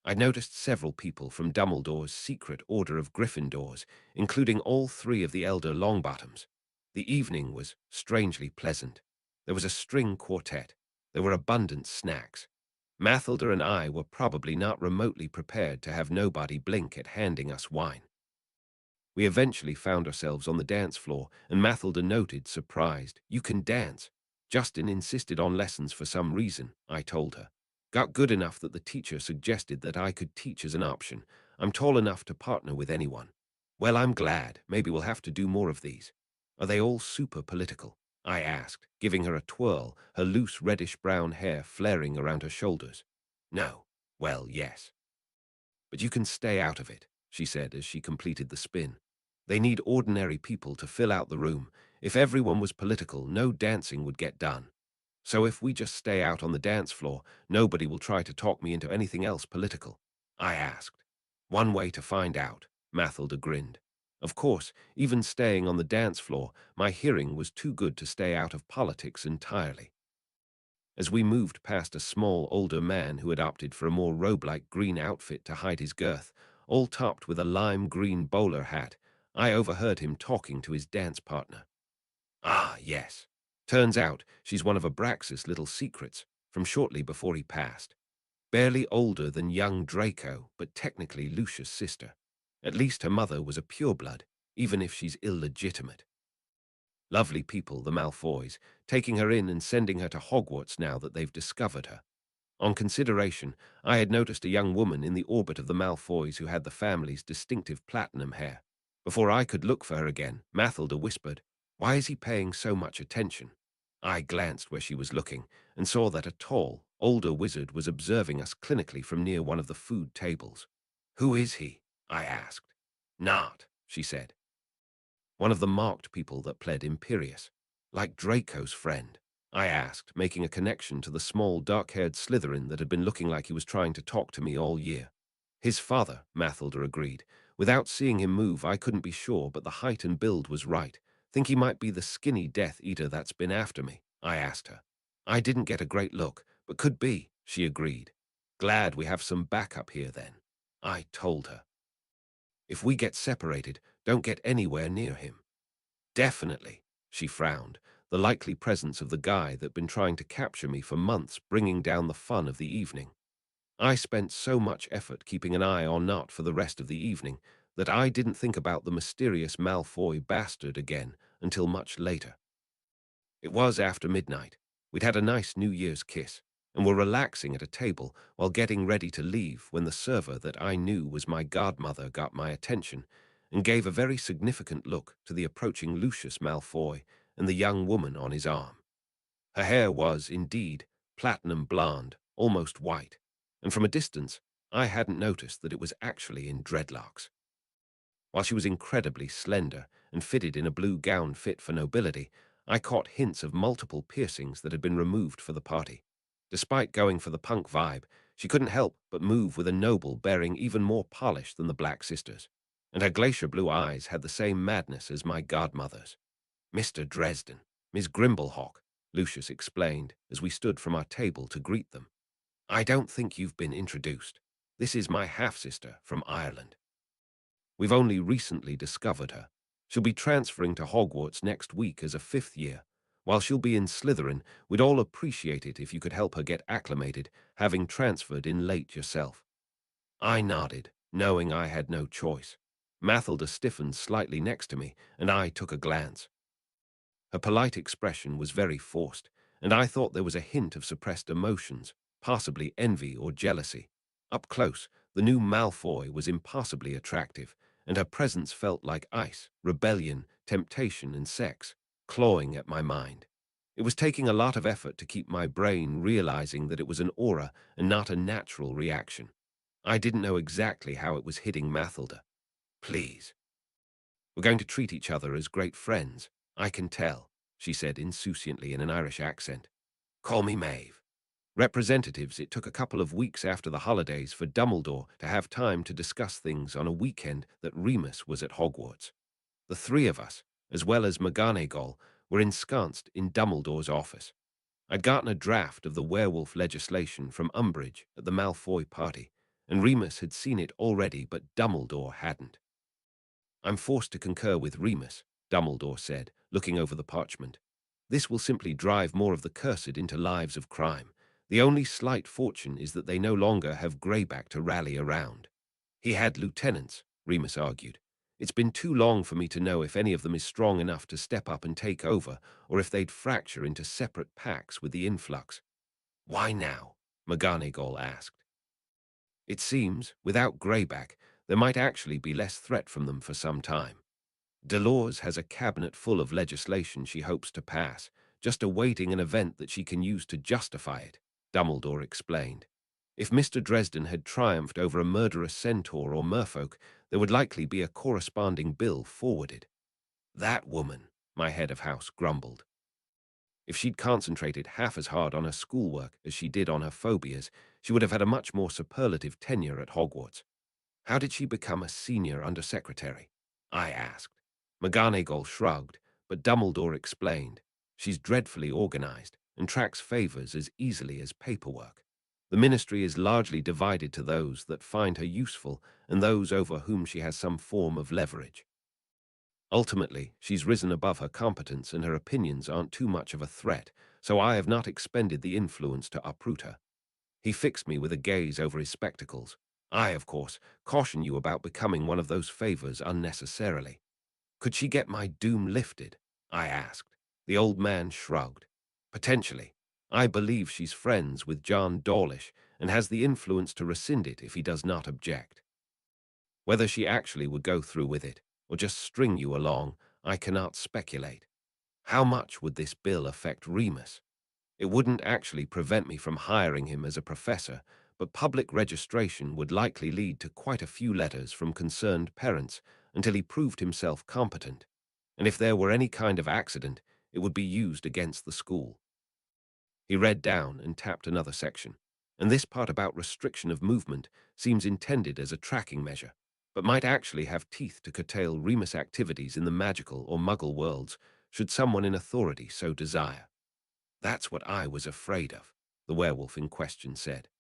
I noticed several people from Dumbledore's secret order of Gryffindors, including all three of the elder Longbottoms. The evening was strangely pleasant. There was a string quartet. There were abundant snacks. Mathilda and I were probably not remotely prepared to have nobody blink at handing us wine. We eventually found ourselves on the dance floor, and Mathilda noted, surprised, "You can dance." Justin insisted on lessons for some reason, I told her. Got good enough that the teacher suggested that I could teach as an option. I'm tall enough to partner with anyone. Well, I'm glad. Maybe we'll have to do more of these. Are they all super political? I asked, giving her a twirl, her loose reddish-brown hair flaring around her shoulders. No. Well, yes. But you can stay out of it, she said as she completed the spin. They need ordinary people to fill out the room. If everyone was political, no dancing would get done. So if we just stay out on the dance floor, nobody will try to talk me into anything else political, I asked. One way to find out, Mathilda grinned. Of course, even staying on the dance floor, my hearing was too good to stay out of politics entirely. As we moved past a small, older man who had opted for a more robe-like green outfit to hide his girth, all topped with a lime green bowler hat, I overheard him talking to his dance partner. Ah, yes. Turns out she's one of Abraxas' little secrets from shortly before he passed. Barely older than young Draco, but technically Lucius' sister. At least her mother was a pureblood, even if she's illegitimate. Lovely people, the Malfoys, taking her in and sending her to Hogwarts now that they've discovered her. On consideration, I had noticed a young woman in the orbit of the Malfoys who had the family's distinctive platinum hair. Before I could look for her again, Mathilda whispered, "Why is he paying so much attention?" I glanced where she was looking and saw that a tall, older wizard was observing us clinically from near one of the food tables. "Who is he?" I asked. "Not," she said. "One of the marked people that pled Imperious. Like Draco's friend?" I asked, making a connection to the small, dark-haired Slytherin that had been looking like he was trying to talk to me all year. "His father," Mathilda agreed. "Without seeing him move, I couldn't be sure, but the height and build was right. Think he might be the skinny Death Eater that's been after me?" I asked her. "I didn't get a great look, but could be," she agreed. "Glad we have some backup here, then," I told her. "If we get separated, don't get anywhere near him." "Definitely," she frowned, the likely presence of the guy that'd been trying to capture me for months bringing down the fun of the evening. I spent so much effort keeping an eye on Nott for the rest of the evening that I didn't think about the mysterious Malfoy bastard again until much later. It was after midnight. We'd had a nice New Year's kiss and were relaxing at a table while getting ready to leave when the server that I knew was my godmother got my attention and gave a very significant look to the approaching Lucius Malfoy and the young woman on his arm. Her hair was, indeed, platinum blonde, almost white, and from a distance I hadn't noticed that it was actually in dreadlocks. While she was incredibly slender and fitted in a blue gown fit for nobility, I caught hints of multiple piercings that had been removed for the party. Despite going for the punk vibe, she couldn't help but move with a noble bearing even more polish than the Black Sisters, and her glacier blue eyes had the same madness as my godmother's. "Mr. Dresden, Miss Grimblehawk," Lucius explained as we stood from our table to greet them. "I don't think you've been introduced. This is my half-sister from Ireland. We've only recently discovered her. She'll be transferring to Hogwarts next week as a fifth year. While she'll be in Slytherin, we'd all appreciate it if you could help her get acclimated, having transferred in late yourself." I nodded, knowing I had no choice. Mathilda stiffened slightly next to me, and I took a glance. Her polite expression was very forced, and I thought there was a hint of suppressed emotions, possibly envy or jealousy. Up close, the new Malfoy was impossibly attractive, and her presence felt like ice, rebellion, temptation, and sex, clawing at my mind. It was taking a lot of effort to keep my brain realizing that it was an aura and not a natural reaction. I didn't know exactly how it was hitting Mathilda. "Please. We're going to treat each other as great friends. I can tell," she said insouciantly in an Irish accent. "Call me Maeve." Representatives, it took a couple of weeks after the holidays for Dumbledore to have time to discuss things on a weekend that Remus was at Hogwarts. The three of us, as well as McGonagall, were ensconced in Dumbledore's office. I'd gotten a draft of the werewolf legislation from Umbridge at the Malfoy party, and Remus had seen it already, but Dumbledore hadn't. "I'm forced to concur with Remus," Dumbledore said, looking over the parchment. "This will simply drive more of the cursed into lives of crime. The only slight fortune is that they no longer have Greyback to rally around." "He had lieutenants," Remus argued. "It's been too long for me to know if any of them is strong enough to step up and take over, or if they'd fracture into separate packs with the influx." "Why now?" McGonagall asked. "It seems, without Greyback, there might actually be less threat from them for some time. Dolores has a cabinet full of legislation she hopes to pass, just awaiting an event that she can use to justify it," Dumbledore explained. "If Mr. Dresden had triumphed over a murderous centaur or merfolk, there would likely be a corresponding bill forwarded." "That woman," my head of house grumbled. "If she'd concentrated half as hard on her schoolwork as she did on her phobias, she would have had a much more superlative tenure at Hogwarts." "How did she become a senior undersecretary?" I asked. McGonagall shrugged, but Dumbledore explained. "She's dreadfully organized and tracks favors as easily as paperwork. The ministry is largely divided to those that find her useful and those over whom she has some form of leverage. Ultimately, she's risen above her competence and her opinions aren't too much of a threat, so I have not expended the influence to uproot her." He fixed me with a gaze over his spectacles. "I, of course, caution you about becoming one of those favors unnecessarily." "Could she get my doom lifted?" I asked. The old man shrugged. "Potentially. I believe she's friends with John Dawlish and has the influence to rescind it if he does not object. Whether she actually would go through with it, or just string you along, I cannot speculate. How much would this bill affect Remus? It wouldn't actually prevent me from hiring him as a professor, but public registration would likely lead to quite a few letters from concerned parents until he proved himself competent. And if there were any kind of accident, it would be used against the school." He read down and tapped another section. "And this part about restriction of movement seems intended as a tracking measure, but might actually have teeth to curtail Remus activities in the magical or muggle worlds should someone in authority so desire." "That's what I was afraid of," the werewolf in question said.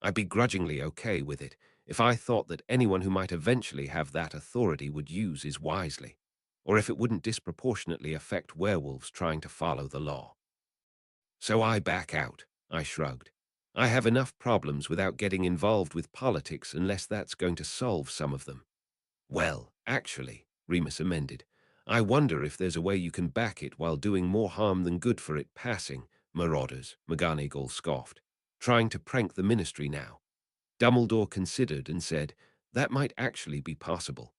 "I'd be grudgingly okay with it if I thought that anyone who might eventually have that authority would use it wisely, or if it wouldn't disproportionately affect werewolves trying to follow the law. So I back out," I shrugged. "I have enough problems without getting involved with politics unless that's going to solve some of them." "Well, actually," Remus amended, "I wonder if there's a way you can back it while doing more harm than good for it passing, marauders," McGonagall scoffed. "Trying to prank the ministry now." Dumbledore considered and said, "That might actually be possible.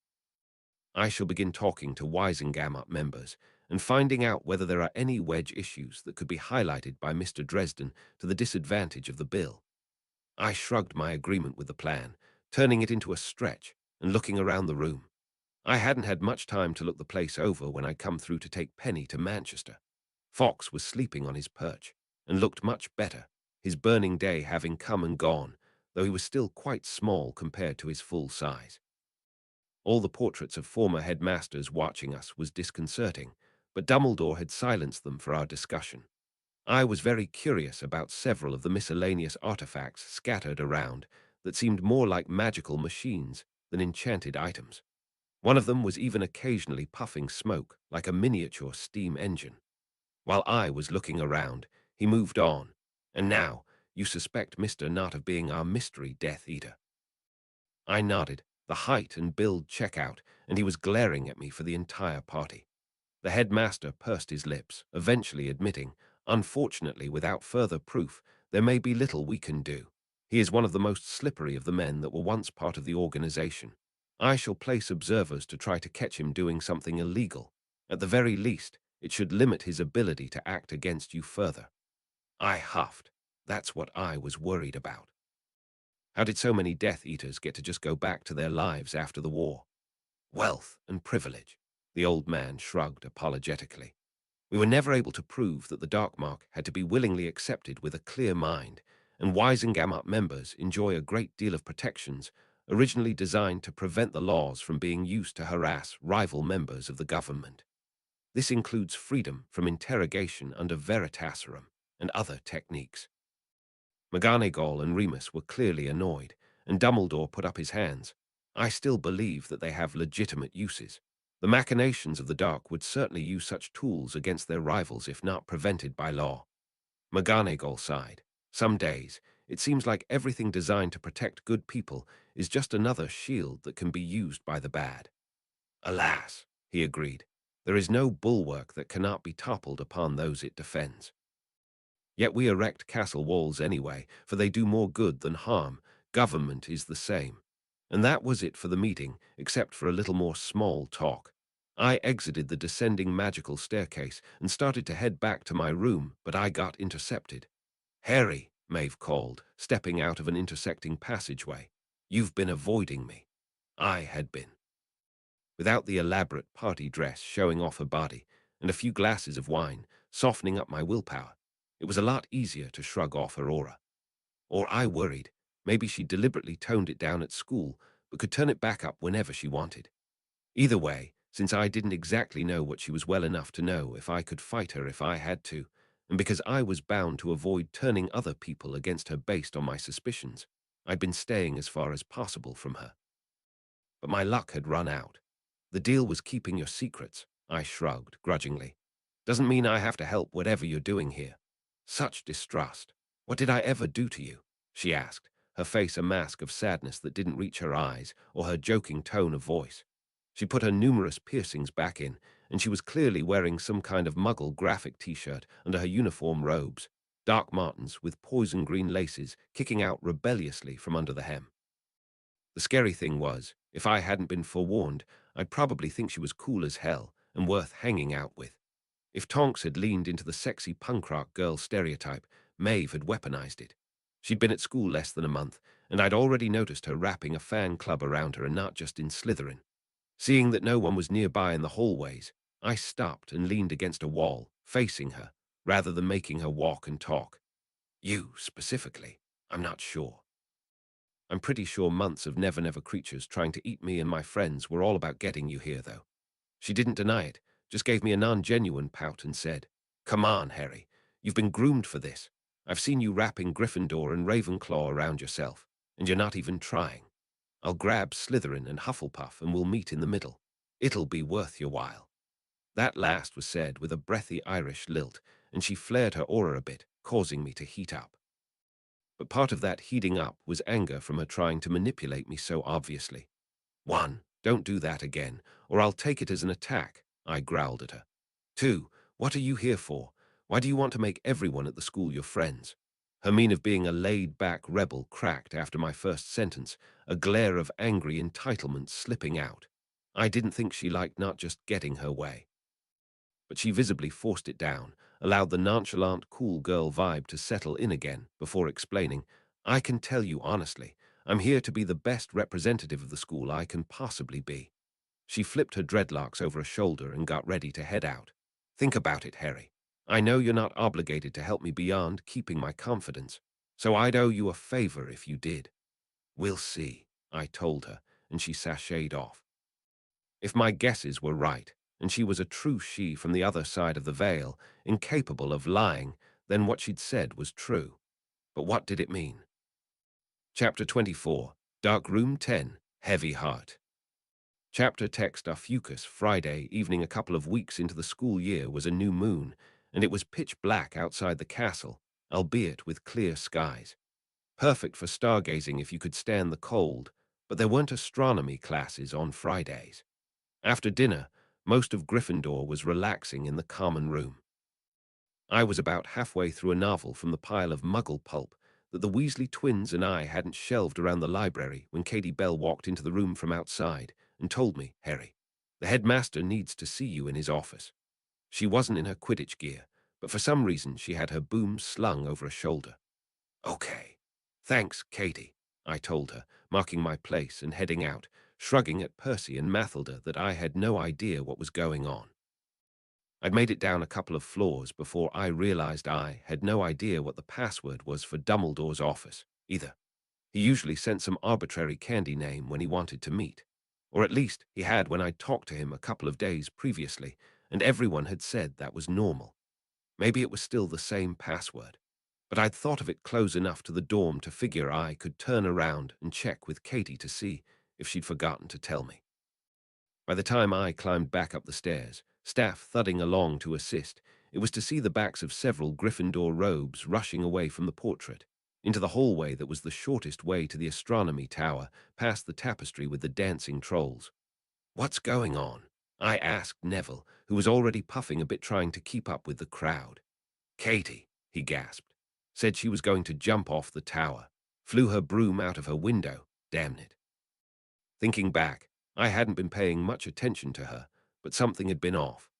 I shall begin talking to Wisengamot members and finding out whether there are any wedge issues that could be highlighted by Mr. Dresden to the disadvantage of the bill." I shrugged my agreement with the plan, turning it into a stretch and looking around the room. I hadn't had much time to look the place over when I'd come through to take Penny to Manchester. Fox was sleeping on his perch and looked much better, his burning day having come and gone, though he was still quite small compared to his full size. All the portraits of former headmasters watching us was disconcerting, but Dumbledore had silenced them for our discussion. I was very curious about several of the miscellaneous artifacts scattered around that seemed more like magical machines than enchanted items. One of them was even occasionally puffing smoke like a miniature steam engine. While I was looking around, he moved on. And now, you suspect Mr. Knott of being our mystery Death Eater. I nodded. The height and build check out, and he was glaring at me for the entire party. The headmaster pursed his lips, eventually admitting, unfortunately without further proof, there may be little we can do. He is one of the most slippery of the men that were once part of the organization. I shall place observers to try to catch him doing something illegal. At the very least, it should limit his ability to act against you further. I huffed. That's what I was worried about. How did so many Death Eaters get to just go back to their lives after the war? Wealth and privilege. The old man shrugged apologetically. We were never able to prove that the Darkmark had to be willingly accepted with a clear mind, and Wisengamot members enjoy a great deal of protections originally designed to prevent the laws from being used to harass rival members of the government. This includes freedom from interrogation under Veritaserum and other techniques. McGonagall and Remus were clearly annoyed, and Dumbledore put up his hands. I still believe that they have legitimate uses. The machinations of the Dark would certainly use such tools against their rivals if not prevented by law. McGonagall sighed. Some days, it seems like everything designed to protect good people is just another shield that can be used by the bad. Alas, he agreed, there is no bulwark that cannot be toppled upon those it defends. Yet we erect castle walls anyway, for they do more good than harm. Government is the same. And that was it for the meeting, except for a little more small talk. I exited the descending magical staircase and started to head back to my room, but I got intercepted. Harry, Maeve called, stepping out of an intersecting passageway. You've been avoiding me. I had been. Without the elaborate party dress showing off her body, and a few glasses of wine, softening up my willpower, it was a lot easier to shrug off her aura. Or I worried, maybe she deliberately toned it down at school, but could turn it back up whenever she wanted. Either way, since I didn't exactly know what she was well enough to know if I could fight her if I had to, and because I was bound to avoid turning other people against her based on my suspicions, I'd been staying as far as possible from her. But my luck had run out. The deal was keeping your secrets, I shrugged grudgingly. Doesn't mean I have to help whatever you're doing here. Such distrust. What did I ever do to you? She asked, her face a mask of sadness that didn't reach her eyes or her joking tone of voice. She put her numerous piercings back in, and she was clearly wearing some kind of Muggle graphic t-shirt under her uniform robes, dark martens with poison green laces kicking out rebelliously from under the hem. The scary thing was, if I hadn't been forewarned, I'd probably think she was cool as hell and worth hanging out with. If Tonks had leaned into the sexy punk rock girl stereotype, Maeve had weaponized it. She'd been at school less than a month, and I'd already noticed her wrapping a fan club around her and not just in Slytherin. Seeing that no one was nearby in the hallways, I stopped and leaned against a wall, facing her, rather than making her walk and talk. You, specifically, I'm not sure. I'm pretty sure months of never-never creatures trying to eat me and my friends were all about getting you here, though. She didn't deny it, just gave me a non-genuine pout and said, Come on, Harry, you've been groomed for this. I've seen you wrapping Gryffindor and Ravenclaw around yourself, and you're not even trying. I'll grab Slytherin and Hufflepuff and we'll meet in the middle. It'll be worth your while. That last was said with a breathy Irish lilt, and she flared her aura a bit, causing me to heat up. But part of that heating up was anger from her trying to manipulate me so obviously. One, don't do that again, or I'll take it as an attack, I growled at her. Two, what are you here for? Why do you want to make everyone at the school your friends? Her mien of being a laid-back rebel cracked after my first sentence, a glare of angry entitlement slipping out. I didn't think she liked not just getting her way. But she visibly forced it down, allowed the nonchalant cool girl vibe to settle in again before explaining, I can tell you honestly, I'm here to be the best representative of the school I can possibly be. She flipped her dreadlocks over a shoulder and got ready to head out. Think about it, Harry. I know you're not obligated to help me beyond keeping my confidence, So I'd owe you a favor if you did. We'll see, I told her, and she sashayed off. If my guesses were right, and she was a true she from the other side of the veil, incapable of lying, then what she'd said was true. But what did it mean? Chapter 24, Dark Room 10, Heavy Heart. Chapter text Fucus, Friday evening a couple of weeks into the school year was a new moon, and it was pitch black outside the castle, albeit with clear skies. Perfect for stargazing if you could stand the cold, but there weren't astronomy classes on Fridays. After dinner, most of Gryffindor was relaxing in the common room. I was about halfway through a novel from the pile of muggle pulp that the Weasley twins and I hadn't shelved around the library when Katie Bell walked into the room from outside and told me, "Harry, the headmaster needs to see you in his office." She wasn't in her Quidditch gear, but for some reason she had her boom slung over a shoulder. "Okay. Thanks, Katie," I told her, marking my place and heading out, shrugging at Percy and Mathilda that I had no idea what was going on. I'd made it down a couple of floors before I realized I had no idea what the password was for Dumbledore's office, either. He usually sent some arbitrary candy name when he wanted to meet. Or at least he had when I'd talked to him a couple of days previously, and everyone had said that was normal. Maybe it was still the same password, but I'd thought of it close enough to the dorm to figure I could turn around and check with Katie to see if she'd forgotten to tell me. By the time I climbed back up the stairs, staff thudding along to assist, it was to see the backs of several Gryffindor robes rushing away from the portrait, into the hallway that was the shortest way to the astronomy tower, past the tapestry with the dancing trolls. "What's going on?" I asked Neville, who was already puffing a bit trying to keep up with the crowd. "Katie," he gasped, "said she was going to jump off the tower. Flew her broom out of her window, damn it." Thinking back, I hadn't been paying much attention to her, but something had been off.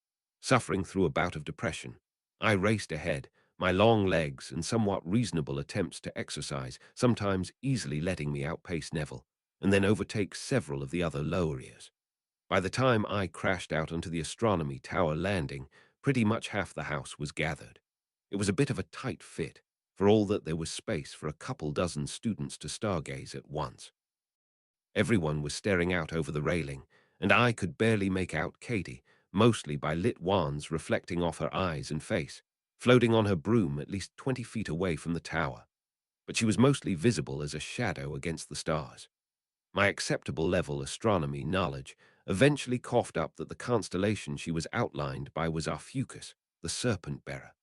Suffering through a bout of depression, I raced ahead, my long legs and somewhat reasonable attempts to exercise sometimes easily letting me outpace Neville, and then overtake several of the other loweriers. By the time I crashed out onto the astronomy tower landing, pretty much half the house was gathered. It was a bit of a tight fit, for all that there was space for a couple dozen students to stargaze at once. Everyone was staring out over the railing, and I could barely make out Katie, mostly by lit wands reflecting off her eyes and face, floating on her broom at least 20 feet away from the tower. But she was mostly visible as a shadow against the stars. My acceptable level astronomy knowledge eventually coughed up that the constellation she was outlined by was Fucus, the serpent-bearer.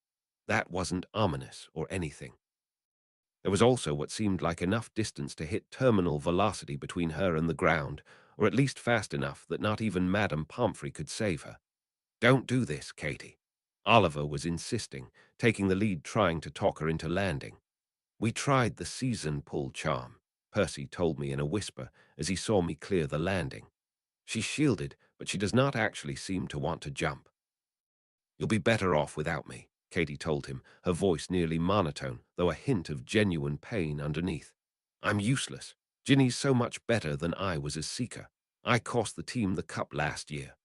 That wasn't ominous or anything. There was also what seemed like enough distance to hit terminal velocity between her and the ground, or at least fast enough that not even Madame Pomfrey could save her. "Don't do this, Katie." Oliver was insisting, taking the lead trying to talk her into landing. "We tried the season pull charm," Percy told me in a whisper as he saw me clear the landing. "She's shielded, but she does not actually seem to want to jump." "You'll be better off without me," Katie told him, her voice nearly monotone, though a hint of genuine pain underneath. "I'm useless. Ginny's so much better than I was as Seeker. I cost the team the cup last year."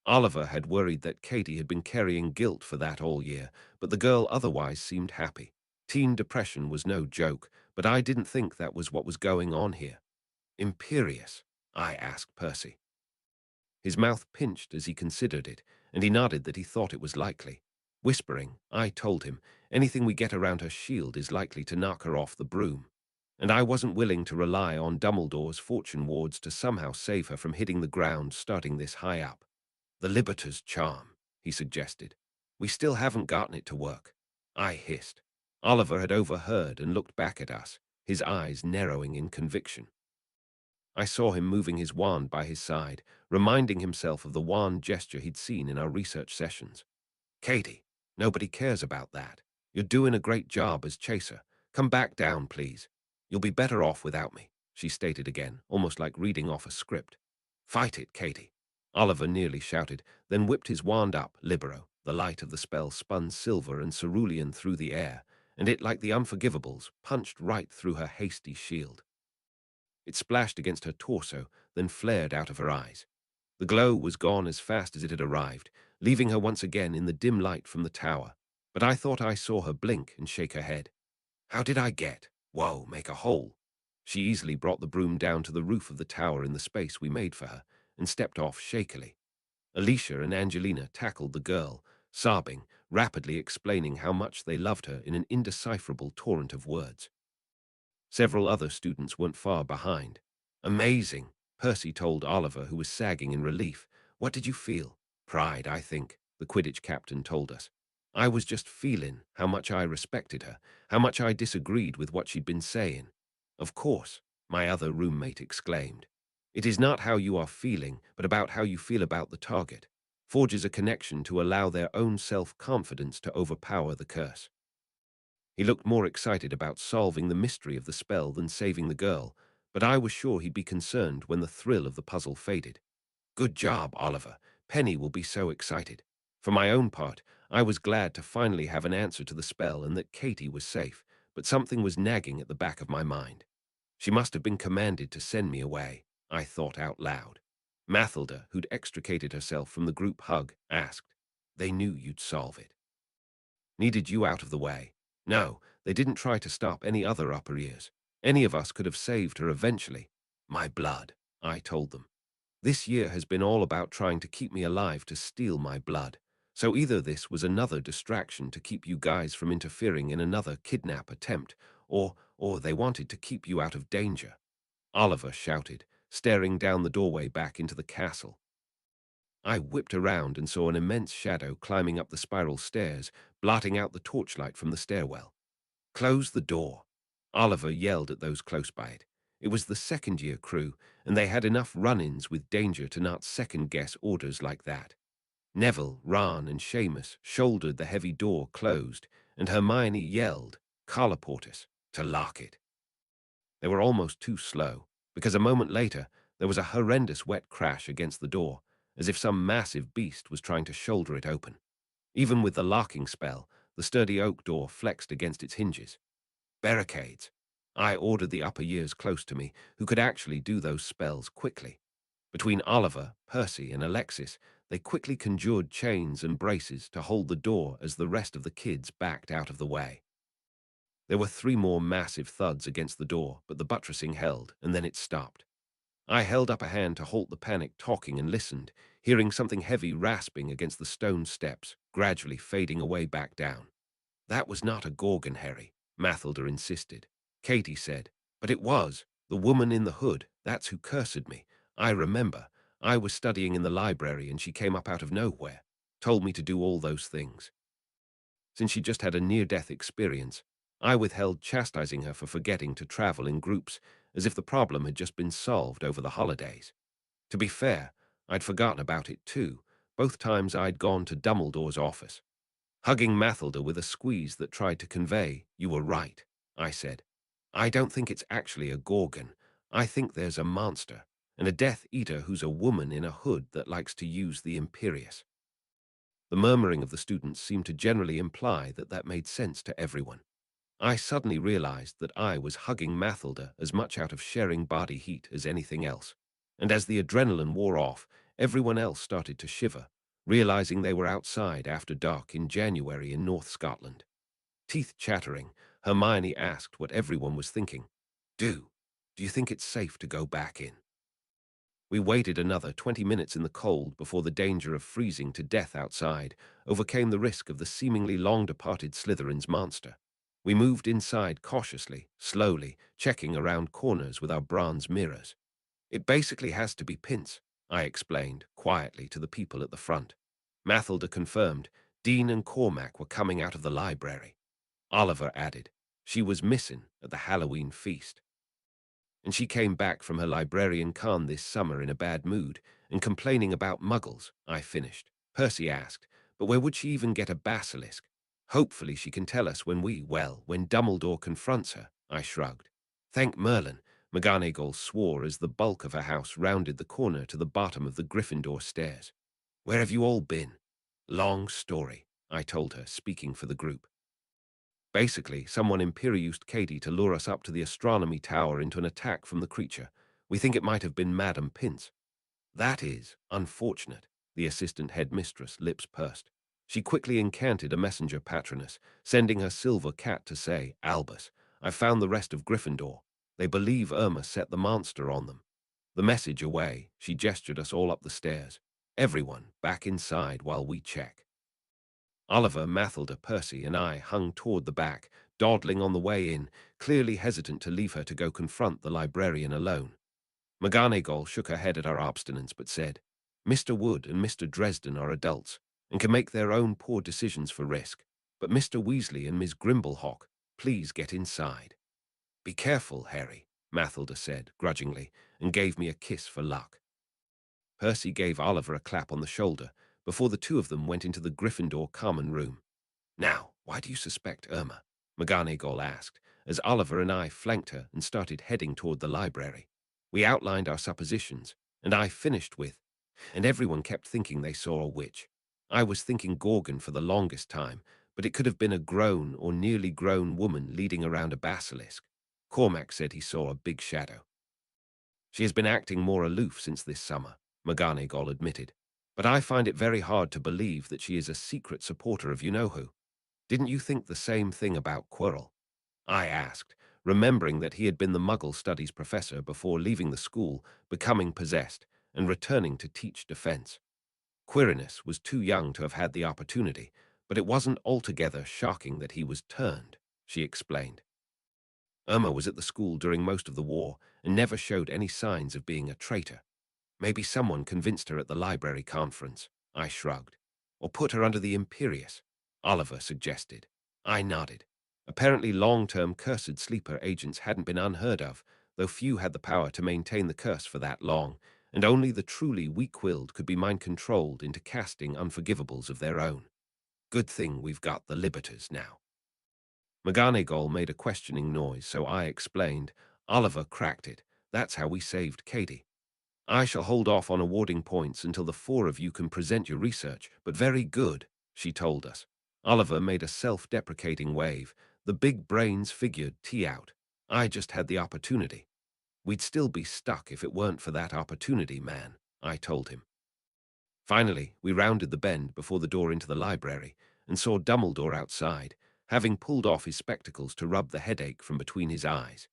Oliver had worried that Katie had been carrying guilt for that all year, but the girl otherwise seemed happy. Teen depression was no joke, but I didn't think that was what was going on here. "Imperious?" I asked Percy. His mouth pinched as he considered it, and he nodded that he thought it was likely. Whispering, I told him, anything we get around her shield is likely to knock her off the broom. And I wasn't willing to rely on Dumbledore's fortune wards to somehow save her from hitting the ground starting this high up. "The Liberator's charm," he suggested. "We still haven't gotten it to work." I hissed. Oliver had overheard and looked back at us, his eyes narrowing in conviction. I saw him moving his wand by his side, reminding himself of the wand gesture he'd seen in our research sessions. "Katie, nobody cares about that. You're doing a great job as chaser. Come back down, please. You'll be better off without me," she stated again, almost like reading off a script. "Fight it, Katie." Oliver nearly shouted, then whipped his wand up, Libero. The light of the spell spun silver and cerulean through the air, and it, like the Unforgivables, punched right through her hasty shield. It splashed against her torso, then flared out of her eyes. The glow was gone as fast as it had arrived, leaving her once again in the dim light from the tower, but I thought I saw her blink and shake her head. "How did I get?" Whoa, make a hole. She easily brought the broom down to the roof of the tower in the space we made for her and stepped off shakily. Alicia and Angelina tackled the girl, sobbing, rapidly explaining how much they loved her in an indecipherable torrent of words. Several other students weren't far behind. Amazing, Percy told Oliver, who was sagging in relief. What did you feel? Pride, I think, the Quidditch captain told us. I was just feeling how much I respected her, how much I disagreed with what she'd been saying. Of course, my other roommate exclaimed. It is not how you are feeling, but about how you feel about the target. Forges a connection to allow their own self-confidence to overpower the curse. He looked more excited about solving the mystery of the spell than saving the girl, but I was sure he'd be concerned when the thrill of the puzzle faded. Good job, Oliver. Penny will be so excited. For my own part, I was glad to finally have an answer to the spell and that Katie was safe, but something was nagging at the back of my mind. She must have been commanded to send me away, I thought out loud. Mathilda, who'd extricated herself from the group hug, asked, "They knew you'd solve it. Needed you out of the way. No, they didn't try to stop any other upper ears. Any of us could have saved her eventually. My blood," I told them. This year has been all about trying to keep me alive to steal my blood. So either this was another distraction to keep you guys from interfering in another kidnap attempt, or they wanted to keep you out of danger. Oliver shouted, staring down the doorway back into the castle. I whipped around and saw an immense shadow climbing up the spiral stairs, blotting out the torchlight from the stairwell. "Close the door," Oliver yelled at those close by it. It was the second-year crew, and they had enough run-ins with danger to not second-guess orders like that. Neville, Ron, and Seamus shouldered the heavy door closed, and Hermione yelled, "Colloportus," to lock it. They were almost too slow, because a moment later there was a horrendous wet crash against the door, as if some massive beast was trying to shoulder it open. Even with the locking spell, the sturdy oak door flexed against its hinges. Barricades. I ordered the upper years close to me, who could actually do those spells quickly. Between Oliver, Percy, and Alexis, they quickly conjured chains and braces to hold the door as the rest of the kids backed out of the way. There were 3 more massive thuds against the door, but the buttressing held, and then it stopped. I held up a hand to halt the panic talking and listened, hearing something heavy rasping against the stone steps, gradually fading away back down. "That was not a Gorgon, Harry," Mathilda insisted. Katie said, "But it was. The woman in the hood, that's who cursed me. I remember. I was studying in the library and she came up out of nowhere, told me to do all those things." Since she just had a near-death experience, I withheld chastising her for forgetting to travel in groups, as if the problem had just been solved over the holidays. To be fair, I'd forgotten about it too, both times I'd gone to Dumbledore's office. Hugging Mathilda with a squeeze that tried to convey, "You were right," I said. "I don't think it's actually a Gorgon. I think there's a monster, and a Death Eater who's a woman in a hood that likes to use the Imperius." The murmuring of the students seemed to generally imply that that made sense to everyone. I suddenly realized that I was hugging Mathilda as much out of sharing body heat as anything else. And as the adrenaline wore off, everyone else started to shiver, realizing they were outside after dark in January in North Scotland. Teeth chattering, Hermione asked what everyone was thinking. Do you think it's safe to go back in?" We waited another 20 minutes in the cold before the danger of freezing to death outside overcame the risk of the seemingly long-departed Slytherin's monster. We moved inside cautiously, slowly, checking around corners with our bronze mirrors. "It basically has to be Pince," I explained quietly to the people at the front. Mathilda confirmed Dean and Cormac were coming out of the library. Oliver added, "She was missing at the Halloween feast. And she came back from her librarian con this summer in a bad mood and complaining about muggles," I finished. Percy asked, "But where would she even get a basilisk? Hopefully she can tell us when when Dumbledore confronts her," I shrugged. "Thank Merlin," McGonagall swore as the bulk of her house rounded the corner to the bottom of the Gryffindor stairs. "Where have you all been?" "Long story," I told her, speaking for the group. Basically, someone imperioused Katie to lure us up to the astronomy tower into an attack from the creature. We think it might have been Madame Pince. "That is unfortunate," the assistant headmistress lips pursed. She quickly incanted a messenger patroness, sending her silver cat to say, "Albus, I found the rest of Gryffindor. They believe Irma set the monster on them. The message away, she gestured us all up the stairs. Everyone back inside while we check. Oliver, Mathilda, Percy, and I hung toward the back, dawdling on the way in, clearly hesitant to leave her to go confront the librarian alone. McGonagall shook her head at our obstinance but said, "Mr. Wood and Mr. Dresden are adults and can make their own poor decisions for risk. But Mr. Weasley and Miss Grimblehawk, please get inside." "Be careful, Harry," Mathilda said, grudgingly, and gave me a kiss for luck. Percy gave Oliver a clap on the shoulder before the two of them went into the Gryffindor common room. "Now, why do you suspect Irma?" McGonagall asked, as Oliver and I flanked her and started heading toward the library. We outlined our suppositions, and I finished with, "And everyone kept thinking they saw a witch. I was thinking Gorgon for the longest time, but it could have been a grown or nearly grown woman leading around a basilisk. Cormac said he saw a big shadow." "She has been acting more aloof since this summer," McGonagall admitted, "but I find it very hard to believe that she is a secret supporter of you-know-who. Didn't you think the same thing about Quirrell?" I asked, remembering that he had been the Muggle Studies professor before leaving the school, becoming possessed, and returning to teach defense. Quirinus was too young to have had the opportunity, but it wasn't altogether shocking that he was turned, she explained. Irma was at the school during most of the war and never showed any signs of being a traitor. Maybe someone convinced her at the library conference, I shrugged. Or put her under the Imperius, Oliver suggested. I nodded. Apparently long-term cursed sleeper agents hadn't been unheard of, though few had the power to maintain the curse for that long, and only the truly weak-willed could be mind-controlled into casting unforgivables of their own. Good thing we've got the Libertors now. McGonagall made a questioning noise, so I explained. Oliver cracked it. That's how we saved Katie. I shall hold off on awarding points until the four of you can present your research, but very good, she told us. Oliver made a self-deprecating wave. The big brains figured T out. I just had the opportunity. We'd still be stuck if it weren't for that opportunity, man, I told him. Finally, we rounded the bend before the door into the library and saw Dumbledore outside, having pulled off his spectacles to rub the headache from between his eyes.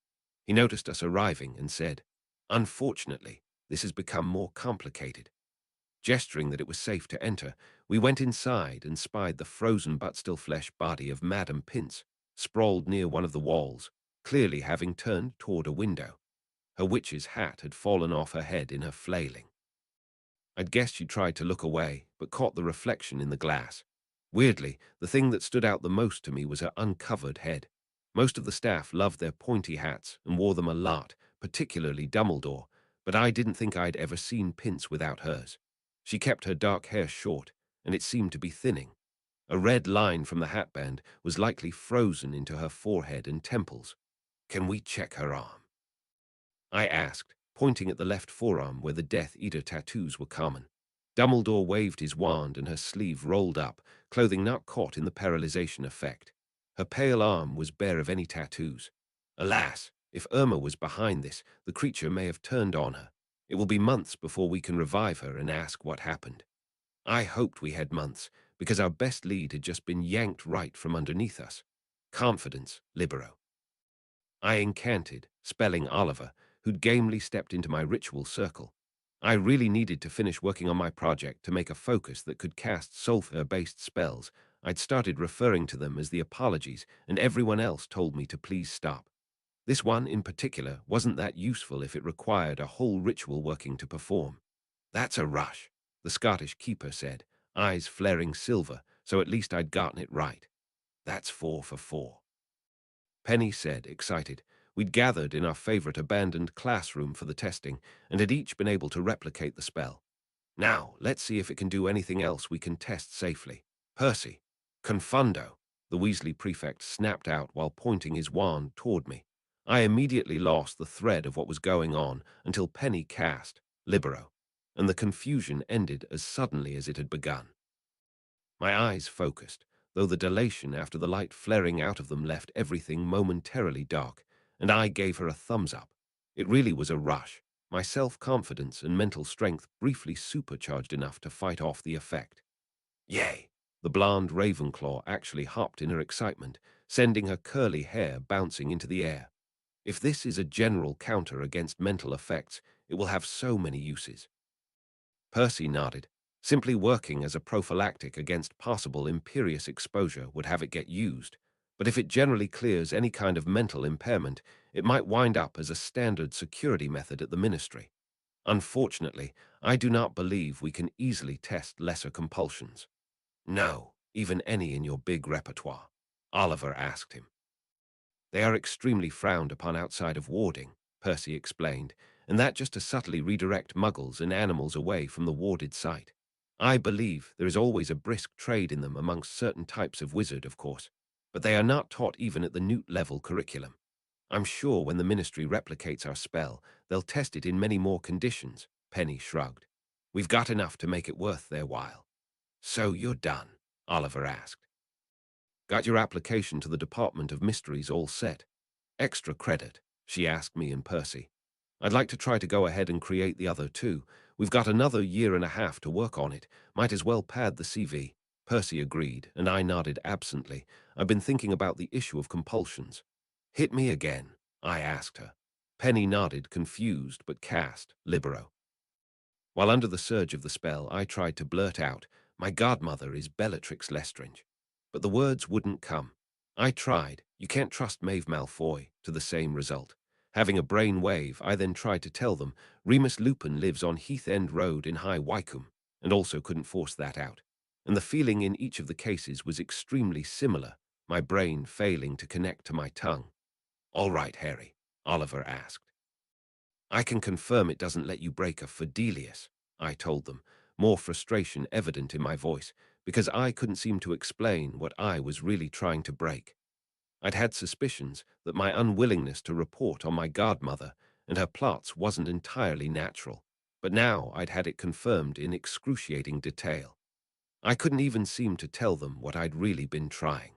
He noticed us arriving and said, "Unfortunately, this has become more complicated." Gesturing that it was safe to enter, we went inside and spied the frozen but still flesh body of Madame Pince, sprawled near one of the walls, clearly having turned toward a window. Her witch's hat had fallen off her head in her flailing. I'd guessed she tried to look away, but caught the reflection in the glass. Weirdly, the thing that stood out the most to me was her uncovered head. Most of the staff loved their pointy hats and wore them a lot, particularly Dumbledore, but I didn't think I'd ever seen Pince without hers. She kept her dark hair short, and it seemed to be thinning. A red line from the hatband was likely frozen into her forehead and temples. "Can we check her arm?" I asked, pointing at the left forearm where the Death Eater tattoos were common. Dumbledore waved his wand and her sleeve rolled up, clothing not caught in the paralyzation effect. Her pale arm was bare of any tattoos. Alas, if Irma was behind this, the creature may have turned on her. It will be months before we can revive her and ask what happened. I hoped we had months, because our best lead had just been yanked right from underneath us. Confidence, libero. I incanted, spelling Oliver, who'd gamely stepped into my ritual circle. I really needed to finish working on my project to make a focus that could cast sulfur-based spells. I'd started referring to them as the apologies, and everyone else told me to please stop. This one, in particular, wasn't that useful if it required a whole ritual working to perform. "That's a rush," the Scottish keeper said, eyes flaring silver, so at least I'd gotten it right. "That's 4 for 4. Penny said, excited. We'd gathered in our favorite abandoned classroom for the testing and had each been able to replicate the spell. "Now, let's see if it can do anything else we can test safely." "Percy, confundo," the Weasley prefect snapped out while pointing his wand toward me. I immediately lost the thread of what was going on until Penny cast libero, and the confusion ended as suddenly as it had begun. My eyes focused, though the dilation after the light flaring out of them left everything momentarily dark, and I gave her a thumbs up. It really was a rush, my self-confidence and mental strength briefly supercharged enough to fight off the effect. "Yay!" The blonde Ravenclaw actually hopped in her excitement, sending her curly hair bouncing into the air. If this is a general counter against mental effects, it will have so many uses. Percy nodded. Simply working as a prophylactic against possible imperious exposure would have it get used, but if it generally clears any kind of mental impairment, it might wind up as a standard security method at the Ministry. Unfortunately, I do not believe we can easily test lesser compulsions. No, even any in your big repertoire, Oliver asked him. They are extremely frowned upon outside of warding, Percy explained, and that just to subtly redirect muggles and animals away from the warded site. I believe there is always a brisk trade in them amongst certain types of wizard, of course, but they are not taught even at the Newt level curriculum. I'm sure when the Ministry replicates our spell, they'll test it in many more conditions, Penny shrugged. We've got enough to make it worth their while. So you're done? Oliver asked. Got your application to the Department of Mysteries all set? Extra credit, she asked me and Percy. I'd like to try to go ahead and create the other too. We've got another year and a half to work on it. Might as well pad the CV. Percy agreed, and I nodded absently. I've been thinking about the issue of compulsions. Hit me again, I asked her. Penny nodded, confused but cast, libero. While under the surge of the spell, I tried to blurt out, "My godmother is Bellatrix Lestrange." But the words wouldn't come. I tried, "You can't trust Maeve Malfoy," to the same result. Having a brain wave, I then tried to tell them, "Remus Lupin lives on Heath End Road in High Wycombe," and also couldn't force that out. And the feeling in each of the cases was extremely similar, my brain failing to connect to my tongue. "All right, Harry," Oliver asked. "I can confirm it doesn't let you break a Fidelius," I told them, more frustration evident in my voice, because I couldn't seem to explain what I was really trying to break. I'd had suspicions that my unwillingness to report on my godmother and her plots wasn't entirely natural, but now I'd had it confirmed in excruciating detail. I couldn't even seem to tell them what I'd really been trying.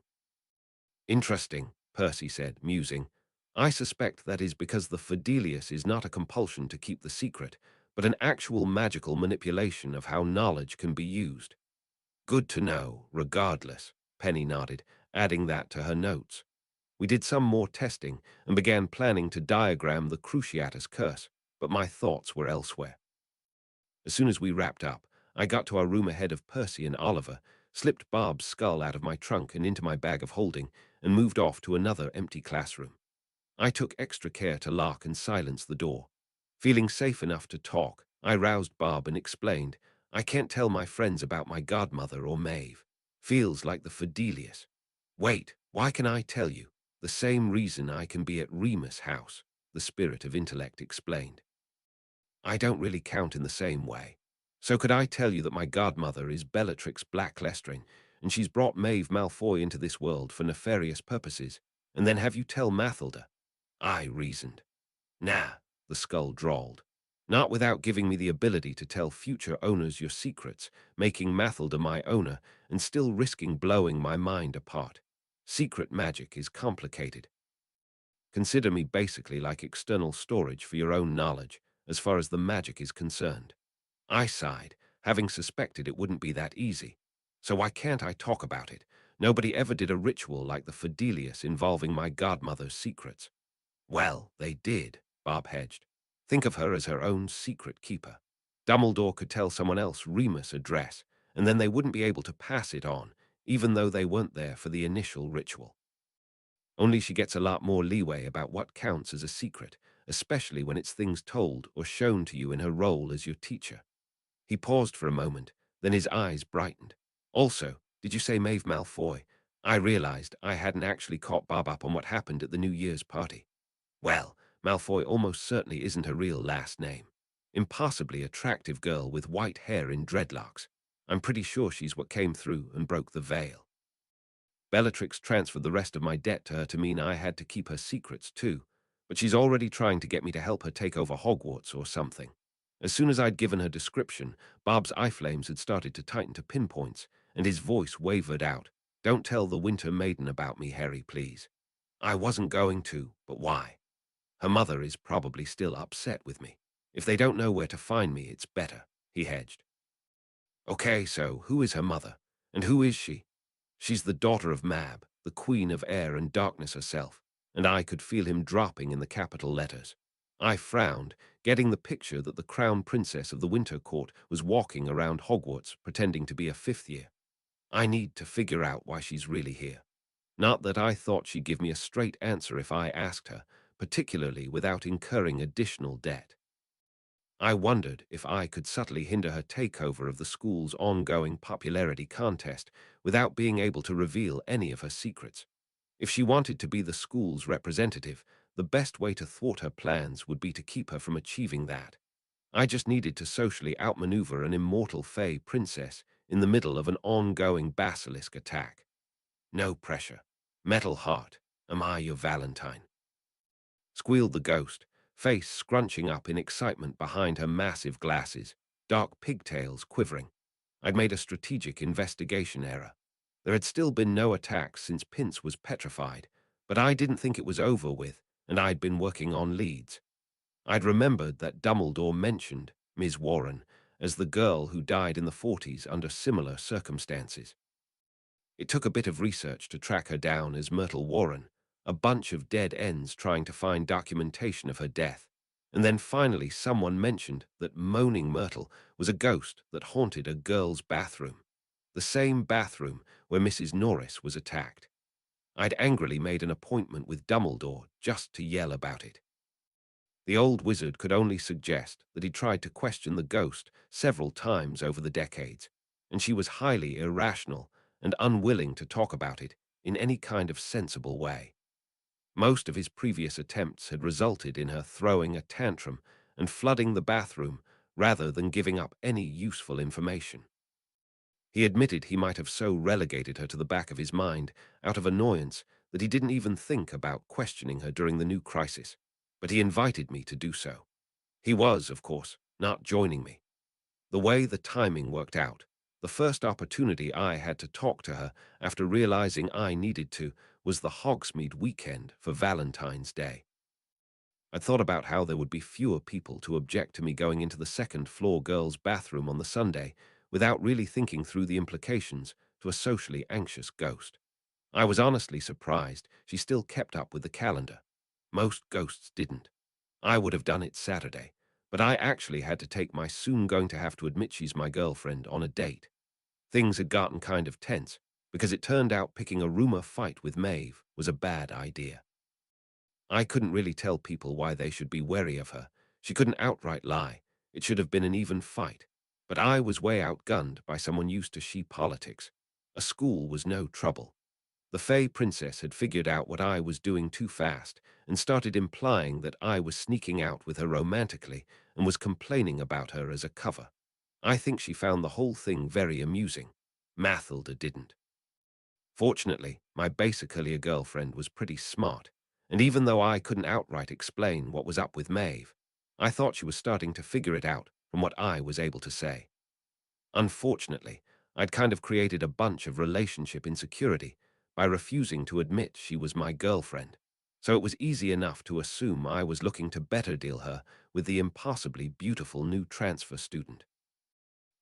"Interesting," Percy said, musing. "I suspect that is because the Fidelius is not a compulsion to keep the secret, but an actual magical manipulation of how knowledge can be used." "Good to know, regardless," Penny nodded, adding that to her notes. We did some more testing and began planning to diagram the Cruciatus curse, but my thoughts were elsewhere. As soon as we wrapped up, I got to our room ahead of Percy and Oliver, slipped Bob's skull out of my trunk and into my bag of holding, and moved off to another empty classroom. I took extra care to lock and silence the door. Feeling safe enough to talk, I roused Bob and explained, "I can't tell my friends about my godmother or Maeve. Feels like the Fidelius." "Wait, why can I tell you? The same reason I can be at Remus' house," the spirit of intellect explained. "I don't really count in the same way. So could I tell you that my godmother is Bellatrix Black Lestrange, and she's brought Maeve Malfoy into this world for nefarious purposes, and then have you tell Mathilda?" I reasoned. "Nah," the skull drawled. "Not without giving me the ability to tell future owners your secrets, making Mathilda my owner, and still risking blowing my mind apart. Secret magic is complicated. Consider me basically like external storage for your own knowledge, as far as the magic is concerned." I sighed, having suspected it wouldn't be that easy. "So why can't I talk about it? Nobody ever did a ritual like the Fidelius involving my godmother's secrets." "Well, they did," Bob hedged. "Think of her as her own secret keeper. Dumbledore could tell someone else Remus' address, and then they wouldn't be able to pass it on, even though they weren't there for the initial ritual. Only she gets a lot more leeway about what counts as a secret, especially when it's things told or shown to you in her role as your teacher." He paused for a moment, then his eyes brightened. "Also, did you say Maeve Malfoy?" I realized I hadn't actually caught Bob up on what happened at the New Year's party. "Well, Malfoy almost certainly isn't her real last name. Impossibly attractive girl with white hair in dreadlocks. I'm pretty sure she's what came through and broke the veil. Bellatrix transferred the rest of my debt to her to mean I had to keep her secrets too, but she's already trying to get me to help her take over Hogwarts or something." As soon as I'd given her description, Bob's eye flames had started to tighten to pinpoints, and his voice wavered out. "Don't tell the Winter Maiden about me, Harry, please." "I wasn't going to, but why?" "Her mother is probably still upset with me. If they don't know where to find me, it's better," he hedged. "Okay, so who is her mother? And who is she? She's the daughter of Mab, the queen of air and darkness herself, and I could feel him dropping in the capital letters. I frowned, getting the picture that the crown princess of the Winter Court was walking around Hogwarts pretending to be a fifth year. I need to figure out why she's really here. Not that I thought she'd give me a straight answer if I asked her, particularly without incurring additional debt. I wondered if I could subtly hinder her takeover of the school's ongoing popularity contest without being able to reveal any of her secrets. If she wanted to be the school's representative, the best way to thwart her plans would be to keep her from achieving that. I just needed to socially outmaneuver an immortal fey princess in the middle of an ongoing basilisk attack. No pressure. Metal heart, am I your Valentine? Squealed the ghost, face scrunching up in excitement behind her massive glasses, dark pigtails quivering. I'd made a strategic investigation error. There had still been no attacks since Pince was petrified, but I didn't think it was over with, and I'd been working on leads. I'd remembered that Dumbledore mentioned Ms. Warren as the girl who died in the 40s under similar circumstances. It took a bit of research to track her down as Myrtle Warren, a bunch of dead ends trying to find documentation of her death, and then finally someone mentioned that Moaning Myrtle was a ghost that haunted a girl's bathroom, the same bathroom where Mrs. Norris was attacked. I'd angrily made an appointment with Dumbledore just to yell about it. The old wizard could only suggest that he tried to question the ghost several times over the decades, and she was highly irrational and unwilling to talk about it in any kind of sensible way. Most of his previous attempts had resulted in her throwing a tantrum and flooding the bathroom rather than giving up any useful information. He admitted he might have so relegated her to the back of his mind out of annoyance that he didn't even think about questioning her during the new crisis, but he invited me to do so. He was, of course, not joining me. The way the timing worked out, the first opportunity I had to talk to her after realizing I needed to was the Hogsmeade weekend for Valentine's Day. I'd thought about how there would be fewer people to object to me going into the second-floor girls' bathroom on the Sunday without really thinking through the implications to a socially anxious ghost. I was honestly surprised she still kept up with the calendar. Most ghosts didn't. I would have done it Saturday, but I actually had to take my soon-going-to-have-to-admit-she's-my girlfriend on a date. Things had gotten kind of tense, because it turned out picking a rumor fight with Maeve was a bad idea. I couldn't really tell people why they should be wary of her. She couldn't outright lie. It should have been an even fight. But I was way outgunned by someone used to she politics. A school was no trouble. The Fey Princess had figured out what I was doing too fast and started implying that I was sneaking out with her romantically and was complaining about her as a cover. I think she found the whole thing very amusing. Mathilda didn't. Fortunately, my basically a girlfriend was pretty smart, and even though I couldn't outright explain what was up with Maeve, I thought she was starting to figure it out from what I was able to say. Unfortunately, I'd kind of created a bunch of relationship insecurity by refusing to admit she was my girlfriend, so it was easy enough to assume I was looking to better deal her with the impossibly beautiful new transfer student.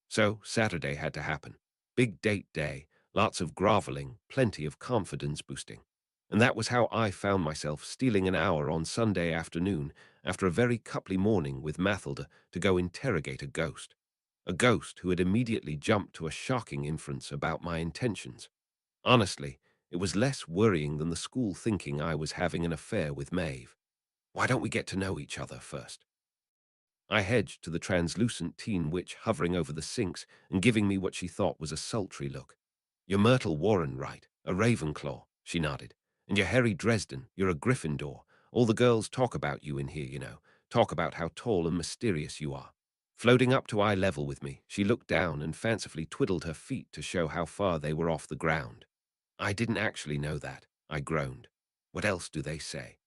So Saturday had to happen. Big date day, lots of groveling, plenty of confidence boosting. And that was how I found myself stealing an hour on Sunday afternoon after a very coupley morning with Mathilda to go interrogate a ghost. A ghost who had immediately jumped to a shocking inference about my intentions. Honestly, it was less worrying than the school thinking I was having an affair with Maeve. Why don't we get to know each other first? I hedged to the translucent teen witch hovering over the sinks and giving me what she thought was a sultry look. "You're Myrtle Warren, right? A Ravenclaw," she nodded. "And you're Harry Dresden. You're a Gryffindor. All the girls talk about you in here, you know. Talk about how tall and mysterious you are." Floating up to eye level with me, she looked down and fancifully twiddled her feet to show how far they were off the ground. "I didn't actually know that," I groaned. "What else do they say?"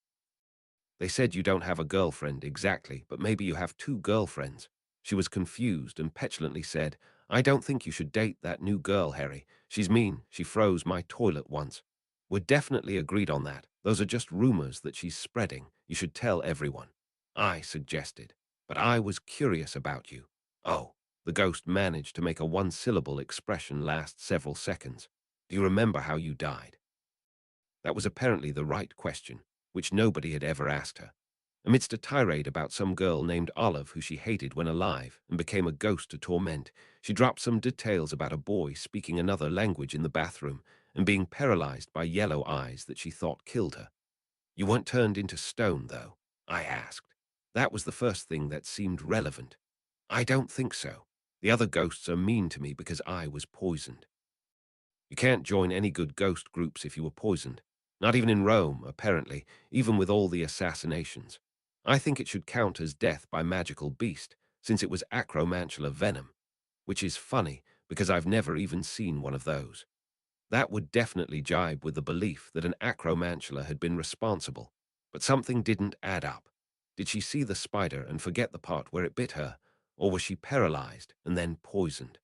"They said you don't have a girlfriend exactly, but maybe you have two girlfriends." She was confused and petulantly said, "I don't think you should date that new girl, Harry. She's mean. She froze my toilet once." "We're definitely agreed on that. Those are just rumors that she's spreading. You should tell everyone," I suggested. "But I was curious about you." "Oh, The ghost managed to make a one-syllable expression last several seconds. Do you remember how you died? That was apparently the right question, which nobody had ever asked her. Amidst a tirade about some girl named Olive who she hated when alive and became a ghost to torment, she dropped some details about a boy speaking another language in the bathroom and being paralyzed by yellow eyes that she thought killed her. You weren't turned into stone, though? I asked. That was the first thing that seemed relevant. I don't think so. The other ghosts are mean to me because I was poisoned. You can't join any good ghost groups if you were poisoned. Not even in Rome, apparently, even with all the assassinations. I think it should count as death by magical beast, since it was acromantula venom, which is funny because I've never even seen one of those. That would definitely jibe with the belief that an acromantula had been responsible, but something didn't add up. Did she see the spider and forget the part where it bit her, or was she paralyzed and then poisoned?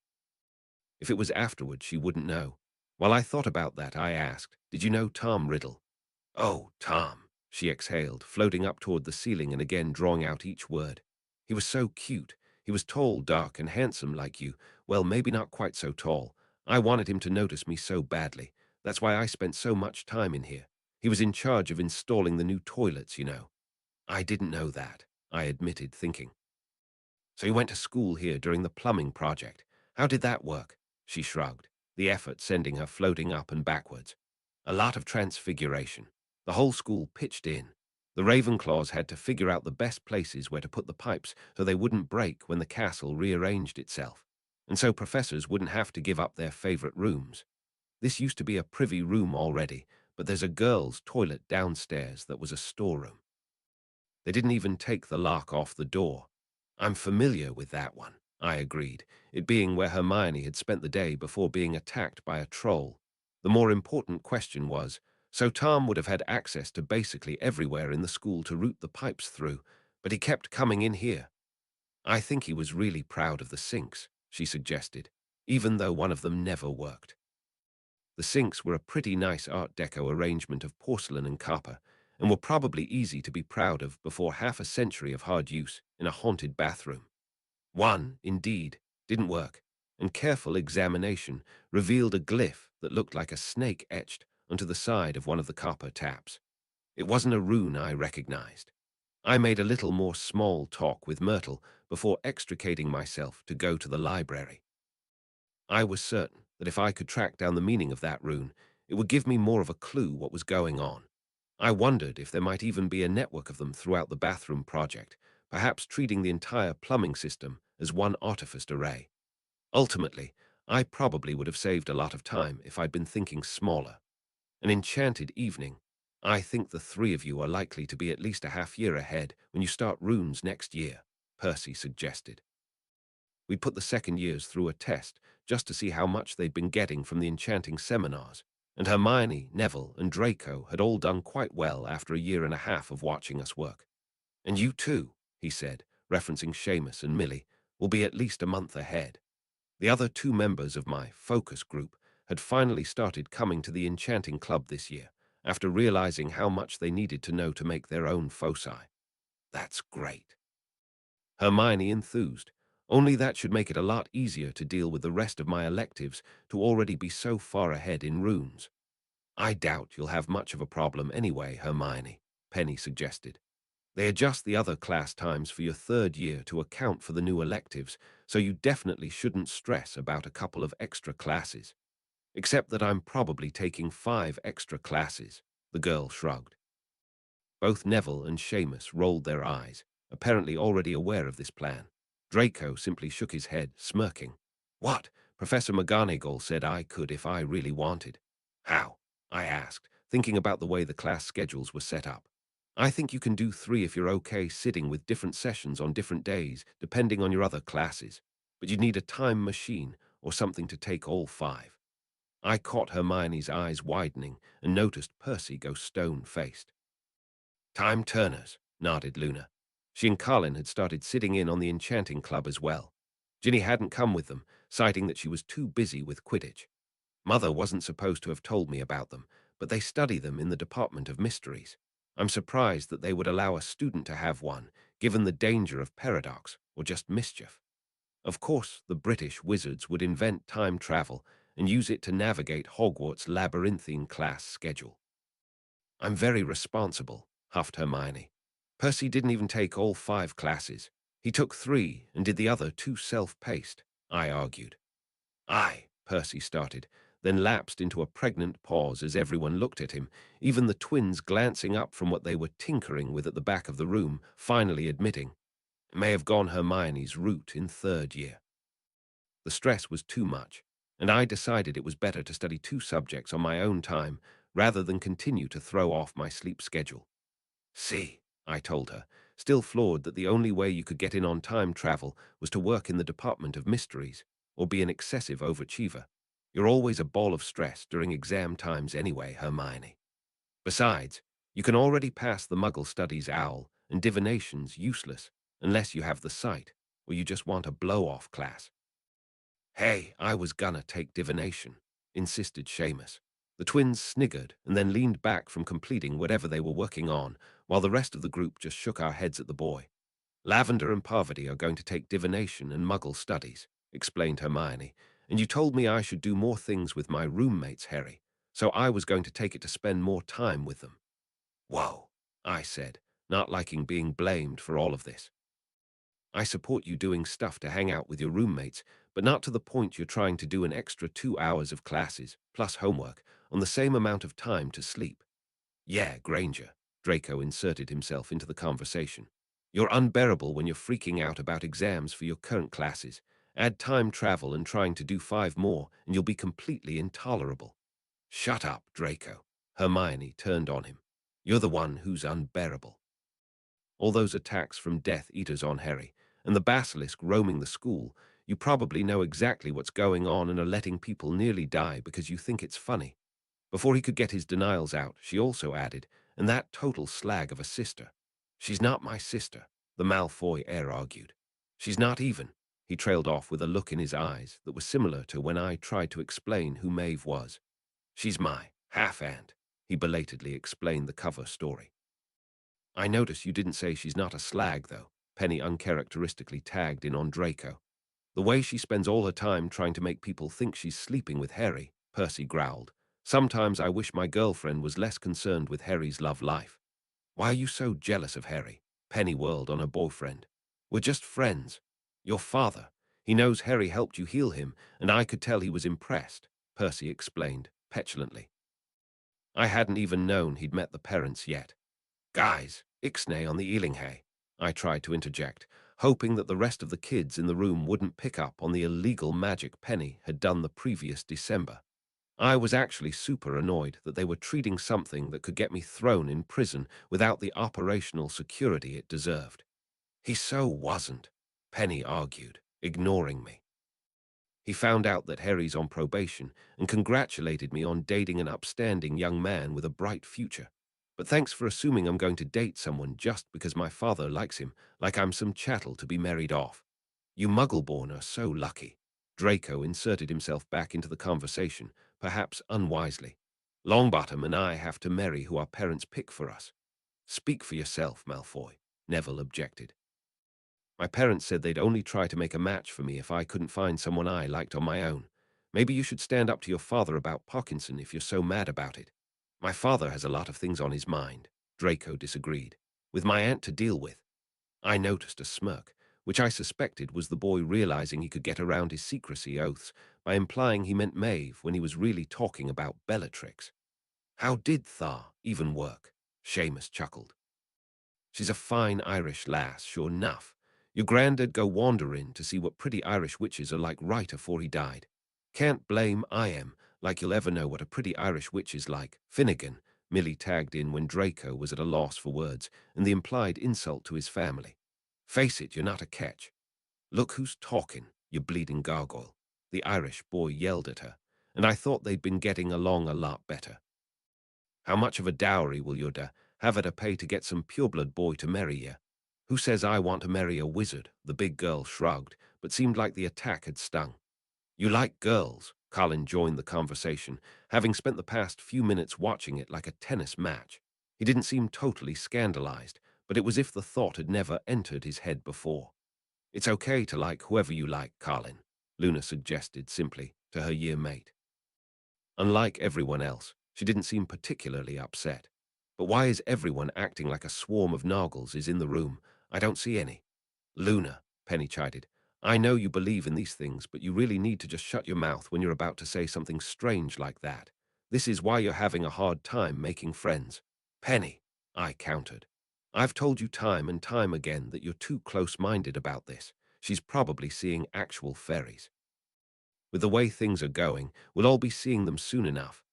If it was afterward, she wouldn't know. While I thought about that, I asked, "Did you know Tom Riddle?" "Oh, Tom," she exhaled, floating up toward the ceiling and again drawing out each word. "He was so cute. He was tall, dark, and handsome like you. Well, maybe not quite so tall. I wanted him to notice me so badly. That's why I spent so much time in here. He was in charge of installing the new toilets, you know." "I didn't know that," I admitted, thinking. "So you went to school here during the plumbing project. How did that work?" She shrugged, the effort sending her floating up and backwards. "A lot of transfiguration. The whole school pitched in. The Ravenclaws had to figure out the best places where to put the pipes so they wouldn't break when the castle rearranged itself. And so professors wouldn't have to give up their favorite rooms. This used to be a privy room already, but there's a girls' toilet downstairs that was a storeroom. They didn't even take the lock off the door. I'm familiar with that one," I agreed, it being where Hermione had spent the day before being attacked by a troll. The more important question was, so Tom would have had access to basically everywhere in the school to route the pipes through, but he kept coming in here. "I think he was really proud of the sinks," she suggested, even though one of them never worked. The sinks were a pretty nice Art Deco arrangement of porcelain and copper, and were probably easy to be proud of before half a century of hard use in a haunted bathroom. One, indeed, didn't work, and careful examination revealed a glyph that looked like a snake etched onto the side of one of the copper taps. It wasn't a rune I recognized. I made a little more small talk with Myrtle before extricating myself to go to the library. I was certain that if I could track down the meaning of that rune, it would give me more of a clue what was going on. I wondered if there might even be a network of them throughout the bathroom project, perhaps treating the entire plumbing system as one artificed array. Ultimately, I probably would have saved a lot of time if I'd been thinking smaller. An enchanted evening. I think the three of you are likely to be at least a half year ahead when you start runes next year, Percy suggested. We put the second years through a test just to see how much they'd been getting from the enchanting seminars, and Hermione, Neville, and Draco had all done quite well after a year and a half of watching us work. "And you too," he said, referencing Seamus and Millie, "will be at least a month ahead." The other two members of my focus group had finally started coming to the enchanting club this year, after realizing how much they needed to know to make their own foci. "That's great." Hermione enthused. "Only that should make it a lot easier to deal with the rest of my electives to already be so far ahead in runes." "I doubt you'll have much of a problem anyway, Hermione," Penny suggested. "They adjust the other class times for your third year to account for the new electives, so you definitely shouldn't stress about a couple of extra classes. Except that I'm probably taking 5 extra classes," the girl shrugged. Both Neville and Seamus rolled their eyes, apparently already aware of this plan. Draco simply shook his head, smirking. "What? Professor McGonagall said I could if I really wanted." "How?" I asked, thinking about the way the class schedules were set up. "I think you can do 3 if you're okay sitting with different sessions on different days, depending on your other classes. But you'd need a time machine or something to take all 5. I caught Hermione's eyes widening and noticed Percy go stone-faced. "Time turners," nodded Luna. She and Colin had started sitting in on the enchanting club as well. Ginny hadn't come with them, citing that she was too busy with Quidditch. Mother wasn't supposed to have told me about them, but they study them in the Department of Mysteries. I'm surprised that they would allow a student to have one, given the danger of paradox or just mischief. Of course, the British wizards would invent time travel and use it to navigate Hogwarts' labyrinthine class schedule. I'm very responsible, huffed Hermione. Percy didn't even take all 5 classes. He took 3 and did the other 2 self-paced, I argued. Aye, Percy started, then lapsed into a pregnant pause as everyone looked at him, even the twins glancing up from what they were tinkering with at the back of the room, finally admitting, it may have gone Hermione's route in 3rd year. The stress was too much, and I decided it was better to study 2 subjects on my own time rather than continue to throw off my sleep schedule. See, I told her, still floored that the only way you could get in on time travel was to work in the Department of Mysteries or be an excessive overachiever. You're always a ball of stress during exam times anyway, Hermione. Besides, you can already pass the Muggle Studies OWL, and divination's useless unless you have the sight or you just want a blow-off class. Hey, I was gonna take divination, insisted Seamus. The twins sniggered and then leaned back from completing whatever they were working on, while the rest of the group just shook our heads at the boy. Lavender and Parvati are going to take divination and Muggle studies, explained Hermione, and you told me I should do more things with my roommates, Harry, so I was going to take it to spend more time with them. Whoa, I said, not liking being blamed for all of this. I support you doing stuff to hang out with your roommates, but not to the point you're trying to do an extra 2 hours of classes, plus homework, on the same amount of time to sleep. Yeah, Granger, Draco inserted himself into the conversation. You're unbearable when you're freaking out about exams for your current classes. Add time travel and trying to do 5 more, and you'll be completely intolerable. Shut up, Draco. Hermione turned on him. You're the one who's unbearable. All those attacks from Death Eaters on Harry, and the basilisk roaming the school, you probably know exactly what's going on and are letting people nearly die because you think it's funny. Before he could get his denials out, she also added, and that total slag of a sister. She's not my sister, the Malfoy heir argued. She's not even. He trailed off with a look in his eyes that was similar to when I tried to explain who Maeve was. She's my half-aunt, he belatedly explained the cover story. I notice you didn't say she's not a slag, though, Penny uncharacteristically tagged in on Draco. The way she spends all her time trying to make people think she's sleeping with Harry, Percy growled. Sometimes I wish my girlfriend was less concerned with Harry's love life. Why are you so jealous of Harry? Penny whirled on her boyfriend. We're just friends. Your father. He knows Harry helped you heal him, and I could tell he was impressed, Percy explained, petulantly. I hadn't even known he'd met the parents yet. Guys, ixnay on the Ealinghay, I tried to interject, hoping that the rest of the kids in the room wouldn't pick up on the illegal magic Penny had done the previous December. I was actually super annoyed that they were treating something that could get me thrown in prison without the operational security it deserved. He so wasn't, Penny argued, ignoring me. He found out that Harry's on probation and congratulated me on dating an upstanding young man with a bright future. But thanks for assuming I'm going to date someone just because my father likes him, like I'm some chattel to be married off. You Muggle-born are so lucky. Draco inserted himself back into the conversation, perhaps unwisely. Longbottom and I have to marry who our parents pick for us. Speak for yourself, Malfoy, Neville objected. My parents said they'd only try to make a match for me if I couldn't find someone I liked on my own. Maybe you should stand up to your father about Parkinson if you're so mad about it. My father has a lot of things on his mind, Draco disagreed. With my aunt to deal with. I noticed a smirk, which I suspected was the boy realizing he could get around his secrecy oaths by implying he meant Maeve when he was really talking about Bellatrix. How did Thar even work? Seamus chuckled. She's a fine Irish lass, sure enough. Your granddad go wandering to see what pretty Irish witches are like right afore he died. Can't blame I am, like you'll ever know what a pretty Irish witch is like. Finnegan, Millie tagged in when Draco was at a loss for words, and the implied insult to his family. Face it, you're not a catch. Look who's talking, you bleeding gargoyle. The Irish boy yelled at her, and I thought they'd been getting along a lot better. How much of a dowry will your have to pay to get some pureblood boy to marry you? Who says I want to marry a wizard? The big girl shrugged, but seemed like the attack had stung. You like girls, Colin joined the conversation, having spent the past few minutes watching it like a tennis match. He didn't seem totally scandalized, but it was as if the thought had never entered his head before. It's okay to like whoever you like, Carlin, Luna suggested simply to her year mate. Unlike everyone else, she didn't seem particularly upset. But why is everyone acting like a swarm of Nargles is in the room? I don't see any. Luna, Penny chided, I know you believe in these things, but you really need to just shut your mouth when you're about to say something strange like that. This is why you're having a hard time making friends. Penny, I countered. I've told you time and time again that you're too close-minded about this. She's probably seeing actual fairies. With the way things are going, we'll all be seeing them soon enough.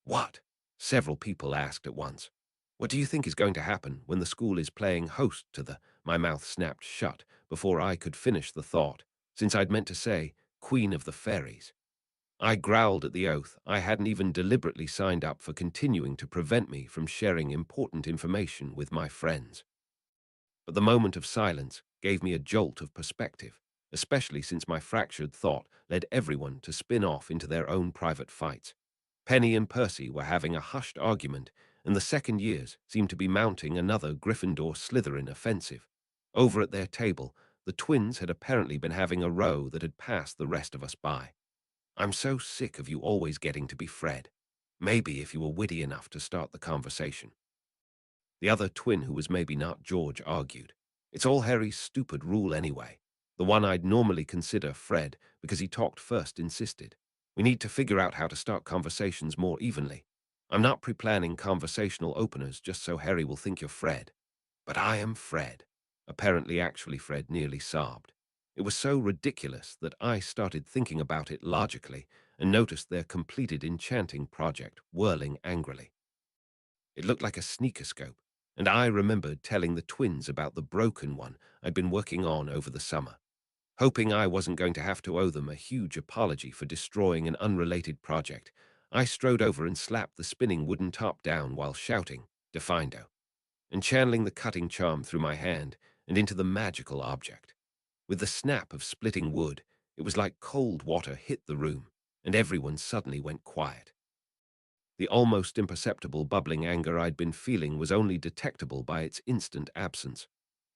What? Several people asked at once. What do you think is going to happen when the school is playing host to the— My mouth snapped shut before I could finish the thought, since I'd meant to say, Queen of the Fairies. I growled at the oath I hadn't even deliberately signed up for continuing to prevent me from sharing important information with my friends. But the moment of silence gave me a jolt of perspective, especially since my fractured thought led everyone to spin off into their own private fights. Penny and Percy were having a hushed argument, and the second years seemed to be mounting another Gryffindor-Slytherin offensive. Over at their table, the twins had apparently been having a row that had passed the rest of us by. I'm so sick of you always getting to be Fred. Maybe if you were witty enough to start the conversation. The other twin, who was maybe not George, argued. It's all Harry's stupid rule anyway. The one I'd normally consider Fred, because he talked first, insisted. We need to figure out how to start conversations more evenly. I'm not pre-planning conversational openers just so Harry will think you're Fred. But I am Fred. Apparently, actually, Fred nearly sobbed. It was so ridiculous that I started thinking about it logically and noticed their completed enchanting project whirling angrily. It looked like a sneakoscope, and I remembered telling the twins about the broken one I'd been working on over the summer. Hoping I wasn't going to have to owe them a huge apology for destroying an unrelated project, I strode over and slapped the spinning wooden top down while shouting, Defindo, and channeling the cutting charm through my hand and into the magical object. With the snap of splitting wood, it was like cold water hit the room, and everyone suddenly went quiet. The almost imperceptible bubbling anger I'd been feeling was only detectable by its instant absence.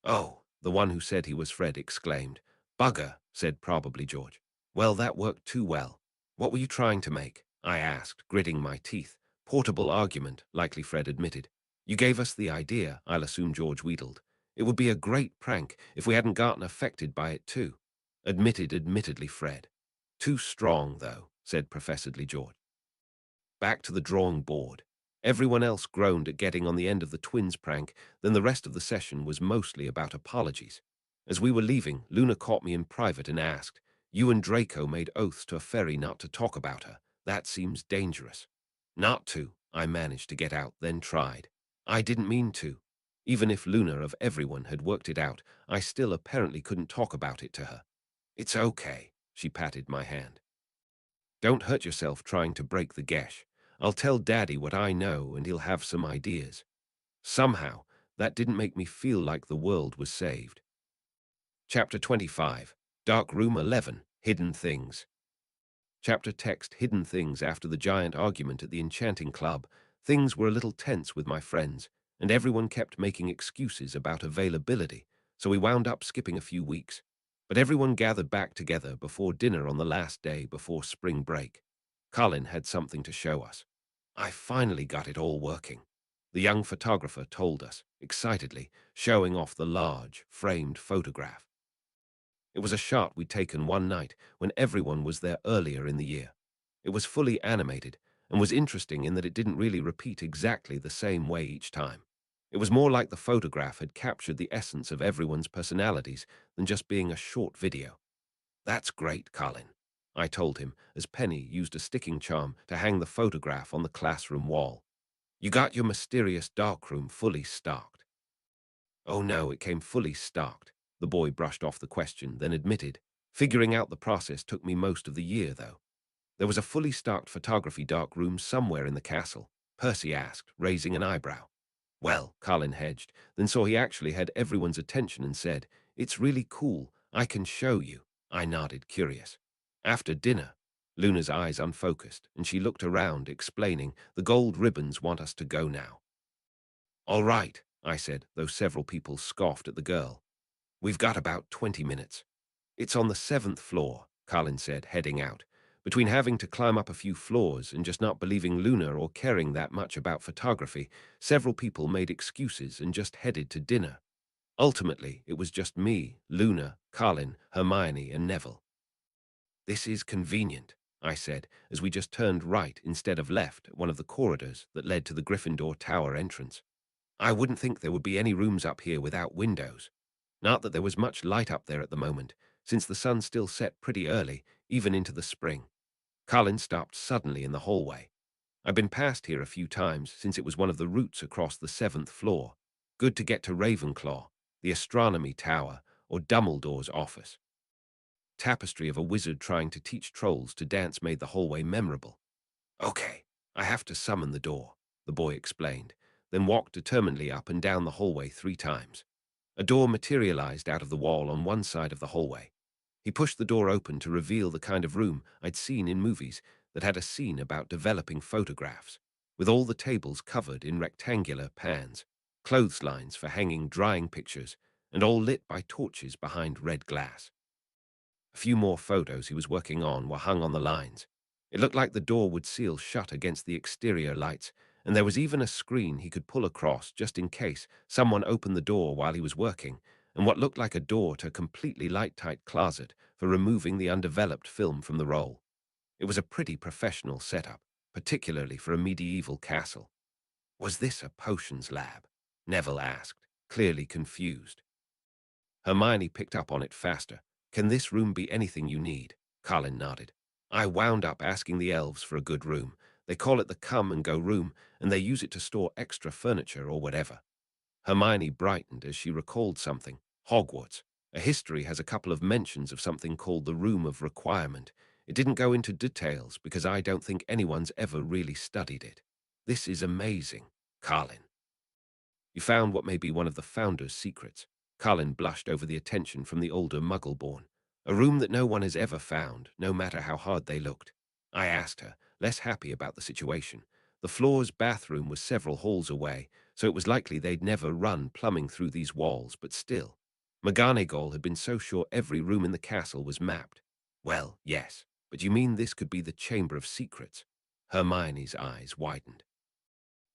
Oh, the one who said he was Fred exclaimed. Bugger, said probably George. Well, that worked too well. What were you trying to make? I asked, gritting my teeth. Portable argument, likely Fred admitted. You gave us the idea, I'll assume George wheedled. It would be a great prank if we hadn't gotten affected by it too. Admittedly Fred. Too strong, though, said professedly George. Back to the drawing board. Everyone else groaned at getting on the end of the twins' prank, then the rest of the session was mostly about apologies. As we were leaving, Luna caught me in private and asked, You and Draco made oaths to a fairy not to talk about her. That seems dangerous. Not to, I managed to get out, then tried. I didn't mean to. Even if Luna of everyone had worked it out, I still apparently couldn't talk about it to her. It's okay, she patted my hand. Don't hurt yourself trying to break the gesh. I'll tell Daddy what I know and he'll have some ideas. Somehow, that didn't make me feel like the world was saved. Chapter 25, Dark Room 11, Hidden Things. Chapter text Hidden Things. After the giant argument at the Enchanting Club, things were a little tense with my friends, and everyone kept making excuses about availability, so we wound up skipping a few weeks. But everyone gathered back together before dinner on the last day before spring break. Colin had something to show us. I finally got it all working, the young photographer told us, excitedly, showing off the large, framed photograph. It was a shot we'd taken one night when everyone was there earlier in the year. It was fully animated and was interesting in that it didn't really repeat exactly the same way each time. It was more like the photograph had captured the essence of everyone's personalities than just being a short video. That's great, Colin, I told him as Penny used a sticking charm to hang the photograph on the classroom wall. You got your mysterious darkroom fully stocked. Oh no, it came fully stocked. The boy brushed off the question, then admitted. Figuring out the process took me most of the year, though. There was a fully stocked photography darkroom somewhere in the castle, Percy asked, raising an eyebrow. Well, Colin hedged, then saw he actually had everyone's attention and said, It's really cool. I can show you. I nodded, curious. After dinner, Luna's eyes unfocused, and she looked around, explaining, The gold ribbons want us to go now. All right, I said, though several people scoffed at the girl. We've got about 20 minutes. It's on the 7th floor, Colin said, heading out. Between having to climb up a few floors and just not believing Luna or caring that much about photography, several people made excuses and just headed to dinner. Ultimately, it was just me, Luna, Colin, Hermione, and Neville. This is convenient, I said, as we just turned right instead of left at one of the corridors that led to the Gryffindor Tower entrance. I wouldn't think there would be any rooms up here without windows. Not that there was much light up there at the moment, since the sun still set pretty early, even into the spring. Colin stopped suddenly in the hallway. I've been past here a few times since it was one of the routes across the 7th floor. Good to get to Ravenclaw, the astronomy tower, or Dumbledore's office. Tapestry of a wizard trying to teach trolls to dance made the hallway memorable. Okay, I have to summon the door, the boy explained, then walked determinedly up and down the hallway 3 times. A door materialized out of the wall on one side of the hallway. He pushed the door open to reveal the kind of room I'd seen in movies that had a scene about developing photographs, with all the tables covered in rectangular pans, clotheslines for hanging drying pictures, and all lit by torches behind red glass. A few more photos he was working on were hung on the lines. It looked like the door would seal shut against the exterior lights, and there was even a screen he could pull across just in case someone opened the door while he was working, and what looked like a door to a completely light-tight closet for removing the undeveloped film from the roll. It was a pretty professional setup, particularly for a medieval castle. Was this a potions lab? Neville asked, clearly confused. Hermione picked up on it faster. Can this room be anything you need? Colin nodded. I wound up asking the elves for a good room. They call it the come-and-go room, and they use it to store extra furniture or whatever. Hermione brightened as she recalled something. Hogwarts. A history has a couple of mentions of something called the Room of Requirement. It didn't go into details because I don't think anyone's ever really studied it. This is amazing, Colin. You found what may be one of the Founder's secrets. Colin blushed over the attention from the older Muggle-born. A room that no one has ever found, no matter how hard they looked. I asked her, less happy about the situation. The floor's bathroom was several halls away, so it was likely they'd never run plumbing through these walls, but still. McGonagall had been so sure every room in the castle was mapped. Well, yes, but you mean this could be the Chamber of Secrets? Hermione's eyes widened.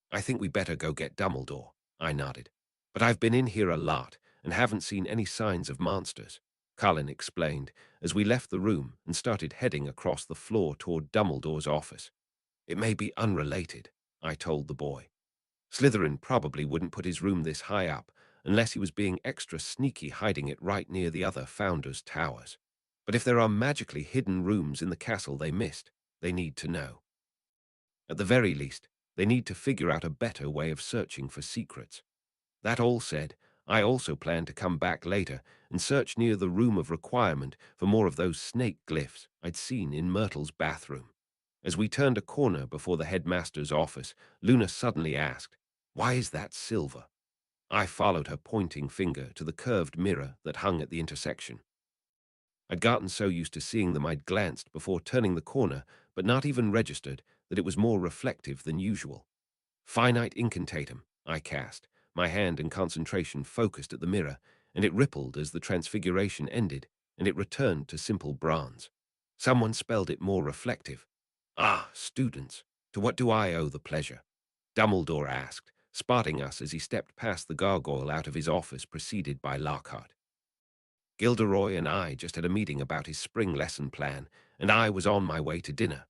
I think we better go get Dumbledore, I nodded. But I've been in here a lot and haven't seen any signs of monsters, Colin explained as we left the room and started heading across the floor toward Dumbledore's office. It may be unrelated, I told the boy. Slytherin probably wouldn't put his room this high up unless he was being extra sneaky hiding it right near the other Founders' towers. But if there are magically hidden rooms in the castle they missed, they need to know. At the very least, they need to figure out a better way of searching for secrets. That all said, I also plan to come back later and search near the Room of Requirement for more of those snake glyphs I'd seen in Myrtle's bathroom. As we turned a corner before the headmaster's office, Luna suddenly asked, "Why is that silver?" I followed her pointing finger to the curved mirror that hung at the intersection. I'd gotten so used to seeing them I'd glanced before turning the corner, but not even registered that it was more reflective than usual. Finite incantatum, I cast, my hand and concentration focused at the mirror, and it rippled as the transfiguration ended, and it returned to simple bronze. Someone spelled it more reflective. Ah, students, to what do I owe the pleasure? Dumbledore asked, spotting us as he stepped past the gargoyle out of his office preceded by Lockhart. Gilderoy and I just had a meeting about his spring lesson plan, and I was on my way to dinner.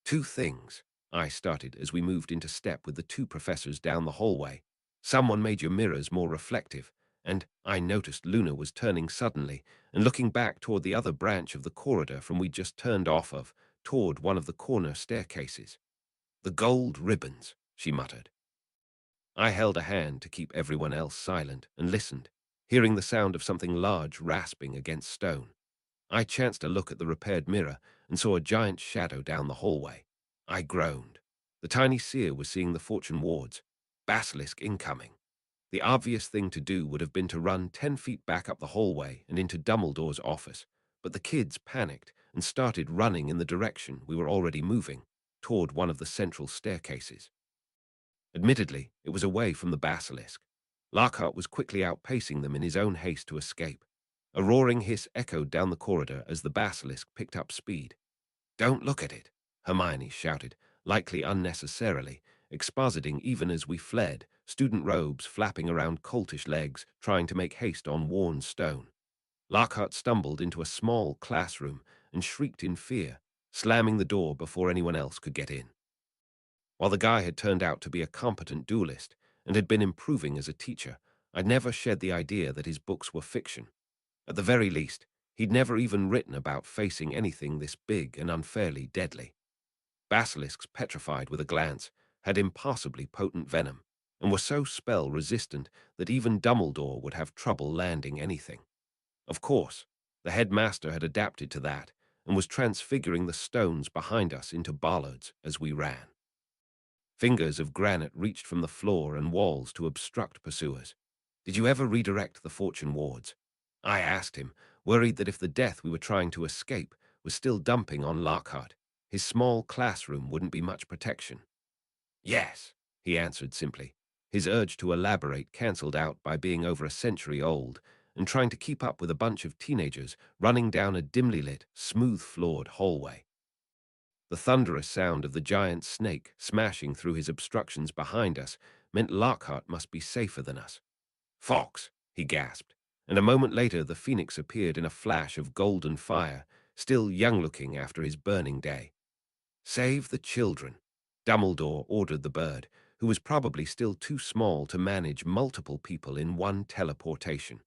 2 things, I started as we moved into step with the 2 professors down the hallway. Someone made your mirrors more reflective, and I noticed Luna was turning suddenly and looking back toward the other branch of the corridor from we just turned off of, toward one of the corner staircases. The gold ribbons, she muttered. I held a hand to keep everyone else silent and listened, hearing the sound of something large rasping against stone. I chanced a look at the repaired mirror and saw a giant shadow down the hallway. I groaned. The tiny seer was seeing the fortune wards. Basilisk incoming. The obvious thing to do would have been to run 10 feet back up the hallway and into Dumbledore's office, but the kids panicked and started running in the direction we were already moving, toward one of the central staircases. Admittedly, it was away from the basilisk. Lockhart was quickly outpacing them in his own haste to escape. A roaring hiss echoed down the corridor as the basilisk picked up speed. "Don't look at it," Hermione shouted, likely unnecessarily, expositing even as we fled, student robes flapping around coltish legs, trying to make haste on worn stone. Lockhart stumbled into a small classroom and shrieked in fear, slamming the door before anyone else could get in. While the guy had turned out to be a competent duelist and had been improving as a teacher, I'd never shed the idea that his books were fiction. At the very least, he'd never even written about facing anything this big and unfairly deadly. Basilisks, petrified with a glance, had impossibly potent venom, and were so spell-resistant that even Dumbledore would have trouble landing anything. Of course, the headmaster had adapted to that and was transfiguring the stones behind us into bollards as we ran. Fingers of granite reached from the floor and walls to obstruct pursuers. "Did you ever redirect the fortune wards?" I asked him, worried that if the death we were trying to escape was still dumping on Lockhart, his small classroom wouldn't be much protection. "Yes," he answered simply, his urge to elaborate cancelled out by being over a century old and trying to keep up with a bunch of teenagers running down a dimly lit, smooth-floored hallway. The thunderous sound of the giant snake smashing through his obstructions behind us meant Lockhart must be safer than us. "Fox!" he gasped, and a moment later the phoenix appeared in a flash of golden fire, still young-looking after his burning day. "Save the children," Dumbledore ordered the bird, who was probably still too small to manage multiple people in one teleportation.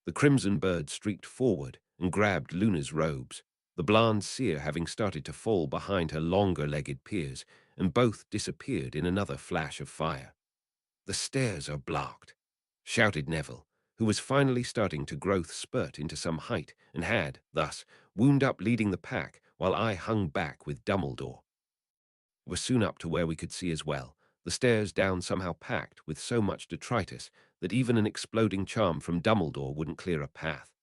The crimson bird streaked forward and grabbed Luna's robes, the blonde seer having started to fall behind her longer-legged peers, and both disappeared in another flash of fire. "The stairs are blocked," shouted Neville, who was finally starting to growth spurt into some height and had, thus, wound up leading the pack while I hung back with Dumbledore. We were soon up to where we could see as well, the stairs down somehow packed with so much detritus that even an exploding charm from Dumbledore wouldn't clear a path.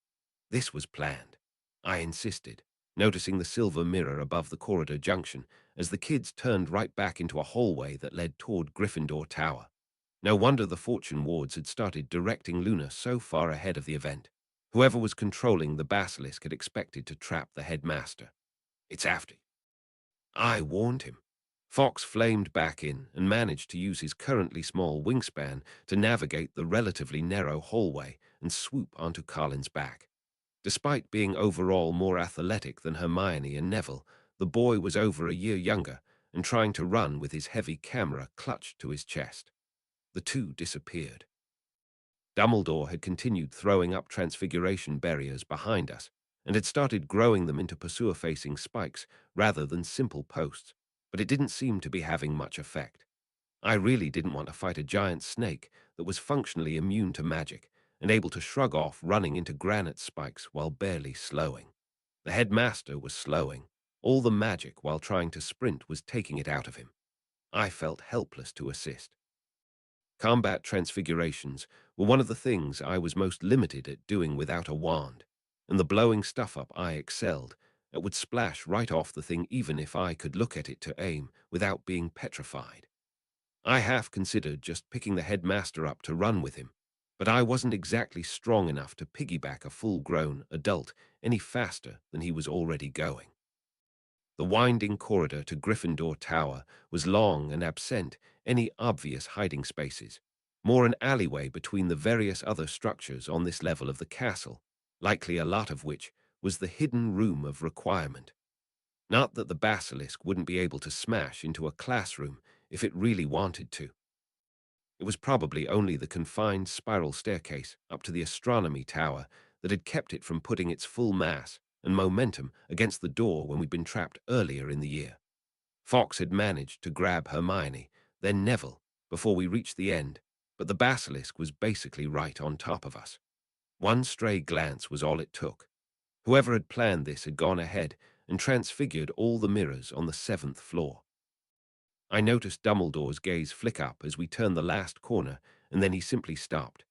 This was planned, I insisted, noticing the silver mirror above the corridor junction as the kids turned right back into a hallway that led toward Gryffindor Tower. No wonder the fortune wards had started directing Luna so far ahead of the event. Whoever was controlling the basilisk had expected to trap the headmaster. "It's after you." I warned him. Fox flamed back in and managed to use his currently small wingspan to navigate the relatively narrow hallway and swoop onto Carlin's back. Despite being overall more athletic than Hermione and Neville, the boy was over a year younger and trying to run with his heavy camera clutched to his chest. The two disappeared. Dumbledore had continued throwing up transfiguration barriers behind us and had started growing them into pursuer-facing spikes rather than simple posts, but it didn't seem to be having much effect. I really didn't want to fight a giant snake that was functionally immune to magic and able to shrug off running into granite spikes while barely slowing. The headmaster was slowing. All the magic while trying to sprint was taking it out of him. I felt helpless to assist. Combat transfigurations were one of the things I was most limited at doing without a wand, and the blowing stuff up I excelled. It would splash right off the thing even if I could look at it to aim without being petrified. I half considered just picking the headmaster up to run with him, but I wasn't exactly strong enough to piggyback a full-grown adult any faster than he was already going. The winding corridor to Gryffindor Tower was long and absent any obvious hiding spaces, more an alleyway between the various other structures on this level of the castle, likely a lot of which was the hidden room of requirement. Not that the basilisk wouldn't be able to smash into a classroom if it really wanted to. It was probably only the confined spiral staircase up to the astronomy tower that had kept it from putting its full mass and momentum against the door when we'd been trapped earlier in the year. Fox had managed to grab Hermione, then Neville, before we reached the end, but the basilisk was basically right on top of us. One stray glance was all it took. Whoever had planned this had gone ahead and transfigured all the mirrors on the 7th floor. I noticed Dumbledore's gaze flick up as we turned the last corner, and then he simply stopped.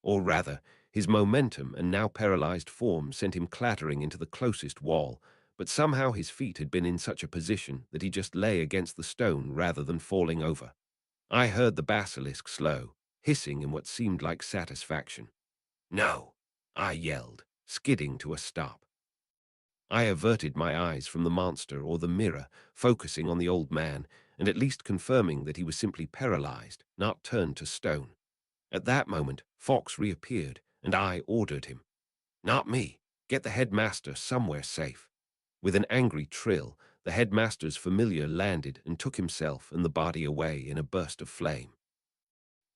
Or rather, his momentum and now paralyzed form sent him clattering into the closest wall, but somehow his feet had been in such a position that he just lay against the stone rather than falling over. I heard the basilisk slow, hissing in what seemed like satisfaction. "No," I yelled, skidding to a stop. I averted my eyes from the monster or the mirror, focusing on the old man, and at least confirming that he was simply paralyzed, not turned to stone. At that moment, Fox reappeared, and I ordered him. "Not me. Get the headmaster somewhere safe." With an angry trill, the headmaster's familiar landed and took himself and the body away in a burst of flame.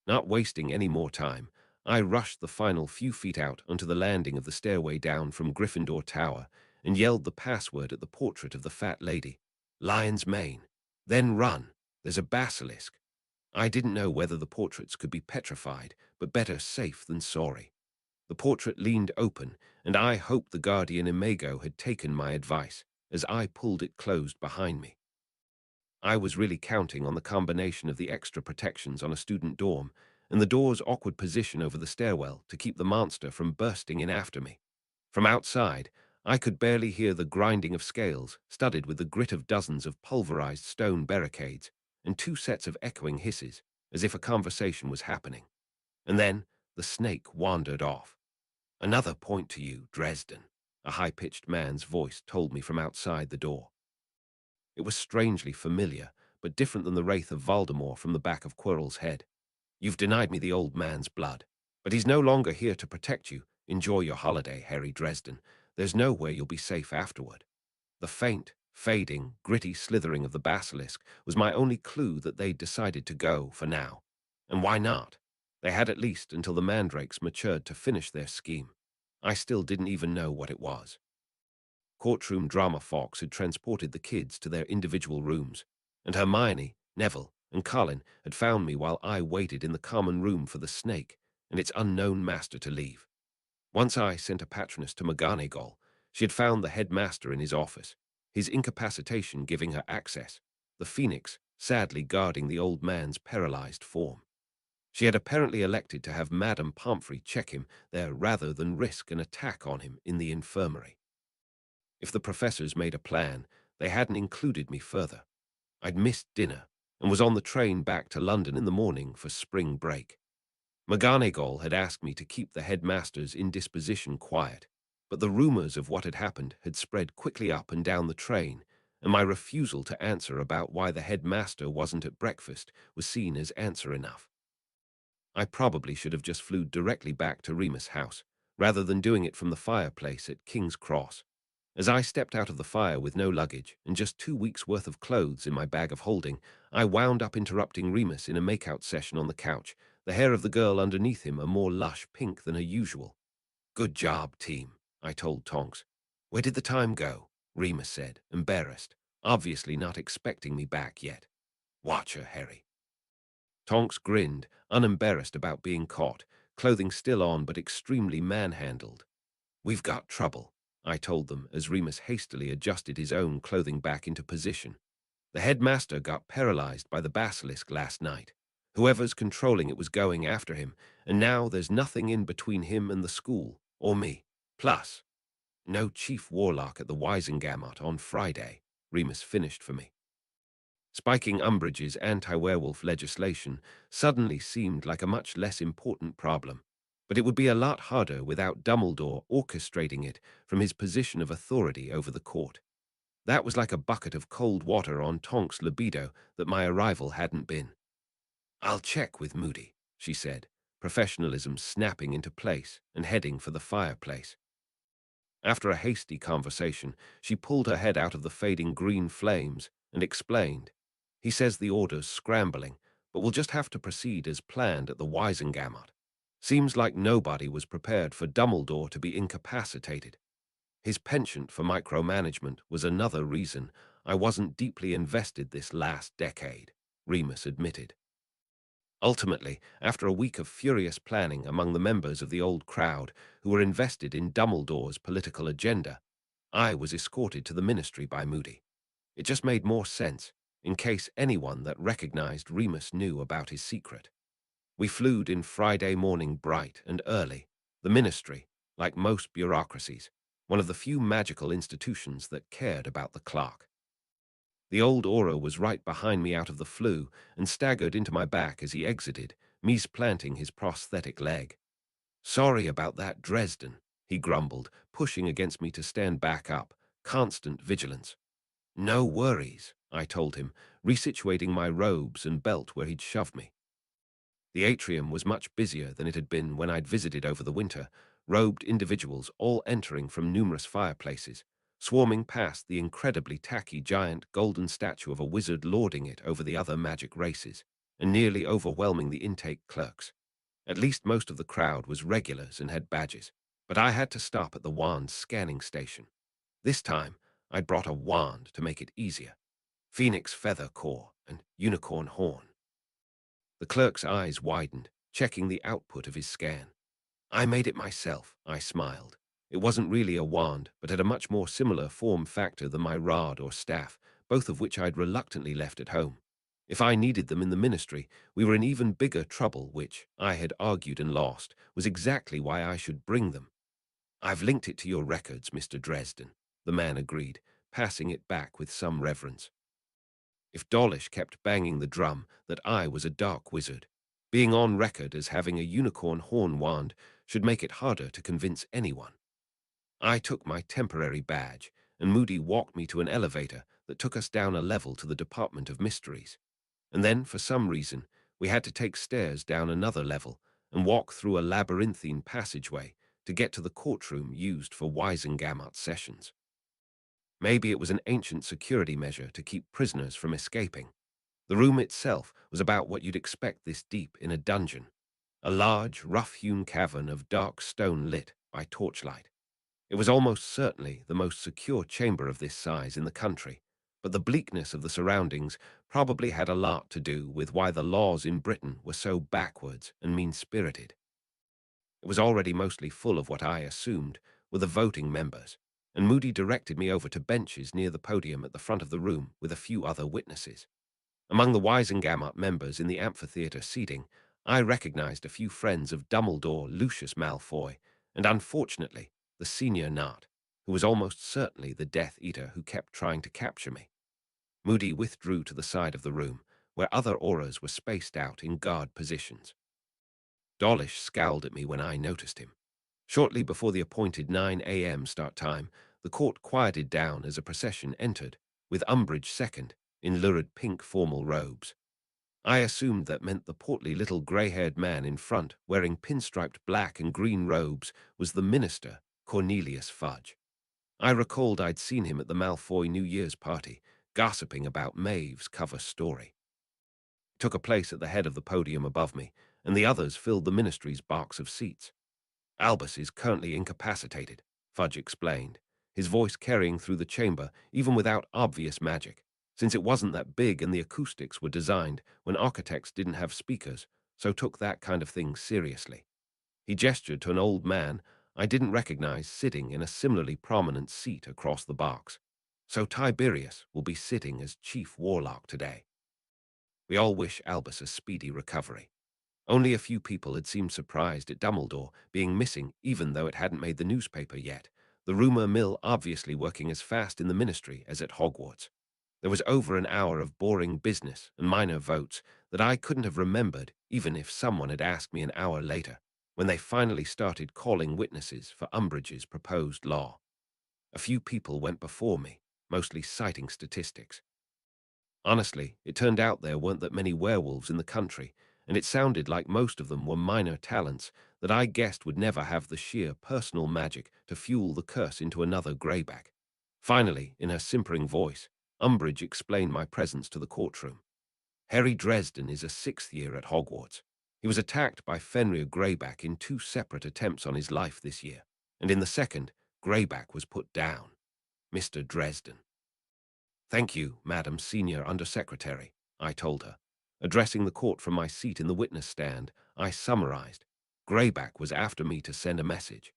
Not wasting any more time, I rushed the final few feet out onto the landing of the stairway down from Gryffindor Tower and yelled the password at the portrait of the fat lady. "Lion's mane. Then run. There's a basilisk." I didn't know whether the portraits could be petrified, but better safe than sorry. The portrait leaned open, and I hoped the guardian imago had taken my advice, as I pulled it closed behind me. I was really counting on the combination of the extra protections on a student dorm and the door's awkward position over the stairwell to keep the monster from bursting in after me. From outside, I could barely hear the grinding of scales, studded with the grit of dozens of pulverized stone barricades, and two sets of echoing hisses, as if a conversation was happening. And then the snake wandered off. "Another point to you, Dresden," a high-pitched man's voice told me from outside the door. It was strangely familiar, but different than the wraith of Voldemort from the back of Quirrell's head. "You've denied me the old man's blood, but he's no longer here to protect you. Enjoy your holiday, Harry Dresden. There's nowhere you'll be safe afterward." The faint, fading, gritty slithering of the basilisk was my only clue that they'd decided to go for now. And why not? They had at least until the mandrakes matured to finish their scheme. I still didn't even know what it was. Courtroom drama Fox had transported the kids to their individual rooms, and Hermione, Neville, and Colin had found me while I waited in the common room for the snake and its unknown master to leave. Once I sent a patroness to McGonagall, she had found the headmaster in his office, his incapacitation giving her access, the phoenix sadly guarding the old man's paralyzed form. She had apparently elected to have Madame Pomfrey check him there rather than risk an attack on him in the infirmary. If the professors made a plan, they hadn't included me further. I'd missed dinner and was on the train back to London in the morning for spring break. McGonagall had asked me to keep the headmaster's indisposition quiet, but the rumors of what had happened had spread quickly up and down the train, and my refusal to answer about why the headmaster wasn't at breakfast was seen as answer enough. I probably should have just flew directly back to Remus House, rather than doing it from the fireplace at King's Cross. As I stepped out of the fire with no luggage and just 2 weeks' worth of clothes in my bag of holding, I wound up interrupting Remus in a make-out session on the couch, the hair of the girl underneath him a more lush pink than her usual. "Good job, team," I told Tonks. "Where did the time go?" Remus said, embarrassed, obviously not expecting me back yet. "Watch her, Harry." Tonks grinned, unembarrassed about being caught, clothing still on but extremely manhandled. "We've got trouble," I told them as Remus hastily adjusted his own clothing back into position. "The headmaster got paralyzed by the basilisk last night. Whoever's controlling it was going after him, and now there's nothing in between him and the school, or me. Plus, no chief warlock at the Wisengamot on Friday," Remus finished for me. Spiking Umbridge's anti-werewolf legislation suddenly seemed like a much less important problem, but it would be a lot harder without Dumbledore orchestrating it from his position of authority over the court. That was like a bucket of cold water on Tonk's libido that my arrival hadn't been. "I'll check with Moody," she said, professionalism snapping into place and heading for the fireplace. After a hasty conversation, she pulled her head out of the fading green flames and explained, "He says the order's scrambling, but we'll just have to proceed as planned at the Wisengamot. Seems like nobody was prepared for Dumbledore to be incapacitated. His penchant for micromanagement was another reason I wasn't deeply invested this last decade," Remus admitted. Ultimately, after a week of furious planning among the members of the old crowd who were invested in Dumbledore's political agenda, I was escorted to the ministry by Moody. It just made more sense, in case anyone that recognized Remus knew about his secret. We flew in Friday morning bright and early. The ministry, like most bureaucracies, one of the few magical institutions that cared about the clock. The old Aura was right behind me out of the flue and staggered into my back as he exited, planting his prosthetic leg. "Sorry about that, Dresden," he grumbled, pushing against me to stand back up. Constant vigilance. "No worries," I told him, resituating my robes and belt where he'd shoved me. The atrium was much busier than it had been when I'd visited over the winter, robed individuals all entering from numerous fireplaces, swarming past the incredibly tacky giant golden statue of a wizard lording it over the other magic races, and nearly overwhelming the intake clerks. At least most of the crowd was regulars and had badges, but I had to stop at the wand scanning station. This time, I'd brought a wand to make it easier. Phoenix feather core and unicorn horn. The clerk's eyes widened, checking the output of his scan. "I made it myself," I smiled. It wasn't really a wand, but had a much more similar form factor than my rod or staff, both of which I'd reluctantly left at home. If I needed them in the ministry, we were in even bigger trouble, which, I had argued and lost, was exactly why I should bring them. "I've linked it to your records, Mr. Dresden," the man agreed, passing it back with some reverence. If Dawlish kept banging the drum that I was a dark wizard, being on record as having a unicorn horn wand should make it harder to convince anyone. I took my temporary badge, and Moody walked me to an elevator that took us down a level to the Department of Mysteries. And then, for some reason, we had to take stairs down another level and walk through a labyrinthine passageway to get to the courtroom used for Wisengamot sessions. Maybe it was an ancient security measure to keep prisoners from escaping. The room itself was about what you'd expect this deep in a dungeon. A large, rough-hewn cavern of dark stone lit by torchlight. It was almost certainly the most secure chamber of this size in the country, but the bleakness of the surroundings probably had a lot to do with why the laws in Britain were so backwards and mean-spirited. It was already mostly full of what I assumed were the voting members, and Moody directed me over to benches near the podium at the front of the room with a few other witnesses. Among the Wisengamot members in the amphitheater seating, I recognized a few friends of Dumbledore Lucius Malfoy, and unfortunately, the senior Nart, who was almost certainly the Death Eater who kept trying to capture me. Moody withdrew to the side of the room, where other auras were spaced out in guard positions. Dawlish scowled at me when I noticed him. Shortly before the appointed 9 a.m. start time, the court quieted down as a procession entered, with Umbridge second, in lurid pink formal robes. I assumed that meant the portly little grey-haired man in front, wearing pinstriped black and green robes, was the minister, Cornelius Fudge. I recalled I'd seen him at the Malfoy New Year's party, gossiping about Maeve's cover story. He took a place at the head of the podium above me, and the others filled the ministry's box of seats. "Albus is currently incapacitated," Fudge explained, his voice carrying through the chamber even without obvious magic, since it wasn't that big and the acoustics were designed when architects didn't have speakers, so took that kind of thing seriously. He gestured to an old man I didn't recognize sitting in a similarly prominent seat across the box. "So Tiberius will be sitting as chief warlock today." We all wish Albus a speedy recovery. Only a few people had seemed surprised at Dumbledore being missing even though it hadn't made the newspaper yet, the rumor mill obviously working as fast in the ministry as at Hogwarts. There was over an hour of boring business and minor votes that I couldn't have remembered even if someone had asked me an hour later, when they finally started calling witnesses for Umbridge's proposed law. A few people went before me, mostly citing statistics. Honestly, it turned out there weren't that many werewolves in the country, and it sounded like most of them were minor talents that I guessed would never have the sheer personal magic to fuel the curse into another greyback. Finally, in her simpering voice, Umbridge explained my presence to the courtroom. "Harry Dresden is a 6th year at Hogwarts. He was attacked by Fenrir Greyback in 2 separate attempts on his life this year, and in the second, Greyback was put down. Mr. Dresden." "Thank you, Madam Senior Undersecretary," I told her. Addressing the court from my seat in the witness stand, I summarized. Greyback was after me to send a message.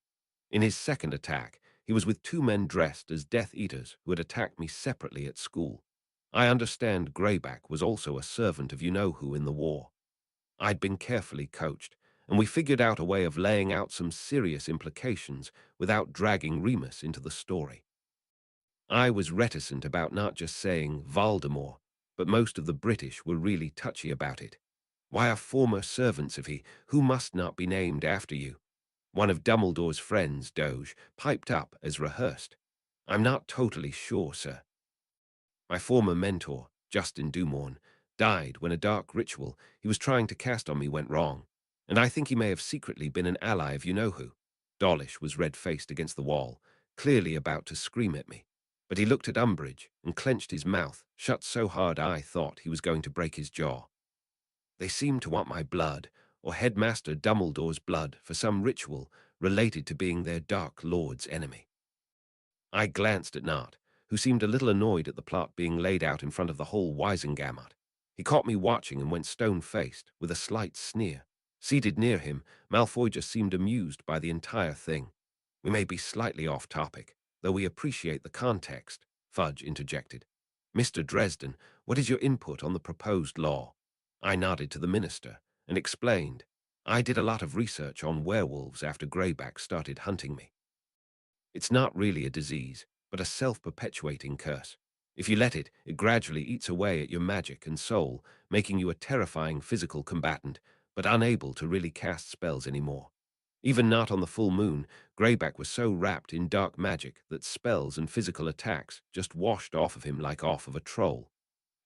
In his second attack, he was with 2 men dressed as Death Eaters who had attacked me separately at school. I understand Greyback was also a servant of you-know-who in the war. I'd been carefully coached, and we figured out a way of laying out some serious implications without dragging Remus into the story. I was reticent about not just saying Voldemort, but most of the British were really touchy about it. Why are former servants of he, who must not be named after you? One of Dumbledore's friends, Doge, piped up as rehearsed. I'm not totally sure, sir. My former mentor, Justin Dumorn, died when a dark ritual he was trying to cast on me went wrong, and I think he may have secretly been an ally of you-know-who. Dawlish was red-faced against the wall, clearly about to scream at me, but he looked at Umbridge and clenched his mouth, shut so hard I thought he was going to break his jaw. They seemed to want my blood, or Headmaster Dumbledore's blood, for some ritual related to being their Dark Lord's enemy. I glanced at Nart, who seemed a little annoyed at the plot being laid out in front of the whole Wisengamot. He caught me watching and went stone-faced, with a slight sneer. Seated near him, Malfoy just seemed amused by the entire thing. We may be slightly off topic, though we appreciate the context, Fudge interjected. Mr. Dresden, what is your input on the proposed law? I nodded to the minister and explained. I did a lot of research on werewolves after Greyback started hunting me. It's not really a disease, but a self-perpetuating curse. If you let it, it gradually eats away at your magic and soul, making you a terrifying physical combatant, but unable to really cast spells anymore. Even not on the full moon, Greyback was so wrapped in dark magic that spells and physical attacks just washed off of him like off of a troll.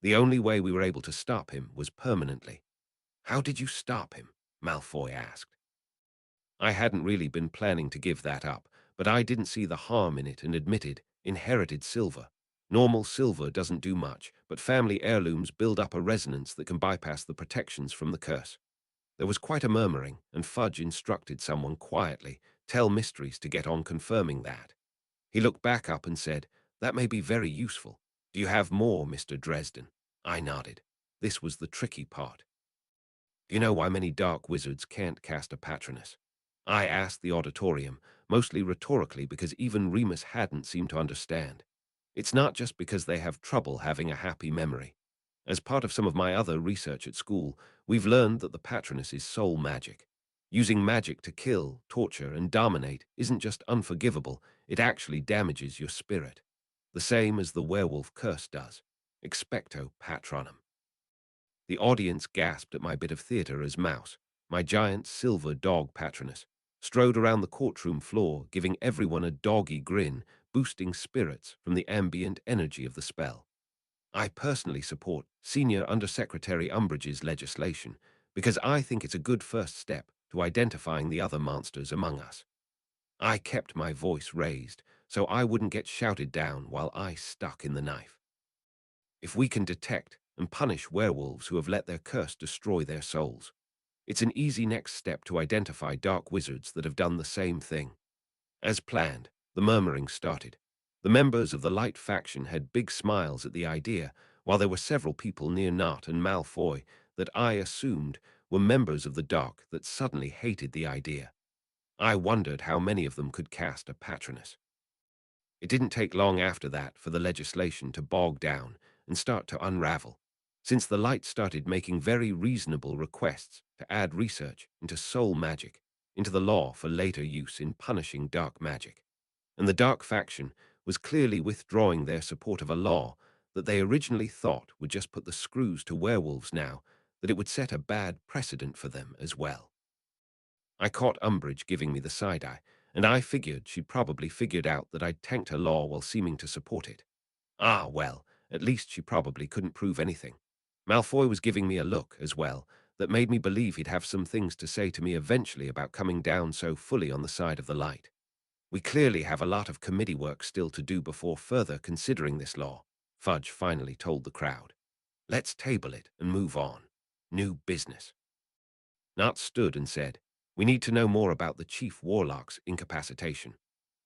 The only way we were able to stop him was permanently. How did you stop him? Malfoy asked. I hadn't really been planning to give that up, but I didn't see the harm in it and admitted, inherited silver. Normal silver doesn't do much, but family heirlooms build up a resonance that can bypass the protections from the curse. There was quite a murmuring, and Fudge instructed someone quietly, tell Mysteries to get on confirming that. He looked back up and said, that may be very useful. Do you have more, Mr. Dresden? I nodded. This was the tricky part. Do you know why many dark wizards can't cast a Patronus? I asked the auditorium, mostly rhetorically because even Remus hadn't seemed to understand. It's not just because they have trouble having a happy memory. As part of some of my other research at school, we've learned that the Patronus is soul magic. Using magic to kill, torture, and dominate isn't just unforgivable, it actually damages your spirit. The same as the werewolf curse does. Expecto Patronum. The audience gasped at my bit of theater as Mouse, my giant silver dog Patronus, strode around the courtroom floor, giving everyone a doggy grin, boosting spirits from the ambient energy of the spell. I personally support Senior Undersecretary Umbridge's legislation because I think it's a good first step to identifying the other monsters among us. I kept my voice raised so I wouldn't get shouted down while I stuck in the knife. If we can detect and punish werewolves who have let their curse destroy their souls, it's an easy next step to identify dark wizards that have done the same thing. As planned, the murmuring started. The members of the Light faction had big smiles at the idea, while there were several people near Nott and Malfoy that I assumed were members of the Dark that suddenly hated the idea. I wondered how many of them could cast a Patronus. It didn't take long after that for the legislation to bog down and start to unravel, since the Light started making very reasonable requests to add research into soul magic into the law for later use in punishing dark magic. And the Dark faction was clearly withdrawing their support of a law that they originally thought would just put the screws to werewolves now, that it would set a bad precedent for them as well. I caught Umbridge giving me the side-eye, and I figured she'd probably figured out that I'd tanked her law while seeming to support it. Ah, well, at least she probably couldn't prove anything. Malfoy was giving me a look, as well, that made me believe he'd have some things to say to me eventually about coming down so fully on the side of the Light. We clearly have a lot of committee work still to do before further considering this law, Fudge finally told the crowd. Let's table it and move on. New business. Nott stood and said, we need to know more about the Chief Warlock's incapacitation.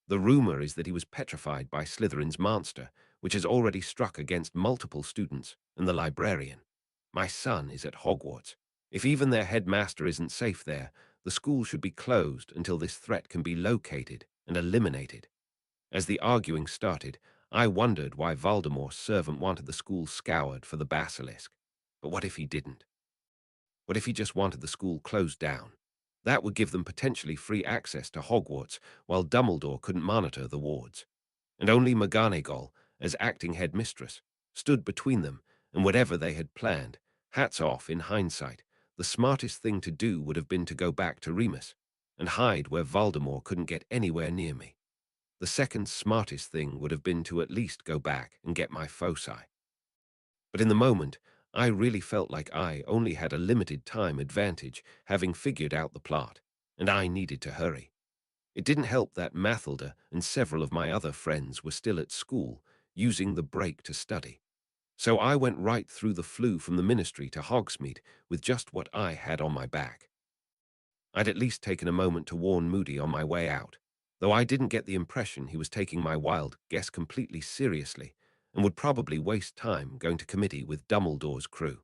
The rumor is that he was petrified by Slytherin's monster, which has already struck against multiple students and the librarian. My son is at Hogwarts. If even their headmaster isn't safe there, the school should be closed until this threat can be located and eliminated. As the arguing started, I wondered why Voldemort's servant wanted the school scoured for the basilisk. But what if he didn't? What if he just wanted the school closed down? That would give them potentially free access to Hogwarts, while Dumbledore couldn't monitor the wards. And only McGonagall, as acting headmistress, stood between them and whatever they had planned. Hats off in hindsight. the smartest thing to do would have been to go back to Remus and hide where Voldemort couldn't get anywhere near me. The second smartest thing would have been to at least go back and get my foci. But in the moment, I really felt like I only had a limited time advantage, having figured out the plot, and I needed to hurry. It didn't help that Mathilda and several of my other friends were still at school, using the break to study. So I went right through the flu from the ministry to Hogsmeade with just what I had on my back. I'd at least taken a moment to warn Moody on my way out, though I didn't get the impression he was taking my wild guess completely seriously and would probably waste time going to committee with Dumbledore's crew.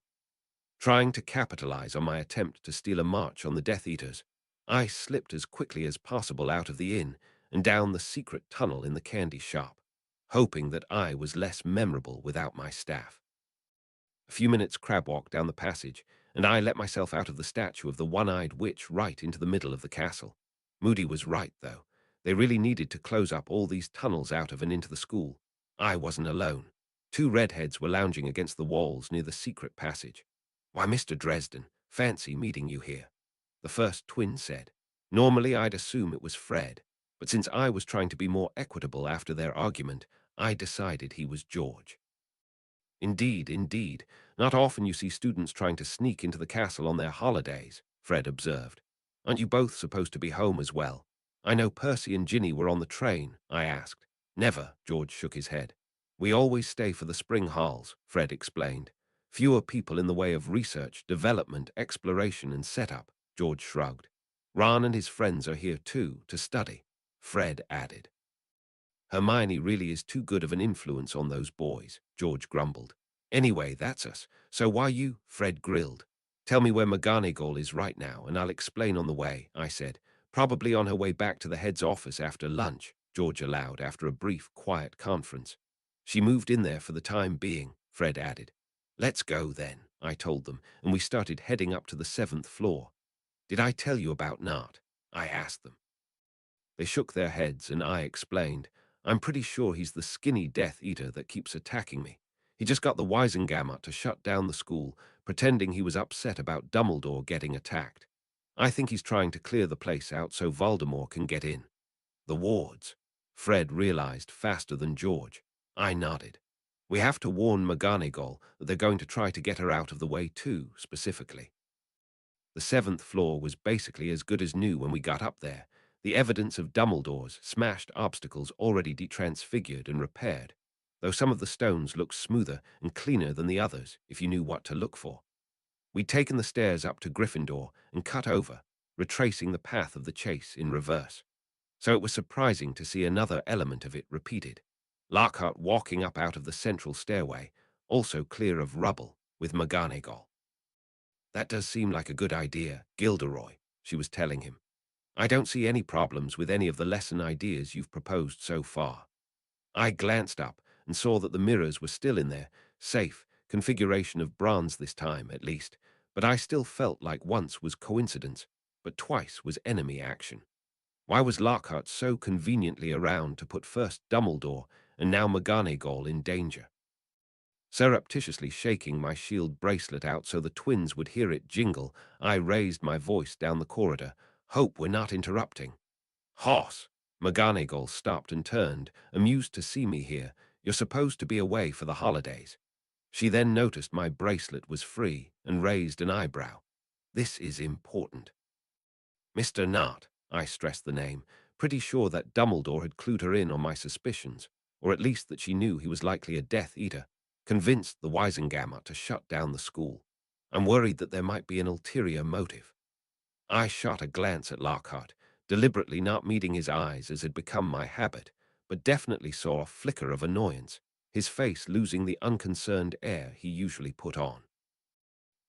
Trying to capitalize on my attempt to steal a march on the Death Eaters, I slipped as quickly as possible out of the inn and down the secret tunnel in the candy shop, hoping that I was less memorable without my staff. A few minutes crab walk down the passage, and I let myself out of the statue of the one-eyed witch right into the middle of the castle. Moody was right, though. They really needed to close up all these tunnels out of and into the school. I wasn't alone. Two redheads were lounging against the walls near the secret passage. "Why, Mr. Dresden, fancy meeting you here," the first twin said. Normally I'd assume it was Fred, but since I was trying to be more equitable after their argument, I decided he was George. Indeed, indeed. Not often you see students trying to sneak into the castle on their holidays, Fred observed. Aren't you both supposed to be home as well? I know Percy and Ginny were on the train, I asked. Never, George shook his head. We always stay for the spring halls, Fred explained. Fewer people in the way of research, development, exploration, and setup, George shrugged. Ron and his friends are here too, to study, Fred added. Hermione really is too good of an influence on those boys, George grumbled. Anyway, that's us. So why you? Fred grilled. Tell me where McGonagall is right now, and I'll explain on the way, I said. Probably on her way back to the head's office after lunch, George allowed after a brief, quiet conference. She moved in there for the time being, Fred added. Let's go then, I told them, and we started heading up to the 7th floor. Did I tell you about Nart? I asked them. They shook their heads, and I explained. I'm pretty sure he's the skinny Death Eater that keeps attacking me. He just got the Wisengamot to shut down the school, pretending he was upset about Dumbledore getting attacked. I think he's trying to clear the place out so Voldemort can get in. The wards. Fred realized faster than George. I nodded. We have to warn McGonagall that they're going to try to get her out of the way too, specifically. The 7th floor was basically as good as new when we got up there, the evidence of Dumbledore's smashed obstacles already detransfigured and repaired, though some of the stones looked smoother and cleaner than the others if you knew what to look for. We'd taken the stairs up to Gryffindor and cut over, retracing the path of the chase in reverse. So it was surprising to see another element of it repeated. Lockhart walking up out of the central stairway, also clear of rubble, with McGonagall. That does seem like a good idea, Gilderoy, she was telling him. I don't see any problems with any of the lesson ideas you've proposed so far. I glanced up and saw that the mirrors were still in their safe configuration of bronze this time, at least, but I still felt like once was coincidence, but twice was enemy action. Why was Lockhart so conveniently around to put first Dumbledore and now McGonagall in danger? Surreptitiously shaking my shield bracelet out so the twins would hear it jingle, I raised my voice down the corridor. Hope we're not interrupting. Hoss! McGonagall stopped and turned, amused to see me here. You're supposed to be away for the holidays. She then noticed my bracelet was free and raised an eyebrow. This is important. Mr. Nart, I stressed the name, pretty sure that Dumbledore had clued her in on my suspicions, or at least that she knew he was likely a Death Eater, convinced the Wisengamot to shut down the school. I'm worried that there might be an ulterior motive. I shot a glance at Lockhart, deliberately not meeting his eyes as had become my habit, but definitely saw a flicker of annoyance, his face losing the unconcerned air he usually put on.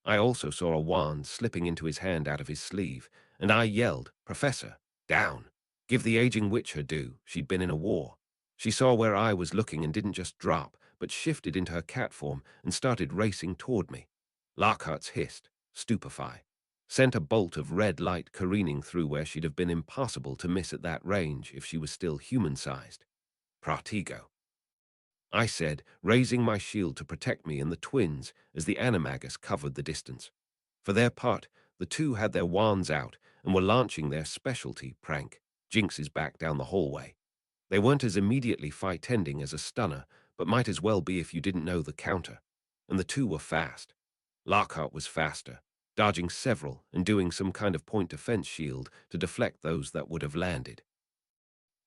I also saw a wand slipping into his hand out of his sleeve, and I yelled, Professor, down. Give the aging witch her due, she'd been in a war. She saw where I was looking and didn't just drop, but shifted into her cat form and started racing toward me. Lockhart's hissed, stupefy, sent a bolt of red light careening through where she'd have been impossible to miss at that range if she was still human-sized. Pratigo, I said, raising my shield to protect me and the twins as the animagus covered the distance. For their part, the two had their wands out and were launching their specialty prank, Jinx's back down the hallway. They weren't as immediately fight-ending as a stunner, but might as well be if you didn't know the counter. And the two were fast. Lockhart was faster, dodging several and doing some kind of point defense shield to deflect those that would have landed.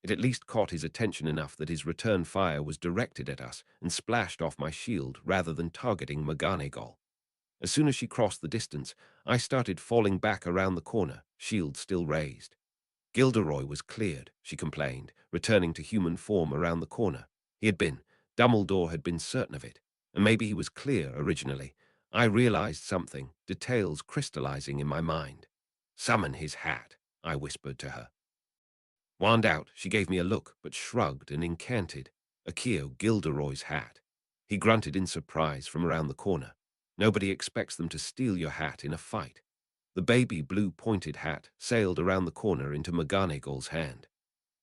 It at least caught his attention enough that his return fire was directed at us and splashed off my shield rather than targeting McGonagall. As soon as she crossed the distance, I started falling back around the corner, shield still raised. Gilderoy was cleared, she complained, returning to human form around the corner. He had been. Dumbledore had been certain of it. And maybe he was clear originally. I realized something, details crystallizing in my mind. Summon his hat, I whispered to her. Wand out, she gave me a look, but shrugged and incanted. Accio Gilderoy's hat. He grunted in surprise from around the corner. Nobody expects them to steal your hat in a fight. The baby blue pointed hat sailed around the corner into McGonagall's hand.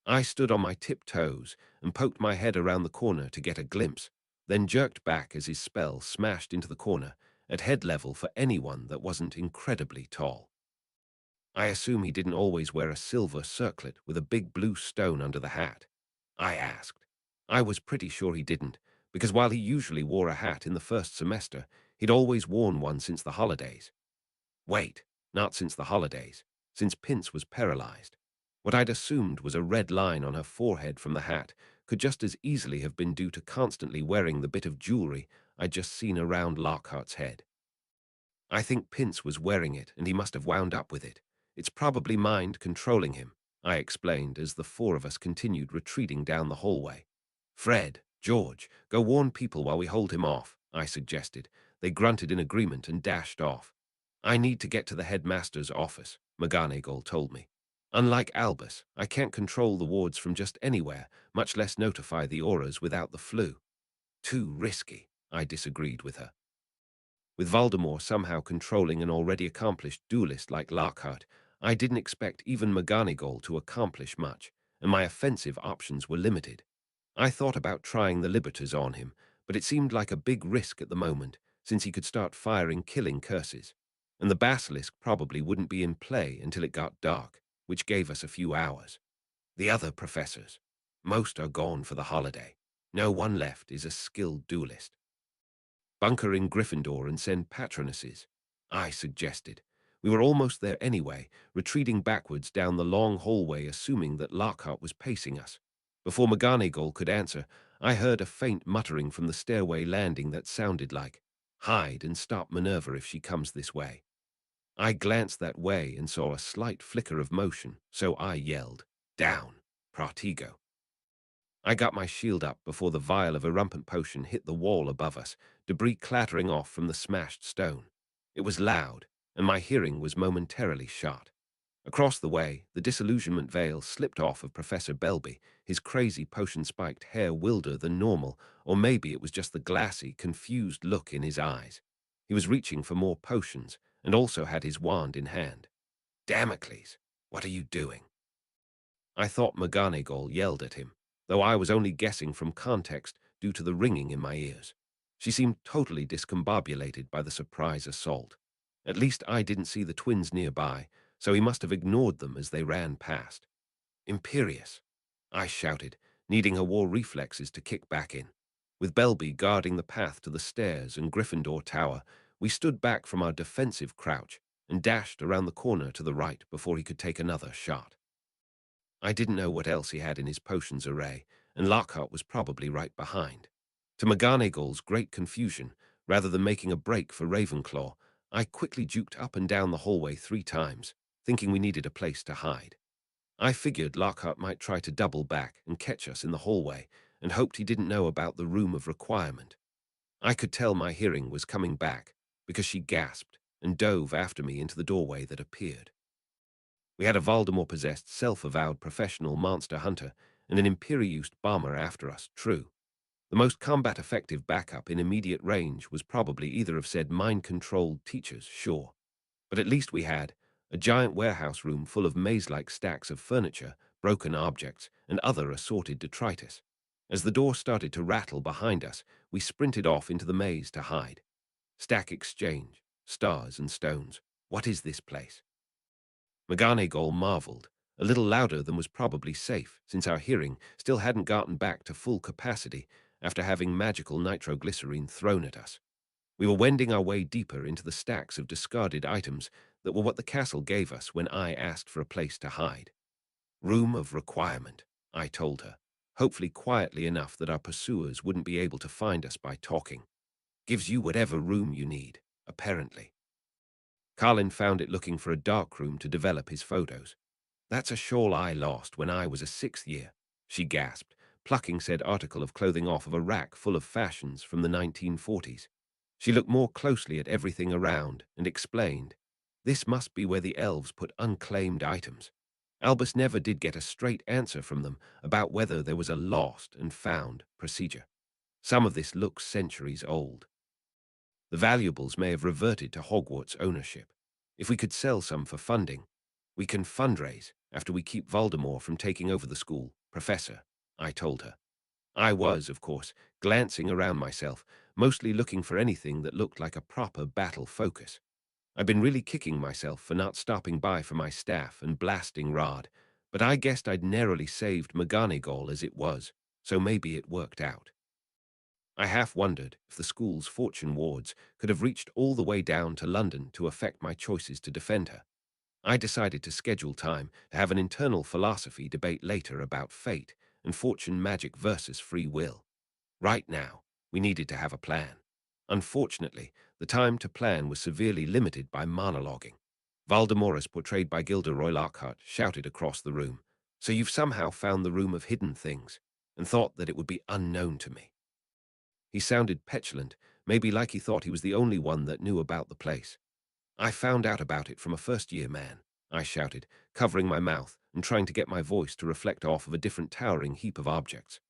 I stood on my tiptoes and poked my head around the corner to get a glimpse, then jerked back as his spell smashed into the corner, at head level for anyone that wasn't incredibly tall. I assume he didn't always wear a silver circlet with a big blue stone under the hat. I asked. I was pretty sure he didn't, because while he usually wore a hat in the first semester, he'd always worn one since the holidays. Wait, not since the holidays, since Pince was paralyzed. What I'd assumed was a red line on her forehead from the hat could just as easily have been due to constantly wearing the bit of jewelry I'd just seen around Lockhart's head. I think Pince was wearing it, and he must have wound up with it. It's probably mind controlling him, I explained as the four of us continued retreating down the hallway. Fred, George, go warn people while we hold him off, I suggested. They grunted in agreement and dashed off. I need to get to the headmaster's office, McGonagall told me. Unlike Albus, I can't control the wards from just anywhere, much less notify the auras without the flu. Too risky, I disagreed with her. With Voldemort somehow controlling an already accomplished duelist like Lockhart, I didn't expect even McGonagall to accomplish much, and my offensive options were limited. I thought about trying the Libertors on him, but it seemed like a big risk at the moment, since he could start firing killing curses, and the Basilisk probably wouldn't be in play until it got dark, which gave us a few hours. The other professors, most are gone for the holiday. No one left is a skilled duelist. Bunker in Gryffindor and send patronesses, I suggested. We were almost there anyway, retreating backwards down the long hallway assuming that Lockhart was pacing us. Before McGonagall could answer, I heard a faint muttering from the stairway landing that sounded like, "Hide and stop Minerva if she comes this way." I glanced that way and saw a slight flicker of motion, so I yelled, "Down, Protego." I got my shield up before the vial of erumpent potion hit the wall above us, debris clattering off from the smashed stone. It was loud, and my hearing was momentarily shot. Across the way, the disillusionment veil slipped off of Professor Belby, his crazy potion-spiked hair wilder than normal, or maybe it was just the glassy, confused look in his eyes. He was reaching for more potions, and also had his wand in hand. "Damocles, what are you doing?" I thought McGonagall yelled at him, though I was only guessing from context due to the ringing in my ears. She seemed totally discombobulated by the surprise assault. At least I didn't see the twins nearby, so he must have ignored them as they ran past. "Imperious," I shouted, needing her war reflexes to kick back in. With Belby guarding the path to the stairs and Gryffindor Tower, we stood back from our defensive crouch and dashed around the corner to the right before he could take another shot. I didn't know what else he had in his potions array, and Lockhart was probably right behind. To McGonagall's great confusion, rather than making a break for Ravenclaw, I quickly juked up and down the hallway 3 times, thinking we needed a place to hide. I figured Lockhart might try to double back and catch us in the hallway, and hoped he didn't know about the room of requirement. I could tell my hearing was coming back, because she gasped and dove after me into the doorway that appeared. We had a Voldemort-possessed, self-avowed professional monster hunter and an Imperiused bomber after us, true. The most combat-effective backup in immediate range was probably either of said mind-controlled teachers, sure. But at least we had a giant warehouse room full of maze-like stacks of furniture, broken objects, and other assorted detritus. As the door started to rattle behind us, we sprinted off into the maze to hide. Stack exchange. stars and stones. What is this place? McGonagall marveled, a little louder than was probably safe, since our hearing still hadn't gotten back to full capacity after having magical nitroglycerine thrown at us. We were wending our way deeper into the stacks of discarded items that were what the castle gave us when I asked for a place to hide. Room of requirement, I told her, hopefully quietly enough that our pursuers wouldn't be able to find us by talking. Gives you whatever room you need, apparently. Carlin found it looking for a dark room to develop his photos. That's a shawl I lost when I was a sixth year, she gasped, plucking said article of clothing off of a rack full of fashions from the 1940s. She looked more closely at everything around and explained, this must be where the elves put unclaimed items. Albus never did get a straight answer from them about whether there was a lost and found procedure. Some of this looks centuries old. The valuables may have reverted to Hogwarts ownership. If we could sell some for funding, we can fundraise after we keep Voldemort from taking over the school, Professor, I told her. I was, of course, glancing around myself, mostly looking for anything that looked like a proper battle focus. I'd been really kicking myself for not stopping by for my staff and blasting rod, but I guessed I'd narrowly saved McGonagall as it was, so maybe it worked out. I half wondered if the school's fortune wards could have reached all the way down to London to affect my choices to defend her. I decided to schedule time to have an internal philosophy debate later about fate and fortune magic versus free will. Right now, we needed to have a plan. Unfortunately, the time to plan was severely limited by monologuing. Voldemort, portrayed by Gilderoy Lockhart, shouted across the room, "So you've somehow found the room of hidden things, and thought that it would be unknown to me." He sounded petulant, maybe like he thought he was the only one that knew about the place. "I found out about it from a first-year man," I shouted, covering my mouth and trying to get my voice to reflect off of a different towering heap of objects.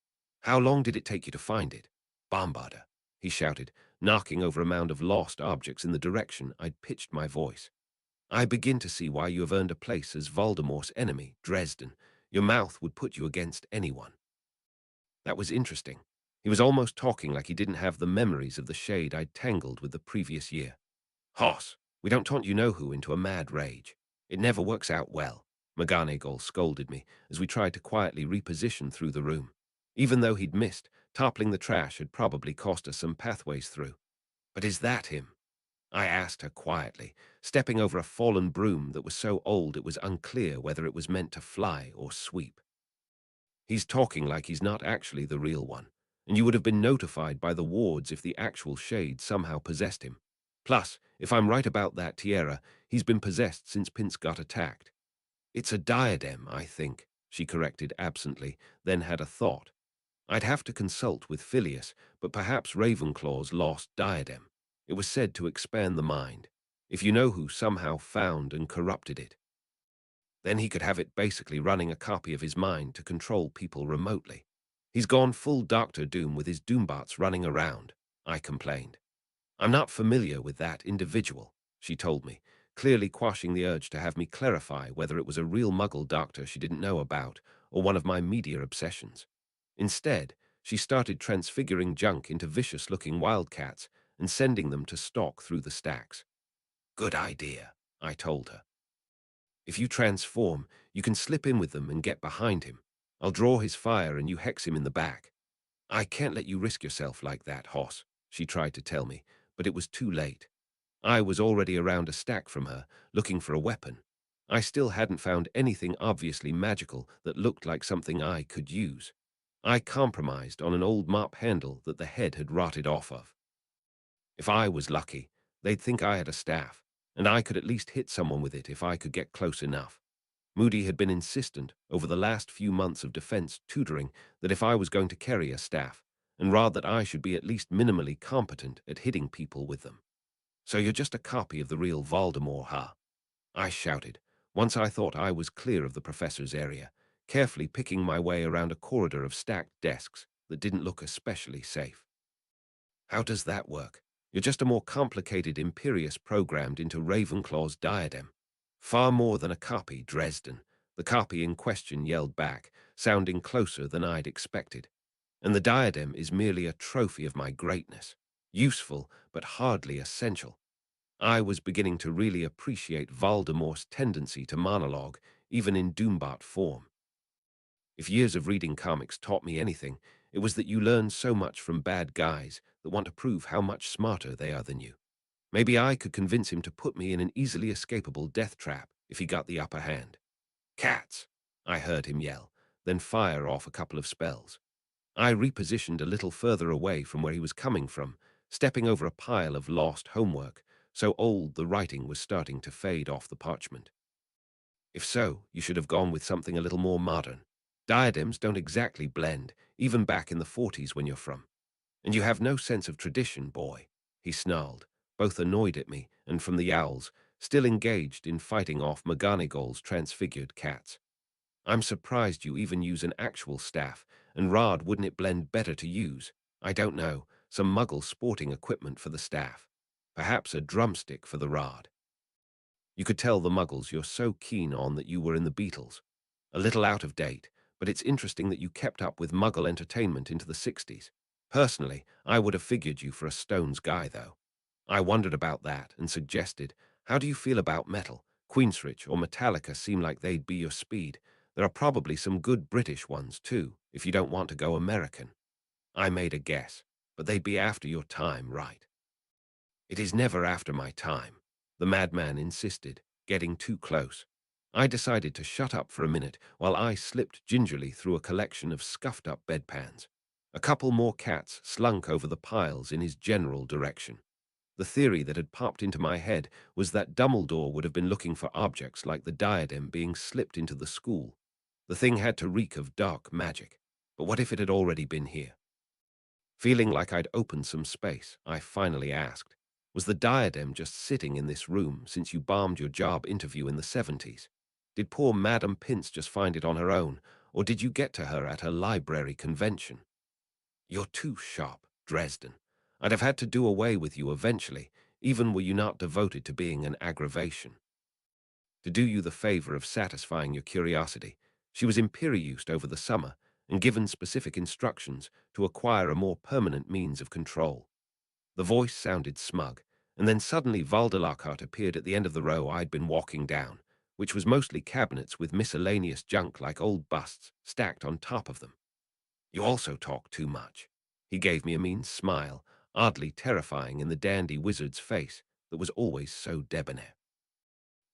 "How long did it take you to find it?" "Bombarder," he shouted, knocking over a mound of lost objects in the direction I'd pitched my voice. "I begin to see why you have earned a place as Voldemort's enemy, Dresden. Your mouth would put you against anyone." That was interesting. He was almost talking like he didn't have the memories of the shade I'd tangled with the previous year. "Hoss, we don't taunt you-know-who into a mad rage. It never works out well," McGonagall scolded me as we tried to quietly reposition through the room. Even though he'd missed, toppling the trash had probably cost us some pathways through. "But is that him?" I asked her quietly, stepping over a fallen broom that was so old it was unclear whether it was meant to fly or sweep. "He's talking like he's not actually the real one, and you would have been notified by the wards if the actual shade somehow possessed him. Plus, if I'm right about that tiara, he's been possessed since Pince got attacked." "It's a diadem, I think," she corrected absently, then had a thought. "I'd have to consult with Phileas, but perhaps Ravenclaw's lost diadem. It was said to expand the mind. If you know who somehow found and corrupted it, then he could have it basically running a copy of his mind to control people remotely. He's gone full Doctor Doom with his Doombots running around," I complained. "I'm not familiar with that individual," she told me, clearly quashing the urge to have me clarify whether it was a real Muggle doctor she didn't know about or one of my media obsessions. Instead, she started transfiguring junk into vicious-looking wildcats and sending them to stalk through the stacks. "Good idea," I told her. "If you transform, you can slip in with them and get behind him. I'll draw his fire and you hex him in the back." "I can't let you risk yourself like that, Hoss," she tried to tell me, but it was too late. I was already around a stack from her, looking for a weapon. I still hadn't found anything obviously magical that looked like something I could use. I compromised on an old mop handle that the head had rotted off of. If I was lucky, they'd think I had a staff, and I could at least hit someone with it if I could get close enough. Moody had been insistent over the last few months of defense tutoring that if I was going to carry a staff, and rather that I should be at least minimally competent at hitting people with them. "So you're just a copy of the real Voldemort, huh?" I shouted, once I thought I was clear of the professor's area, carefully picking my way around a corridor of stacked desks that didn't look especially safe. "How does that work? You're just a more complicated Imperius programmed into Ravenclaw's diadem." "Far more than a copy, Dresden," the copy in question yelled back, sounding closer than I'd expected. "And the diadem is merely a trophy of my greatness. Useful, but hardly essential." I was beginning to really appreciate Voldemort's tendency to monologue, even in Doombot form. If years of reading comics taught me anything, it was that you learn so much from bad guys that want to prove how much smarter they are than you. Maybe I could convince him to put me in an easily escapable death trap if he got the upper hand. Cats! I heard him yell, then fire off a couple of spells. I repositioned a little further away from where he was coming from, stepping over a pile of lost homework, so old the writing was starting to fade off the parchment. If so, you should have gone with something a little more modern. Diadems don't exactly blend, even back in the 40s when you're from. And you have no sense of tradition, boy, he snarled, both annoyed at me and from the owls, still engaged in fighting off McGonagall's transfigured cats. I'm surprised you even use an actual staff, and rod wouldn't it blend better to use? I don't know, some muggle sporting equipment for the staff. Perhaps a drumstick for the rod. You could tell the muggles you're so keen on that you were in the Beatles. A little out of date, but it's interesting that you kept up with muggle entertainment into the 60s. Personally, I would have figured you for a Stones guy, though. I wondered about that and suggested, how do you feel about metal? Queensrÿche or Metallica seem like they'd be your speed. There are probably some good British ones, too, if you don't want to go American. I made a guess, but they'd be after your time, right? It is never after my time, the madman insisted, getting too close. I decided to shut up for a minute while I slipped gingerly through a collection of scuffed-up bedpans. A couple more cats slunk over the piles in his general direction. The theory that had popped into my head was that Dumbledore would have been looking for objects like the diadem being slipped into the school. The thing had to reek of dark magic. But what if it had already been here? Feeling like I'd opened some space, I finally asked, was the diadem just sitting in this room since you bombed your job interview in the 70s? Did poor Madame Pince just find it on her own, or did you get to her at her library convention? You're too sharp, Dresden. I'd have had to do away with you eventually, even were you not devoted to being an aggravation. To do you the favor of satisfying your curiosity, she was imperieused over the summer and given specific instructions to acquire a more permanent means of control. The voice sounded smug, and then suddenly Valdelockhart appeared at the end of the row I'd been walking down, which was mostly cabinets with miscellaneous junk like old busts stacked on top of them. You also talk too much. He gave me a mean smile, oddly terrifying in the dandy wizard's face that was always so debonair.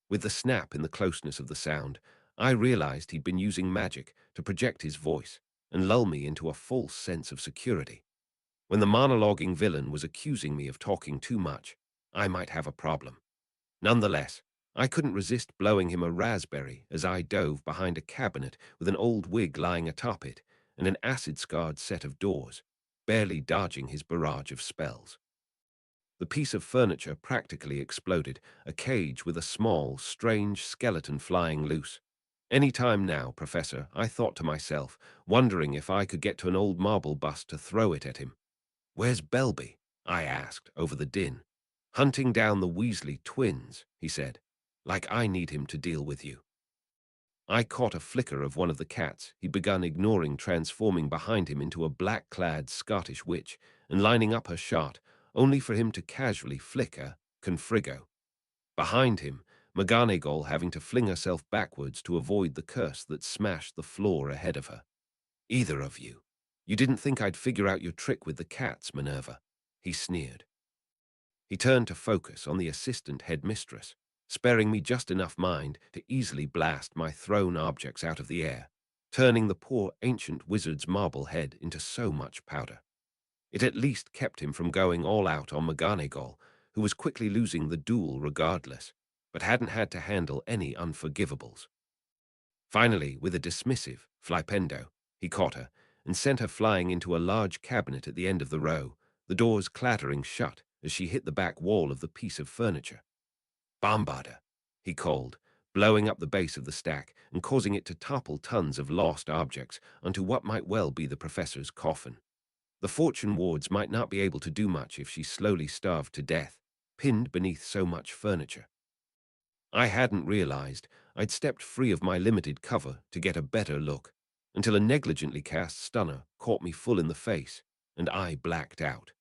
With the snap in the closeness of the sound, I realized he'd been using magic to project his voice and lull me into a false sense of security. When the monologuing villain was accusing me of talking too much, I might have a problem. Nonetheless, I couldn't resist blowing him a raspberry as I dove behind a cabinet with an old wig lying atop it and an acid-scarred set of doors, barely dodging his barrage of spells. The piece of furniture practically exploded, a cage with a small, strange skeleton flying loose. Any time now, Professor, I thought to myself, wondering if I could get to an old marble bust to throw it at him. Where's Belby? I asked over the din. Hunting down the Weasley twins, he said. Like I need him to deal with you. I caught a flicker of one of the cats. He'd begun ignoring transforming behind him into a black-clad Scottish witch and lining up her shot, only for him to casually flicker, confrigo. Behind him, McGonagall having to fling herself backwards to avoid the curse that smashed the floor ahead of her. Either of you. You didn't think I'd figure out your trick with the cats, Minerva, he sneered. He turned to focus on the assistant headmistress, sparing me just enough mind to easily blast my thrown objects out of the air, turning the poor ancient wizard's marble head into so much powder. It at least kept him from going all out on McGonagall, who was quickly losing the duel regardless, but hadn't had to handle any unforgivables. Finally, with a dismissive flipendo, he caught her and sent her flying into a large cabinet at the end of the row, the doors clattering shut as she hit the back wall of the piece of furniture. Bombarder, he called, blowing up the base of the stack and causing it to topple tons of lost objects onto what might well be the professor's coffin. The fortune wards might not be able to do much if she slowly starved to death, pinned beneath so much furniture. I hadn't realized I'd stepped free of my limited cover to get a better look, until a negligently cast stunner caught me full in the face, and I blacked out.